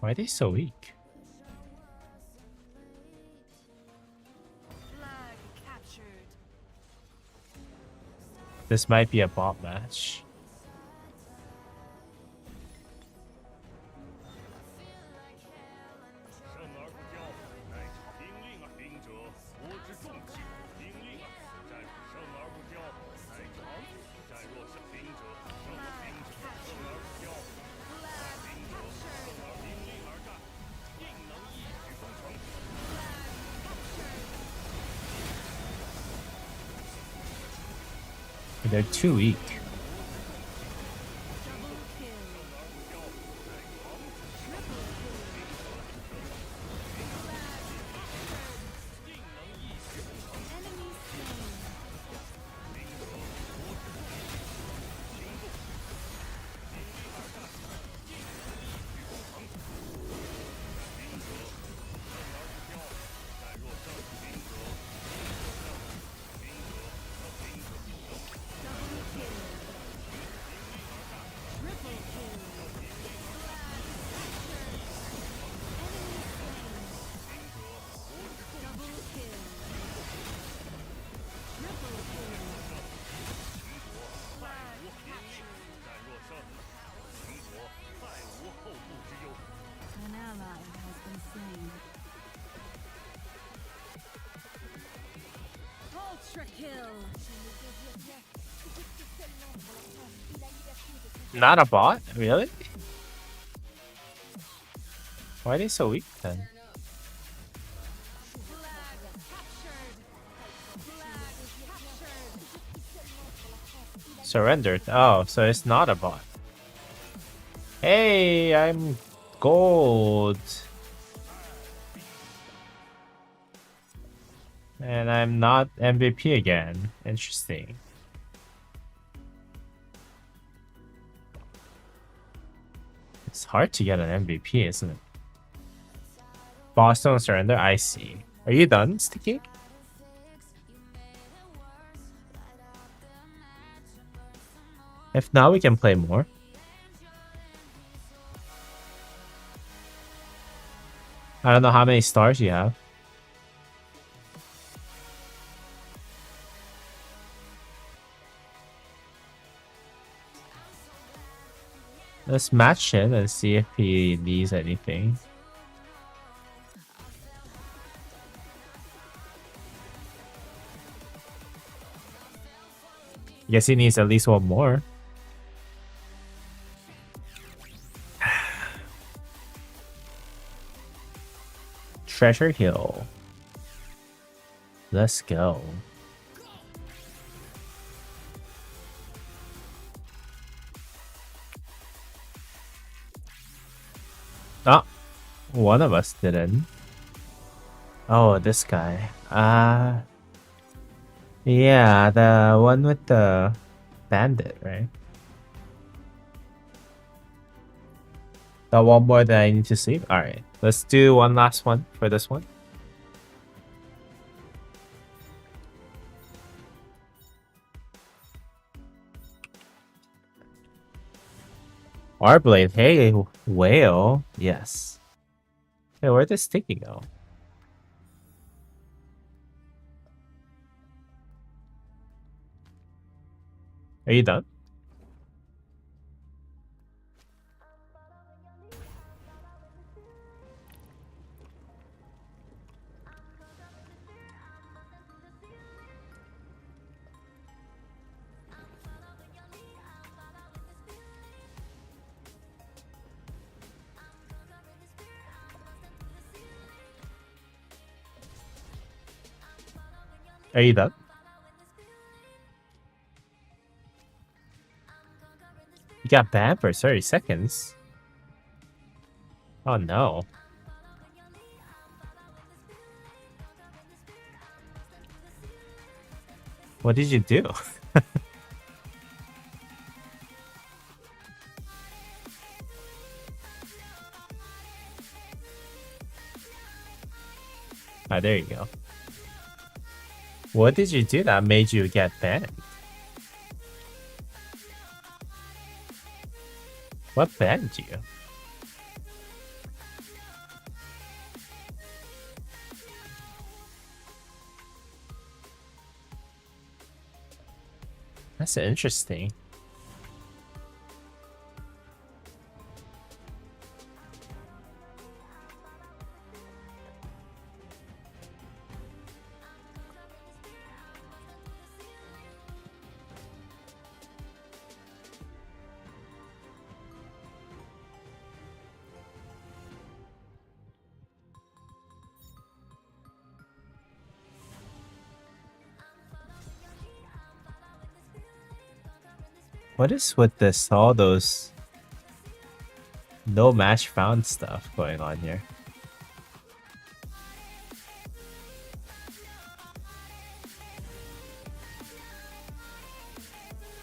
Why are they so weak? This might be a bot match. They're too weak. Not a bot? Really? Why are they so weak then? Surrendered. Oh, so it's not a bot. Hey, I'm gold. And I'm not MVP again. Interesting. It's hard to get an MVP, isn't it? Boston surrender, I see. Are you done, Sticky? If not, we can play more. I don't know how many stars you have. Let's match it and see if he needs anything. Guess he needs at least one more. Treasure Hill. Let's go. Oh, one of us didn't. Oh, this guy. Yeah, the one with the bandit, right? The one more that I need to save? Alright, let's do one last one for this one. Arblade, hey, whale. Yes. Hey, where'd this sticky go? Are you done? Are you done? You got banned for 30 seconds. Oh no. What did you do? Ah, there you go. What did you do that made you get banned? What banned you? That's interesting. What is with this, all those no match found stuff going on here?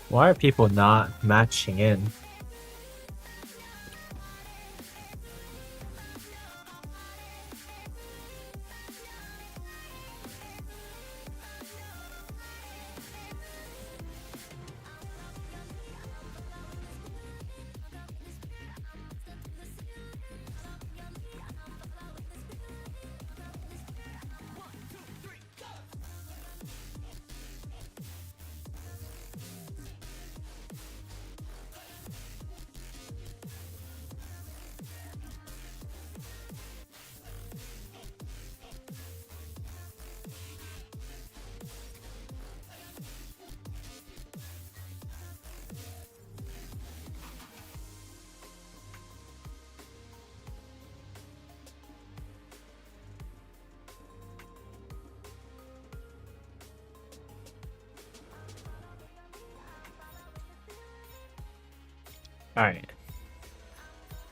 Why are people not matching in? Alright.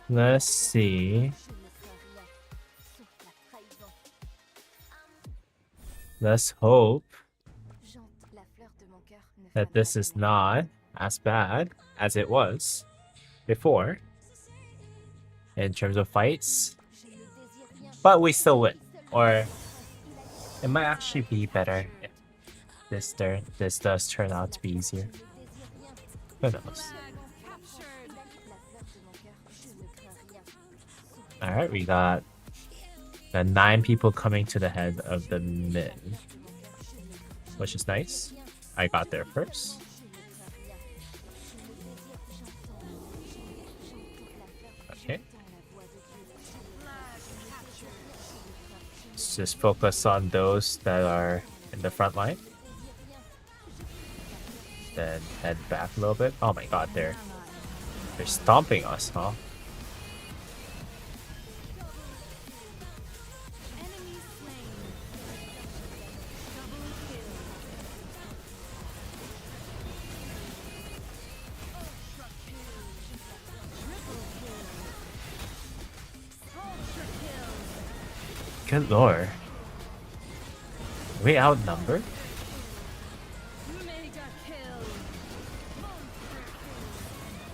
Let's see. Let's hope that this is not as bad as it was before in terms of fights. But we still win. Or it might actually be better if this does turn out to be easier. Who knows? Alright, we got the 9 people coming to the head of the mid, which is nice. I got there first. Okay. Let's just focus on those that are in the front line. Then head back a little bit. Oh my god, they're stomping us, huh? Good lord. Are we outnumbered?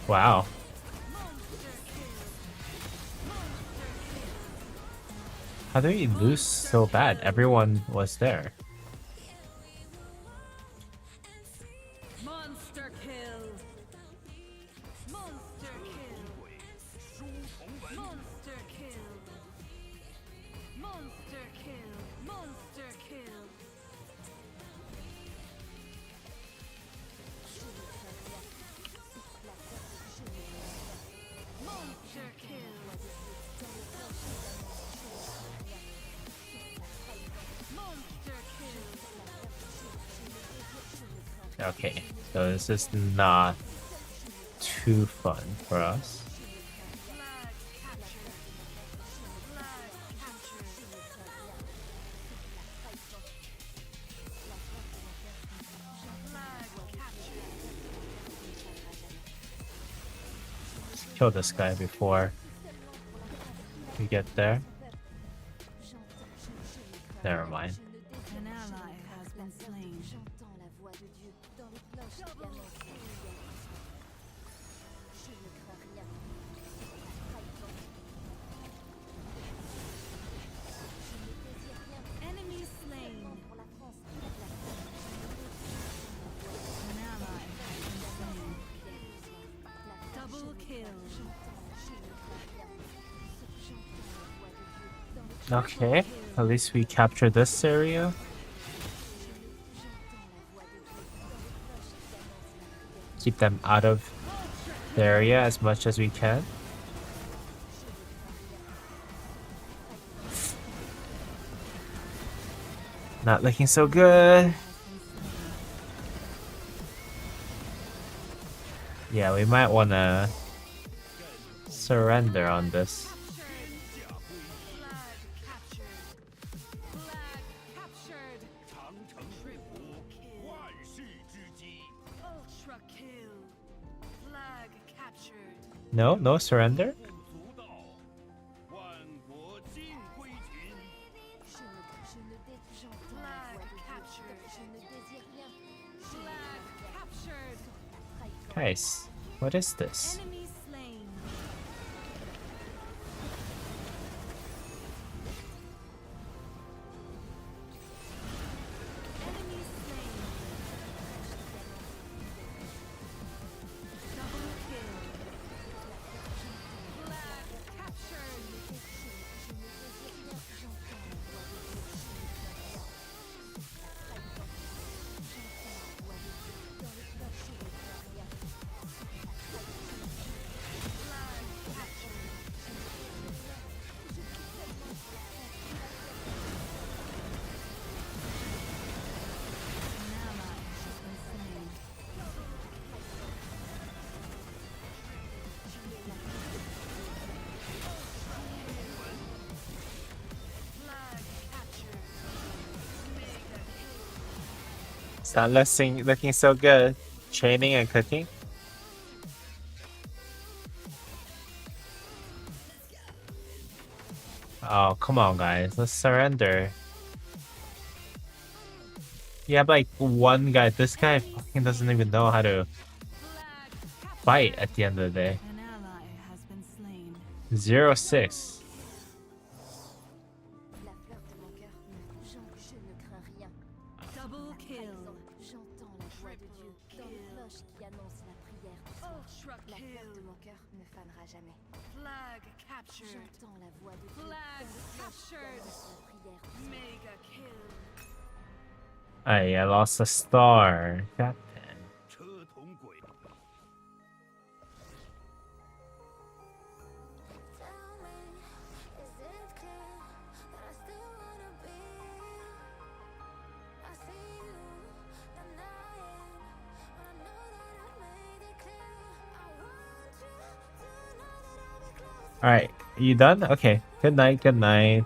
Wow. How did we lose so bad? Everyone was there. Monster kill. Monster kill. Monster kill. Monster kill. Monster kill. Monster kill. Monster kill. Okay, so this is not too fun for us. Flag captured. Flag captured. Flag captured. Let's kill this guy before we get there. Never mind. An ally has been slain. Enemy slain. An ally has been slain. Double kill. Okay, at least we captured this area. Keep them out of the area as much as we can. Not looking so good. Yeah, we might want to surrender on this. Flag captured. Flag captured. Triple kill. Ultra kill. Flag captured. No, no surrender. Flag captured. Flag captured. Guys, what is this? Enemy slain. Enemy slain. Double kill. Flag captured. Flag captured. An ally has been slain. Flag captured. Mega kill. It's not looking so good. Training and cooking. Oh, come on, guys. Let's surrender. You have like one guy. This guy fucking doesn't even know how to Flag fight captured. at the end of the day. An ally has been slain. 0-6. La fleur de mon cœur, je ne crains rien. Double kill. J'entends la voix de Dieu dans les cloches qui annoncent la prière du soir. Ultra La fleur de kill. mon cœur ne fanera jamais. Flag captured. J'entends la voix de Dieu Flag dans les cloches qui captured. annoncent la prière du soir. Mega kill. Hey, I lost a star. God damn. 车同轨。 Alright, you done? Okay. Good night, good night.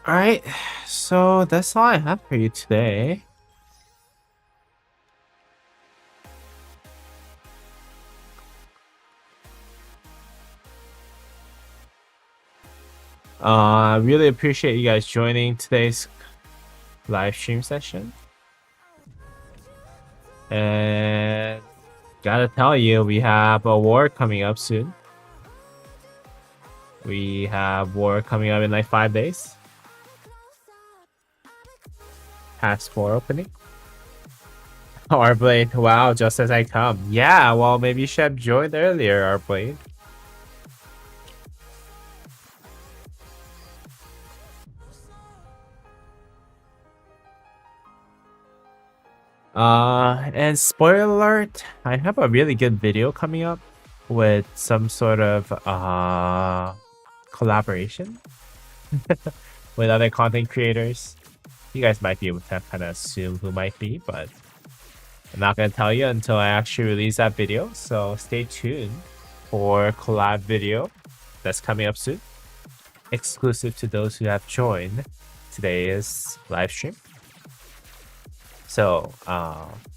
Alright, so that's all I have for you today. I really appreciate you guys joining today's live stream session. And gotta tell you, we have a war coming up soon. We have war coming up in like 5 days. Task 4 opening. Arblade, wow, just as I come. Yeah, well, maybe you should have joined earlier, Arblade. And spoiler alert, I have a really good video coming up with some sort of collaboration with other content creators. You guys might be able to kind of assume who might be, but I'm not gonna tell you until I actually release that video. So stay tuned for collab video that's coming up soon, exclusive to those who have joined today's live stream. So,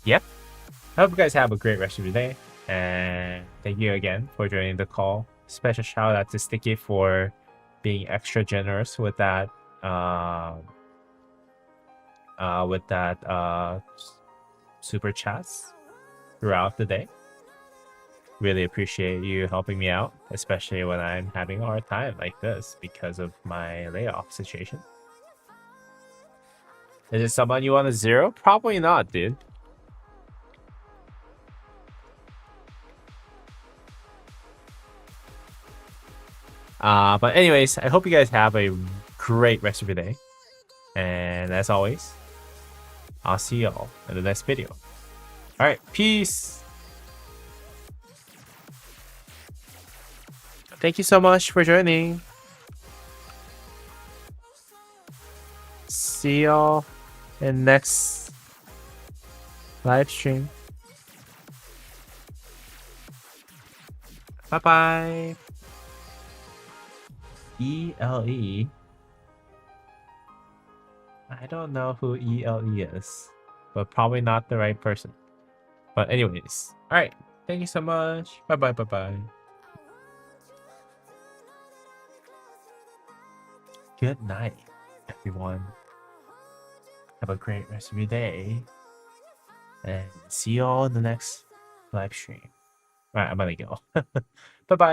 yep. I hope you guys have a great rest of your day. And thank you again for joining the call. Special shout out to Sticky for being extra generous with that, super chats throughout the day. Really appreciate you helping me out, especially when I'm having a hard time like this because of my layoff situation. Is it someone you want to zero? Probably not, dude. But anyways, I hope you guys have a great rest of your day. And as always, I'll see y'all in the next video. Alright, peace! Thank you so much for joining. See y'all in next live stream. Bye bye. ELE. I don't know who ELE is, but probably not the right person. But anyways, alright. Thank you so much. Bye bye, bye bye. Good night, everyone. Have a great rest of your day. And see you all in the next live stream. Alright, I'm gonna go. Bye bye.